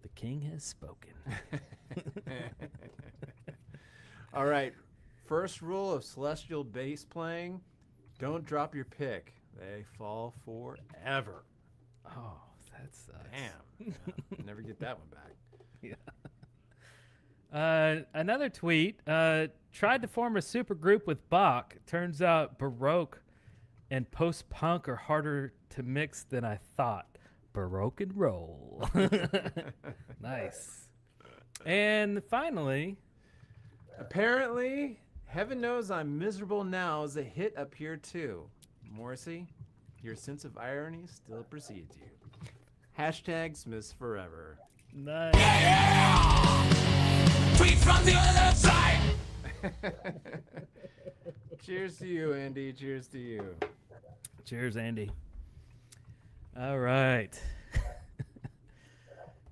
The king has spoken. All right. First rule of celestial bass playing, don't drop your pick. They fall forever. Oh, that sucks. Damn. Yeah, never get that one back. Yeah. Another tweet, tried to form a super group with Bach. Turns out Baroque and post-punk are harder to mix than I thought. Baroque and roll. Nice. And finally, apparently, Heaven Knows I'm Miserable Now is a hit up here too. Morrissey, your sense of irony still precedes you. Hashtag Smiths Forever. Nice. Tweet from the other side. Cheers to you, Andy. Cheers to you. Cheers, Andy. All right.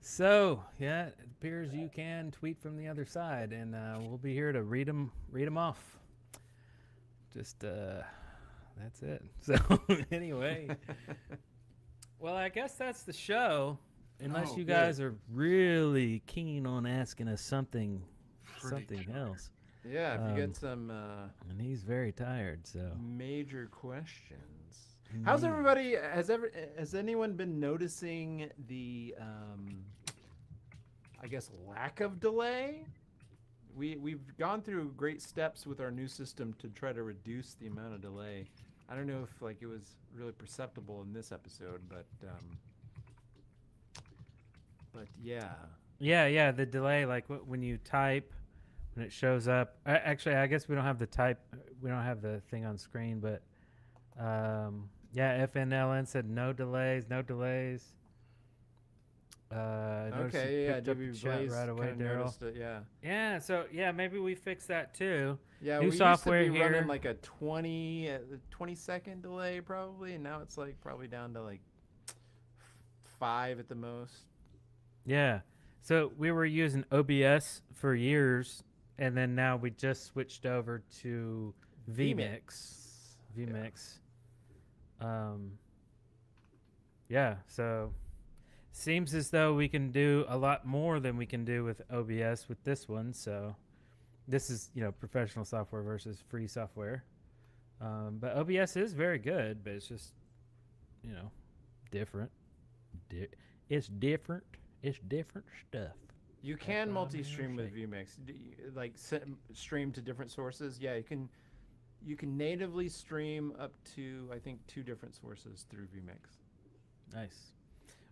So, yeah, it appears you can tweet from the other side, and we'll be here to read them off. Just, that's it. So, anyway. Well, I guess that's the show, unless you guys are really keen on asking us something else. Yeah, if you get some... and he's very tired, so... Major questions. How's everybody... Has anyone been noticing the... I guess lack of delay? We've gone through great steps with our new system to try to reduce the amount of delay. I don't know if it was really perceptible in this episode, but yeah. Yeah, the delay, like when you type, when it shows up. Actually, I guess we don't have the thing on screen, but yeah, FNLN said no delays. Okay, yeah, WB Blaze right away, Darrell. Yeah. Yeah, so yeah, maybe we fix that too. Yeah, new we software used to be here. running like a 20-second delay probably, and now it's like probably down to like 5 at the most. Yeah. So we were using OBS for years, and then now we just switched over to vMix. Yeah, so seems as though we can do a lot more than we can do with OBS with this one. So this is, professional software versus free software. But OBS is very good, but it's just, different. It's different stuff. You can multi-stream with vMix, like stream to different sources. Yeah, you can natively stream up to, I think, 2 different sources through vMix. Nice.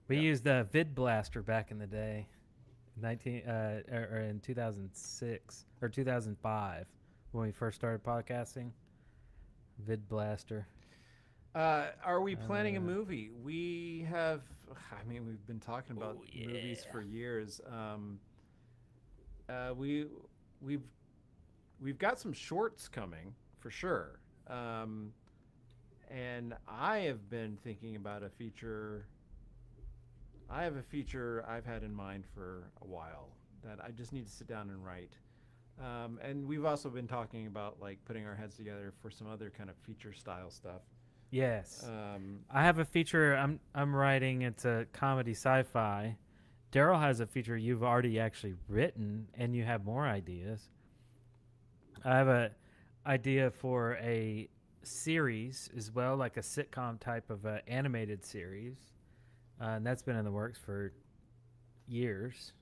We used Vid Blaster back in the day, in 2006 or 2005 when we first started podcasting. Vid Blaster. Are we planning a movie? We have. I mean, we've been talking about movies for years. We've got some shorts coming for sure. And I have been thinking about a feature. I have a feature I've had in mind for a while that I just need to sit down and write. And we've also been talking about like putting our heads together for some other kind of feature style stuff. Yes. I have a feature I'm writing. It's a comedy sci-fi. Darrell has a feature you've already actually written, and you have more ideas. I have a idea for a series as well, like a sitcom type of animated series, and that's been in the works for years.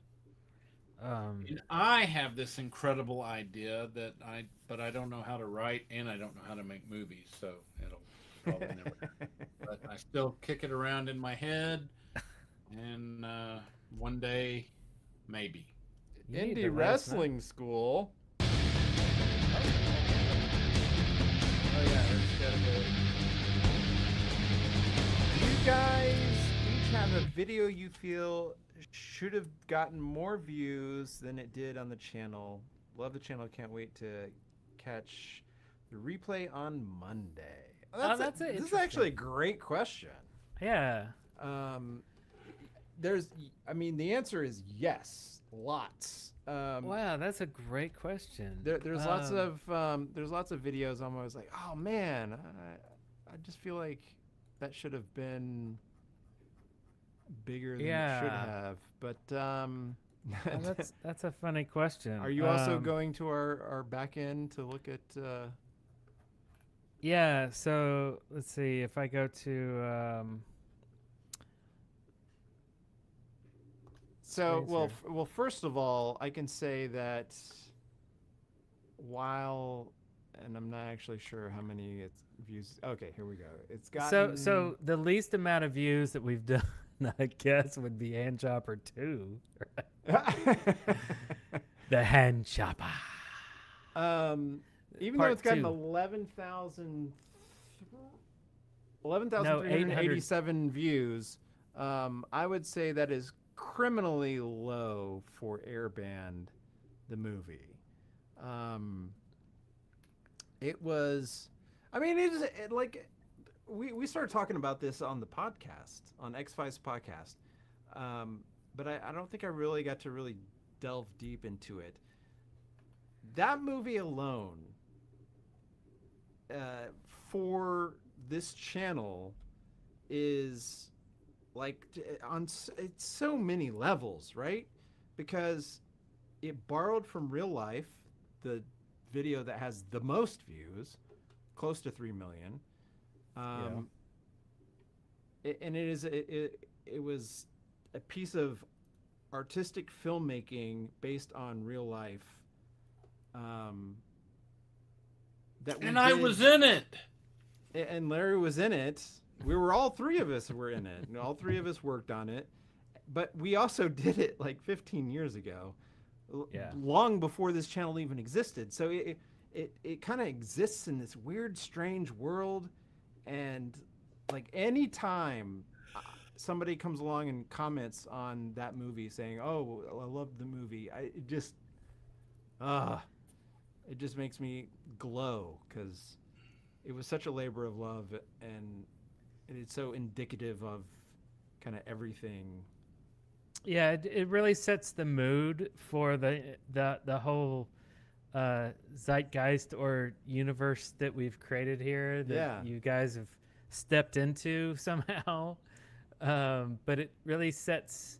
And I have this incredible idea but I don't know how to write, and I don't know how to make movies, so it'll probably never happen. But I still kick it around in my head, and one day, maybe. Indie wrestling school. Oh yeah, there's gotta be. You guys each have a video you feel should have gotten more views than it did on the channel. Love the channel. Can't wait to catch the replay on Monday. This is actually a great question. Yeah. The answer is yes, lots. Wow, that's a great question. There's lots of videos. I'm always like, oh man, I just feel like that should have been bigger than it should have. But that's a funny question. Are you also going to our back end to look at? Yeah. So let's see if I go to. Well, first of all, I can say that and I'm not actually sure how many views. Okay, here we go. It's got so the least amount of views that we've done, I guess, would be Hand Chopper 2. The Hand Chopper. Even though it's gotten 11,387 views, I would say that is criminally low for Airband, the movie. It was, we started talking about this on the podcast, on X-Files podcast, but I don't think I really got to really delve deep into it. That movie alone, for this channel, is like it's so many levels, right? Because it borrowed from real life, the video that has the most views, close to 3 million. It was a piece of artistic filmmaking based on real life. I was in it. And Larry was in it. All 3 of us were in it. And all 3 of us worked on it. But we also did it like 15 years ago. Long before this channel even existed. So it kind of exists in this weird, strange world. And like any time somebody comes along and comments on that movie saying, oh, I love the movie, it just makes me glow, because it was such a labor of love, and it's so indicative of kind of everything. Yeah, it really sets the mood for the whole zeitgeist or universe that we've created here that you guys have stepped into somehow. But it really sets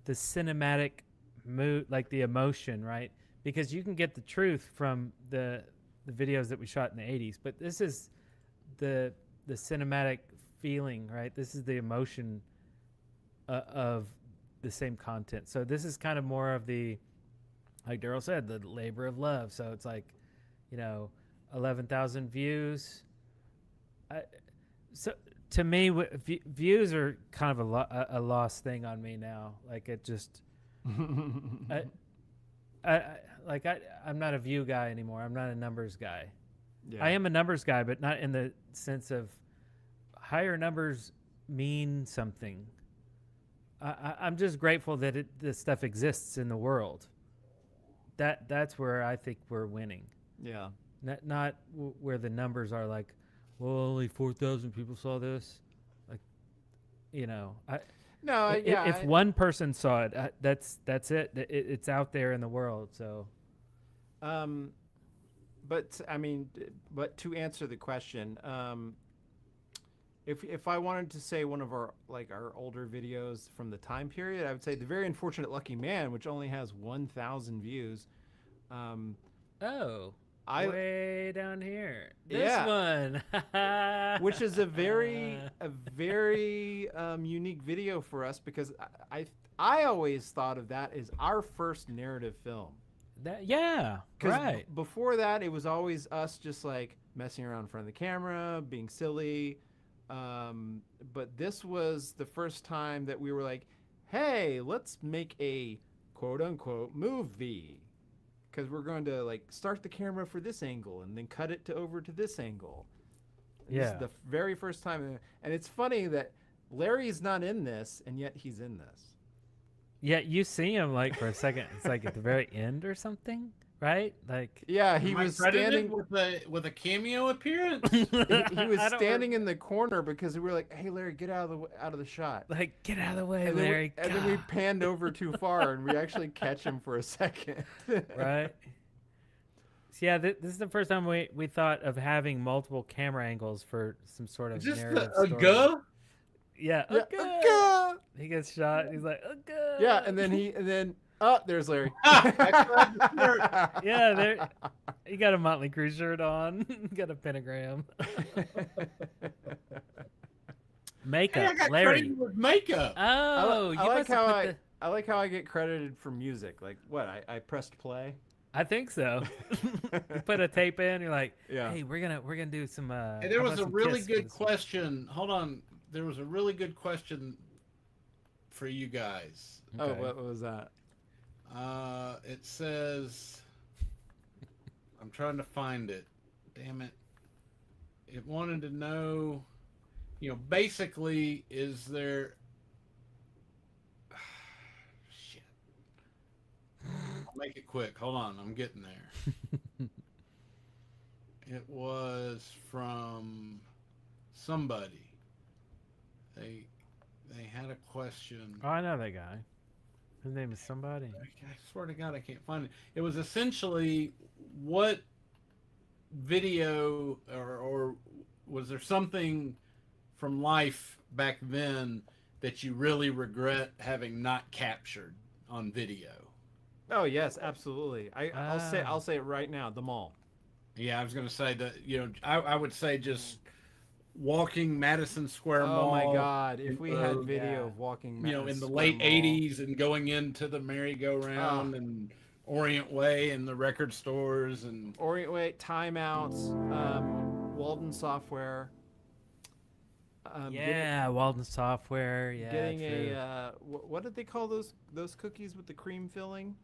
the cinematic mood, like the emotion, right? Because you can get the truth from the videos that we shot in the 80s, but this is the cinematic feeling, right? This is the emotion of the same content. So this is kind of more of the, like Darrell said, the labor of love. So it's like, 11,000 views. So to me, views are kind of a lost thing on me now. Like it just, I'm not a view guy anymore. I'm not a numbers guy. Yeah. I am a numbers guy, but not in the sense of higher numbers mean something. I'm just grateful that this stuff exists in the world. That's where I think we're winning. Yeah. Not where the numbers are like, well, only 4,000 people saw this. Like, if one person saw it, that's it. It's out there in the world. So, but to answer the question, if I wanted to say one of our older videos from the time period, I would say The Very Unfortunate Lucky Man, which only has 1,000 views. Way down here. This one. Which is a very unique video for us, because I always thought of that as our first narrative film. Right. Before that, it was always us just like messing around in front of the camera, being silly. But this was the first time that we were like, hey, let's make a quote unquote movie. Because we're going to like start the camera for this angle and then cut it over to this angle. And this is the very first time. And it's funny that Larry's not in this, and yet he's in this. Yeah, you see him like for a second. It's like at the very end or something, right? Like he was standing with a cameo appearance. he was standing in the corner because we were like, "Hey, Larry, get out of the shot! Like, get out of the way, and Larry!" And then we panned over too far, and we actually catch him for a second. Right. So yeah, this is the first time we thought of having multiple camera angles for some sort of narrative story. Yeah. He gets shot. He's like, yeah, and then there's Larry. Yeah, there. He got a Motley Crue shirt on. Got a pentagram. Makeup. Hey, I got Larry. credited with makeup. Oh, I like how I get credited for music. Like what? I pressed play. I think so. You put a tape in. You're like, hey, we're gonna do some. Hey, there was a really good question. Hold on. There was a really good question for you guys. Okay. Oh, what was that? It says, I'm trying to find it. Damn it. It wanted to know, basically, is there... Shit. I'll make it quick. Hold on. I'm getting there. It was from somebody. They had a question. Oh, I know that guy. His name is somebody. I swear to God, I can't find it. It was essentially what video or was there something from life back then that you really regret having not captured on video? Oh yes, absolutely. I'll say it right now. The mall. Yeah, I was going to say that. I would say just walking Madison Square Mall. Oh my God! If we had video of walking, Madison in the Square late Mall. '80s and going into the merry-go-round and Orient Way and the record stores and Orient Way, timeouts, Walden Software. Walden Software. Yeah, getting true. what did they call those cookies with the cream filling?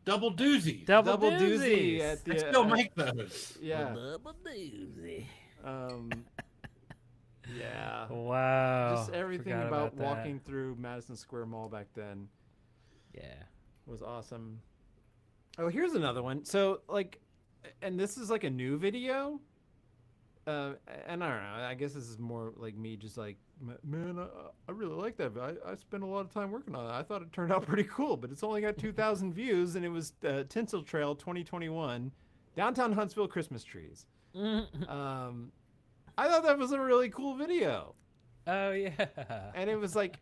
Double doozy. Double doozy. I still make those. Yeah. Double doozy. Yeah. Wow. Just everything Forgot about that. walking through Madison Square Mall back then. Yeah. Was awesome. Oh, here's another one. So and this is like a new video. And I don't know. I guess this is more like me just like, man, I really like that. I spent a lot of time working on it. I thought it turned out pretty cool, but it's only got 2,000 views, and it was Tinsel Trail 2021, downtown Huntsville Christmas trees. I thought that was a really cool video. Oh yeah. And it was like,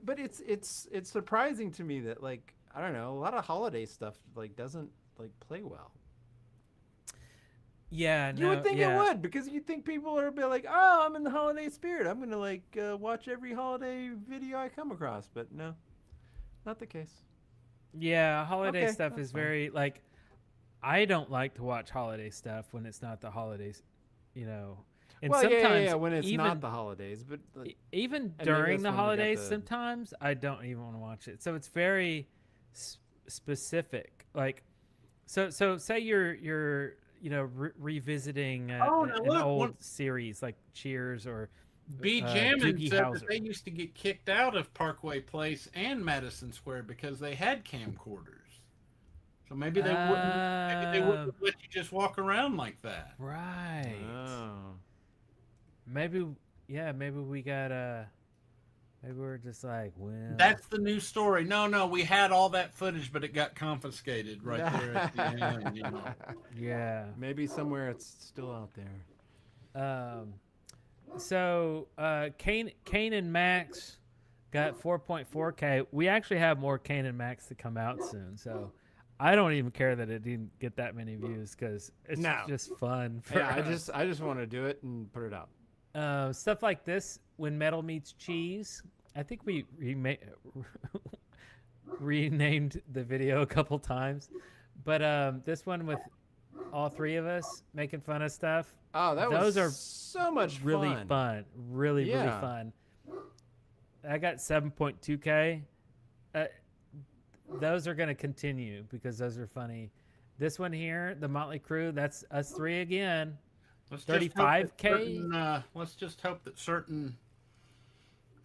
but it's surprising to me that like, I don't know, a lot of holiday stuff like doesn't like play well. Yeah, You would think it would, because you'd think people are a bit like, oh, I'm in the holiday spirit. I'm going to like watch every holiday video I come across. But no, not the case. Yeah, holiday Okay, stuff that's is fine. very like. I don't like to watch holiday stuff when it's not the holidays, And Well, sometimes yeah, when it's even, not the holidays, but even and maybe during that's the when we got holidays, the- sometimes I don't even want to watch it. So it's very specific. Like, so say you're revisiting an old series like Cheers or B. Jammin Doogie said Howser. that they used to get kicked out of Parkway Place and Madison Square because they had camcorders. So maybe they wouldn't let you just walk around like that. Right. Oh. Maybe we got maybe we're just like, well, That's the new story. No, we had all that footage, but it got confiscated right there at the end. Yeah. Maybe somewhere it's still out there. So Kane and Max got 4.4K. We actually have more Kane and Max to come out soon, so I don't even care that it didn't get that many views because it's just fun. Yeah, I just want to do it and put it out. Stuff like this, When Metal Meets Cheese. I think we renamed the video a couple times, but this one with all three of us making fun of stuff. Oh, those are so much really fun. Really Yeah. fun. I got 7.2K. Those are going to continue because those are funny. This one here, the Motley Crue, that's us three again. Let's just hope that 35K. let's just hope that certain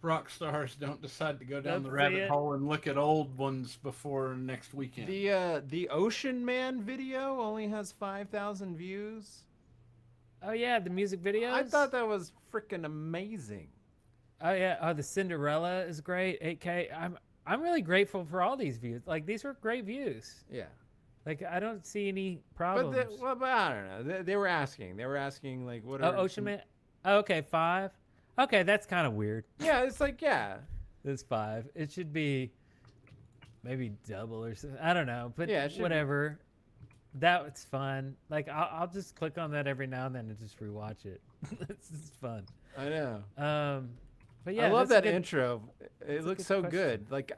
rock stars don't decide to go down the Don't rabbit see it. hole and look at old ones before next weekend. The Ocean Man video only has 5,000 views. Oh yeah, the music videos. I thought that was freaking amazing. Oh yeah. Oh, the Cinderella is great. 8K. I'm really grateful for all these views. Like these were great views. Yeah. Like I don't see any problems. But I don't know. They were asking. They were asking like, what are Ocean Man? Oh, okay, 5. Okay, that's kind of weird. Yeah, it's like It's 5. It should be maybe double or something. I don't know, but Yeah, it should be. whatever. That's fun. Like I'll just click on that every now and then and just rewatch it. It's just fun. I know. But yeah, I love that's that a good- intro. that's It a looks good so question. good. Like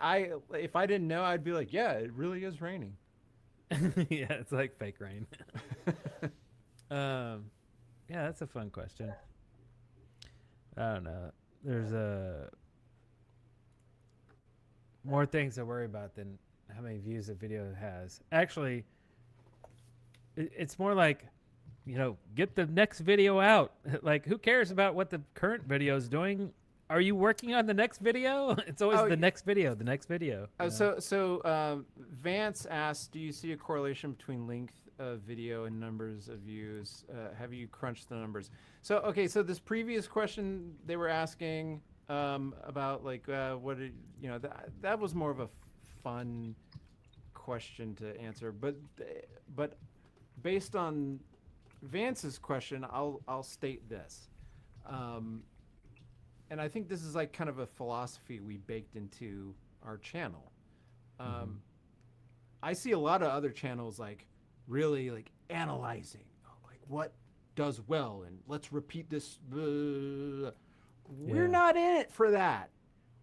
if I didn't know, I'd be like, yeah, it really is raining. Yeah, it's like fake rain. Yeah, that's a fun question. I don't know. There's more things to worry about than how many views a video has. Actually, it's more like, get the next video out. Like, who cares about what the current video is doing? Are you working on the next video? It's always the next video, the next video. So Vance asked, do you see a correlation between length of video and numbers of views? Have you crunched the numbers? So this previous question they were asking about like what did, that was more of a fun question to answer, but based on Vance's question, I'll state this. And I think this is like kind of a philosophy we baked into our channel. I see a lot of other channels like really like analyzing, like what does well, and let's repeat this. We're not in it for that.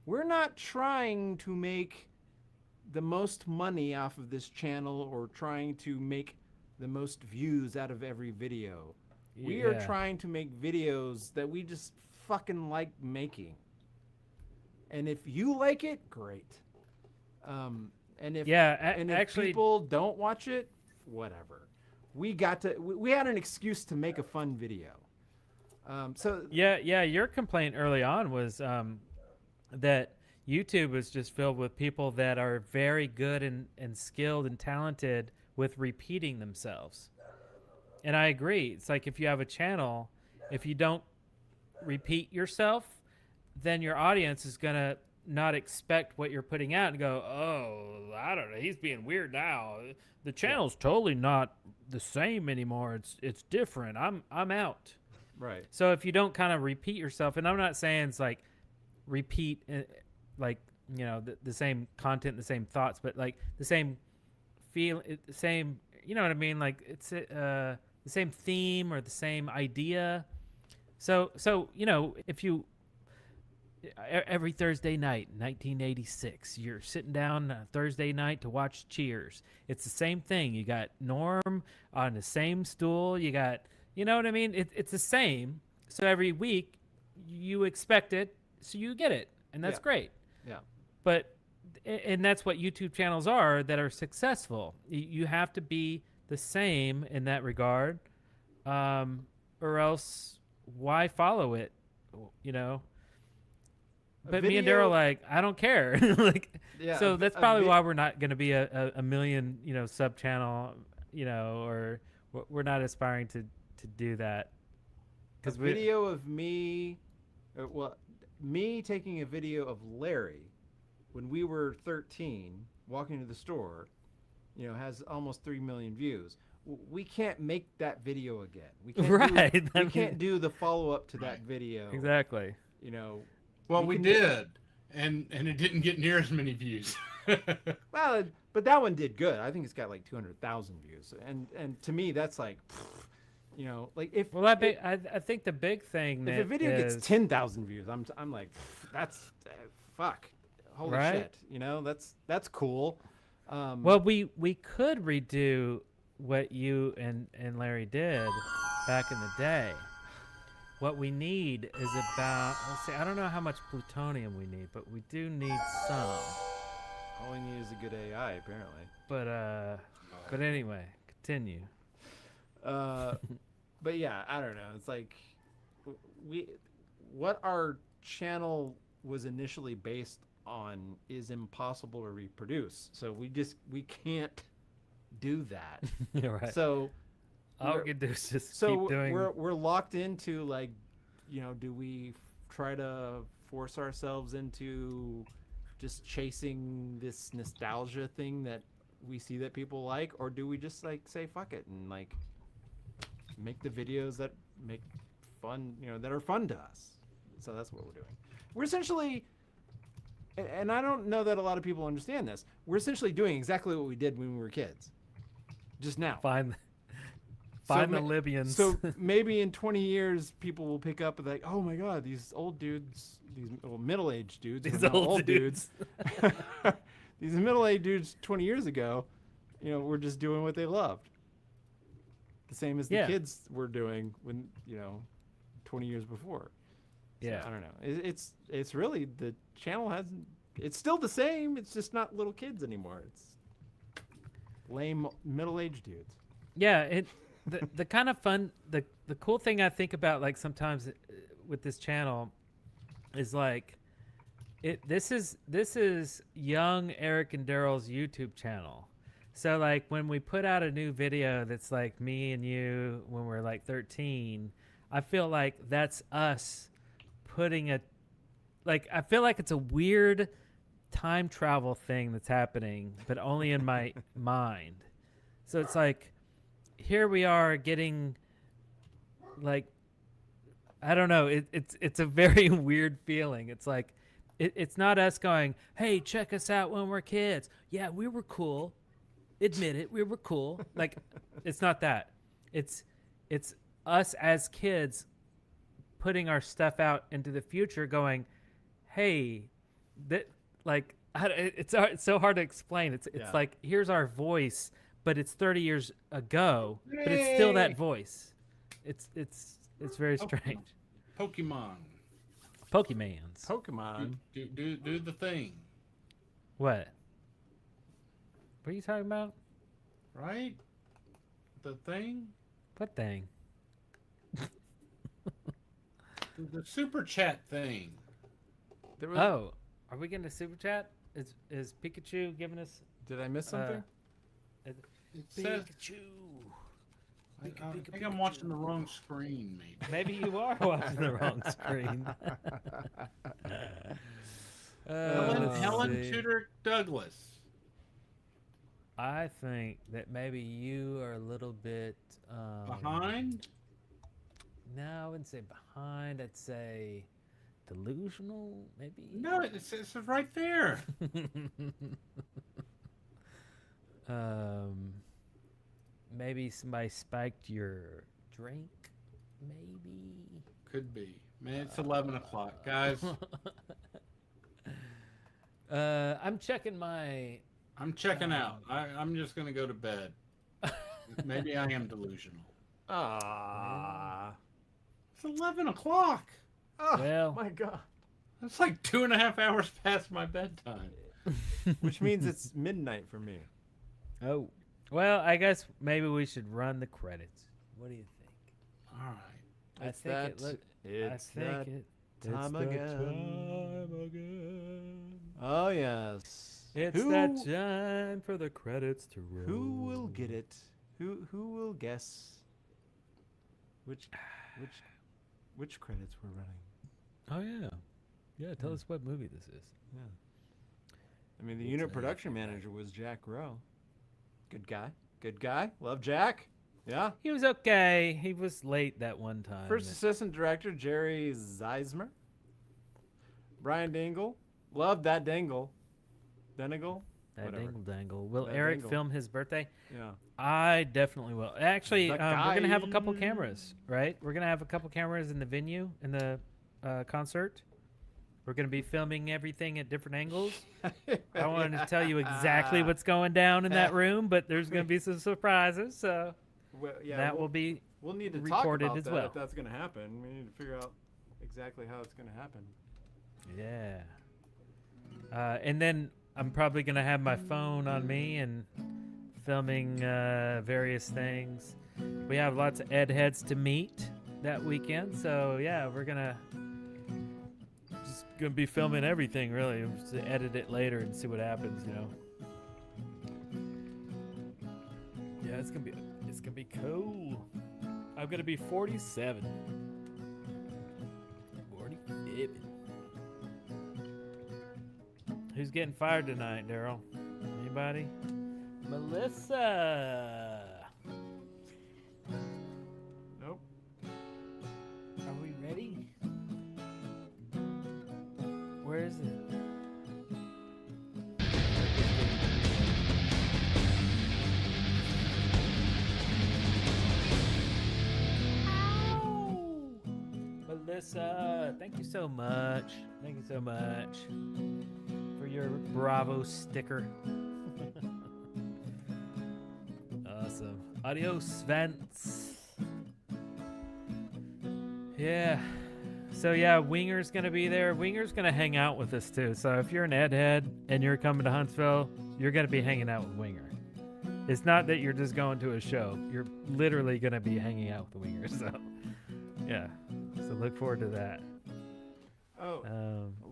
We're not trying to make the most money off of this channel or trying to make the most views out of every video. We are Yeah. trying to make videos that we just fucking like making. And if you like it, great. And if actually, people don't watch it, whatever. We had an excuse to make a fun video. Your complaint early on was that YouTube was just filled with people that are very good and skilled and talented with repeating themselves. And I agree. It's like if you have a channel, if you don't repeat yourself, then your audience is going to not expect what you're putting out and go, oh, I don't know, he's being weird now. The channel's totally not the same anymore. It's different. I'm out. Right. So if you don't kind of repeat yourself, and I'm not saying it's like repeat like, the same content, the same thoughts, but like the same feel, the same, you know what I mean? Like it's same theme or the same idea. So you know, if you every Thursday night, 1986, you're sitting down Thursday night to watch Cheers. It's the same thing. You got Norm on the same stool. You got, you know what I mean? It's the same. So every week you expect it, so you get it, and that's great. Yeah. But and that's what YouTube channels are that are successful. You have to be the same in that regard, or else why follow it? You know. But me and Darrell, like, I don't care. Like, Yeah, so that's probably why we're not going to be a million, you know, sub channel, you know, or we're not aspiring to do that. A video of me, me taking a video of Larry when we were 13, walking to the store, you know, has almost 3 million views. We can't make that video again. We can't we can't do the follow up to that video. Exactly. You know. Well, we did, and it didn't get near as many views. Well, but that one did good. I think it's got like 200,000 views, and to me that's like, you know, like if I think the big thing if a video gets 10,000 views, I'm like, that's fuck, holy shit, you know, that's cool. Well, we could redo what you and Larry did back in the day. What we need is about, let's see, I don't know how much plutonium we need, but we do need some. All we need is a good AI, apparently. But anyway, continue. But yeah, I don't know. It's like what our channel was initially based on is impossible to reproduce. So we can't do that. You're right. So all we can do is just so keep doing. We're locked into, like, you know, do we try to force ourselves into just chasing this nostalgia thing that we see that people like, or do we just like say fuck it and like make the videos that make fun, you know, that are fun to us? So that's what we're doing. We're essentially, and I don't know that a lot of people understand this, we're essentially doing exactly what we did when we were kids, just now. Find the Libyans. So maybe in 20 years, people will pick up and like, oh my God, these old dudes, these middle-aged dudes, These were now old dudes. these middle-aged dudes 20 years ago, you know, were just doing what they loved. The same as the kids were doing when, you know, 20 years before. So, Yeah. I don't know. It's really, the channel hasn't, it's still the same. It's just not little kids anymore. It's lame middle-aged dudes. Yeah, the kind of fun, the cool thing I think about, like, sometimes with this channel is like, this is young Eric and Darrell's YouTube channel. So like when we put out a new video that's like me and you when we're like 13, I feel like that's us putting I feel like it's a weird time travel thing that's happening, but only in my mind. So it's like, here we are getting, like, I don't know, it's a very weird feeling. It's like, it's not us going, hey, check us out when we're kids. Yeah, we were cool. Admit it, we were cool. Like, it's not that. It's us as kids putting our stuff out into the future going, hey, that, like, it's so hard to explain. It's like, here's our voice, but it's 30 years ago, but it's still that voice. It's very strange. Pokemon. Do the thing. What? What are you talking about? Right? The thing? What thing? The super chat thing. Oh, are we getting a super chat? Is Pikachu giving us? Did I miss something? It says Pikachu. I think I'm watching the wrong screen, maybe. Maybe you are watching the wrong screen. Helen Tudor Douglas. I think that maybe you are a little bit behind. No, I wouldn't say behind. I'd say delusional, maybe. No, it's right there. Maybe somebody spiked your drink. Maybe. Could be. Man, it's 11 o'clock, guys. I'm checking my. I'm checking out. I'm just gonna go to bed. Maybe I am delusional. It's 11 o'clock. Oh, well, my God. That's like 2.5 hours past my bedtime. Which means it's midnight for me. Oh. Well, I guess maybe we should run the credits. What do you think? All right. I think it look. It's I think that it. time it's again. That time again. Oh, yes. It's that time for the credits to roll. Who will get it? Who will guess which credits we're running? Oh yeah, yeah. Tell us what movie this is. Yeah. I mean, the unit production manager was Jack Rowe. Good guy. Good guy. Love Jack. Yeah. He was okay. He was late that one time. First assistant director Jerry Zeismer. Brian Dingle. Loved that Dingle. Denigle. That Whatever. dangle. Will That Eric dingle. film his birthday? Yeah. I definitely will. Actually, we're The gonna have a guy. couple cameras, right? We're gonna have a couple cameras in the venue in the concert. We're gonna be filming everything at different angles. I wanted to tell you exactly what's going down in that room, but there's gonna be some surprises, so Well, yeah, that will be we'll need to recorded talk about as that well. if that's going to happen. We need to figure out exactly how it's going to happen. Yeah. And then I'm probably going to have my phone on me and filming various things. We have lots of ed heads to meet that weekend. So, yeah, we're going to just going to be filming everything, really. We'll just edit it later and see what happens, you know. Yeah, it's going to be cool. I'm going to be 47. 47. Who's getting fired tonight, Darrell? Anybody? Melissa. Nope. Are we ready? Where is it? Melissa, thank you so much. Thank you so much for your Bravo sticker. Awesome. Adios, Vents. Yeah. So yeah, Winger's gonna be there. Winger's gonna hang out with us too. So if you're an Ed head and you're coming to Huntsville, you're gonna be hanging out with Winger. It's not that you're just going to a show. You're literally gonna be hanging out with Winger. So yeah. So look forward to that. Oh,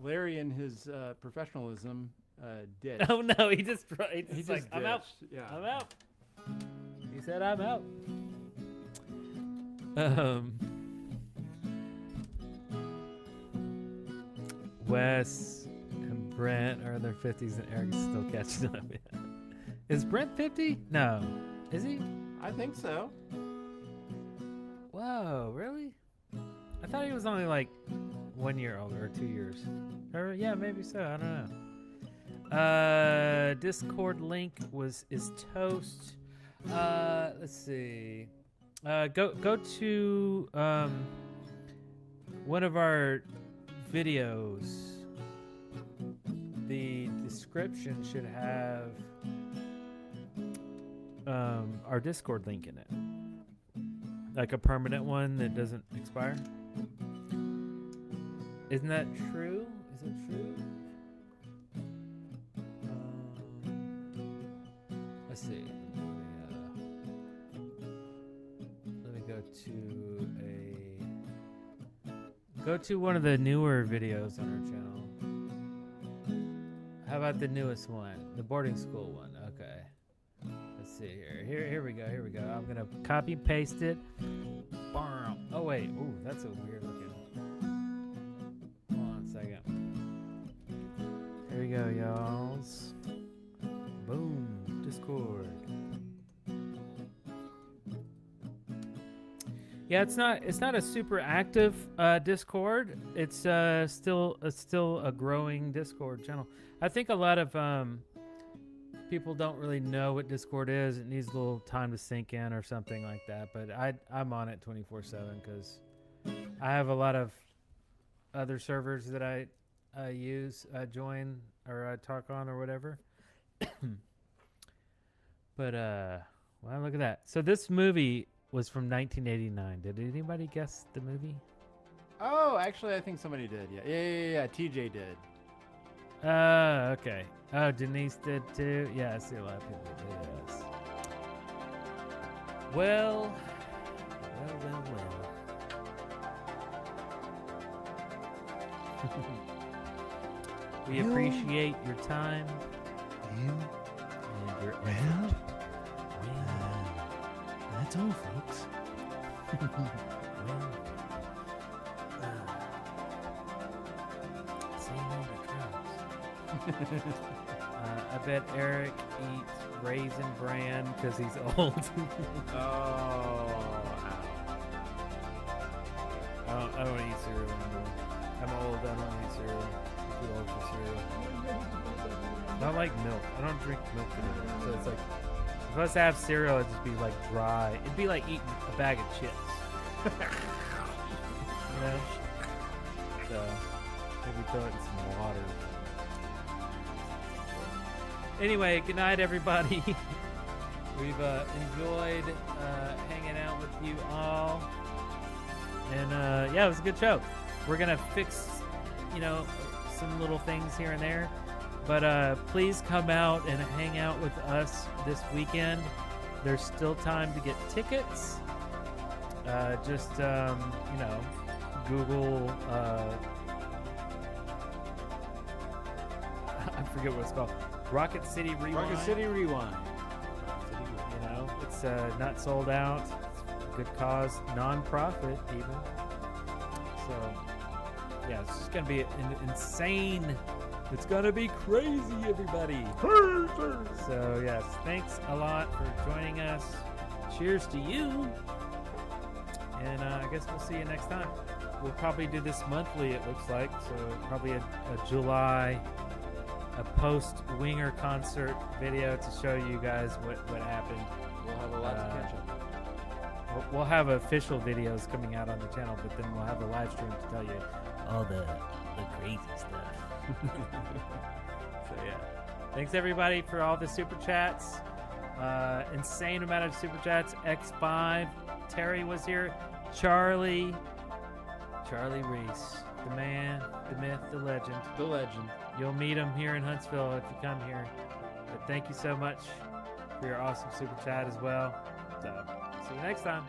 Larry and his professionalism did. Oh no, he just like, I'm out. ditched. Yeah. I'm out. He said I'm out. Wes and Brent are in their 50s and Eric's still catching up. Is Brent 50? No. Is he? I think so. Whoa, really? I thought he was only like 1 year older or 2 years. Or yeah, maybe so. I don't know. Discord link is toast. Let's see. Go to one of our videos. The description should have our Discord link in it, like a permanent one that doesn't expire. Isn't that true? Is it true? Let's see. Let me go to one of the newer videos on our channel. How about the newest one, the boarding school one? Okay. Let's see here. Here we go. Here we go. I'm gonna copy paste it. Bam. Oh wait. Ooh, that's a weird looking. Hold on a second. Here we go, y'alls. Boom. Discord. Yeah, it's not a super active Discord. It's still a growing Discord channel. I think a lot of people don't really know what Discord is. It needs a little time to sink in or something like that. But I'm on it 24/7 because I have a lot of other servers that I use, join, or I talk on or whatever. But well, look at that. So this movie was from 1989. Did anybody guess the movie? Oh, actually, I think somebody did. Yeah. TJ did. Okay. Oh, Denise did too. Yeah, I see a lot of people did. Yes. Well. We appreciate your time and your effort. That's all, folks. I bet Eric eats Raisin Bran because he's old. I don't eat cereal anymore. I'm old. I don't eat cereal. I'm too old for cereal. Not like milk. I don't drink milk anymore. So it's like, if I was to have cereal, it'd just be like dry. It'd be like eating a bag of chips. You know? So maybe throw it in some water. Anyway, good night, everybody. We've enjoyed hanging out with you all. And yeah, it was a good show. We're going to fix, some little things here and there. But please come out and hang out with us this weekend. There's still time to get tickets. Just, Google... I forget what it's called. Rocket City Rewind. Rocket City Rewind. It's not sold out. It's a good cause, non-profit even. So, yeah, it's just gonna be insane. It's gonna be crazy, everybody. So yes, thanks a lot for joining us. Cheers to you. And I guess we'll see you next time. We'll probably do this monthly, it looks like. So probably a July. A post-Winger concert video to show you guys what happened. We'll have a lot to catch up. We'll have official videos coming out on the channel, but then we'll have a live stream to tell you all the crazy stuff. So yeah, thanks everybody for all the super chats. Insane amount of super chats. X5, Terry was here. Charlie Reese, the man, the myth, the legend. The legend. You'll meet him here in Huntsville if you come here. But thank you so much for your awesome super chat as well. So, see you next time.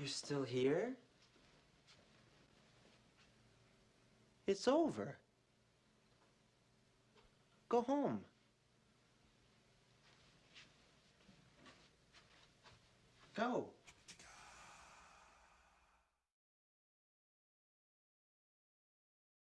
You're still here? It's over. Go home. Go.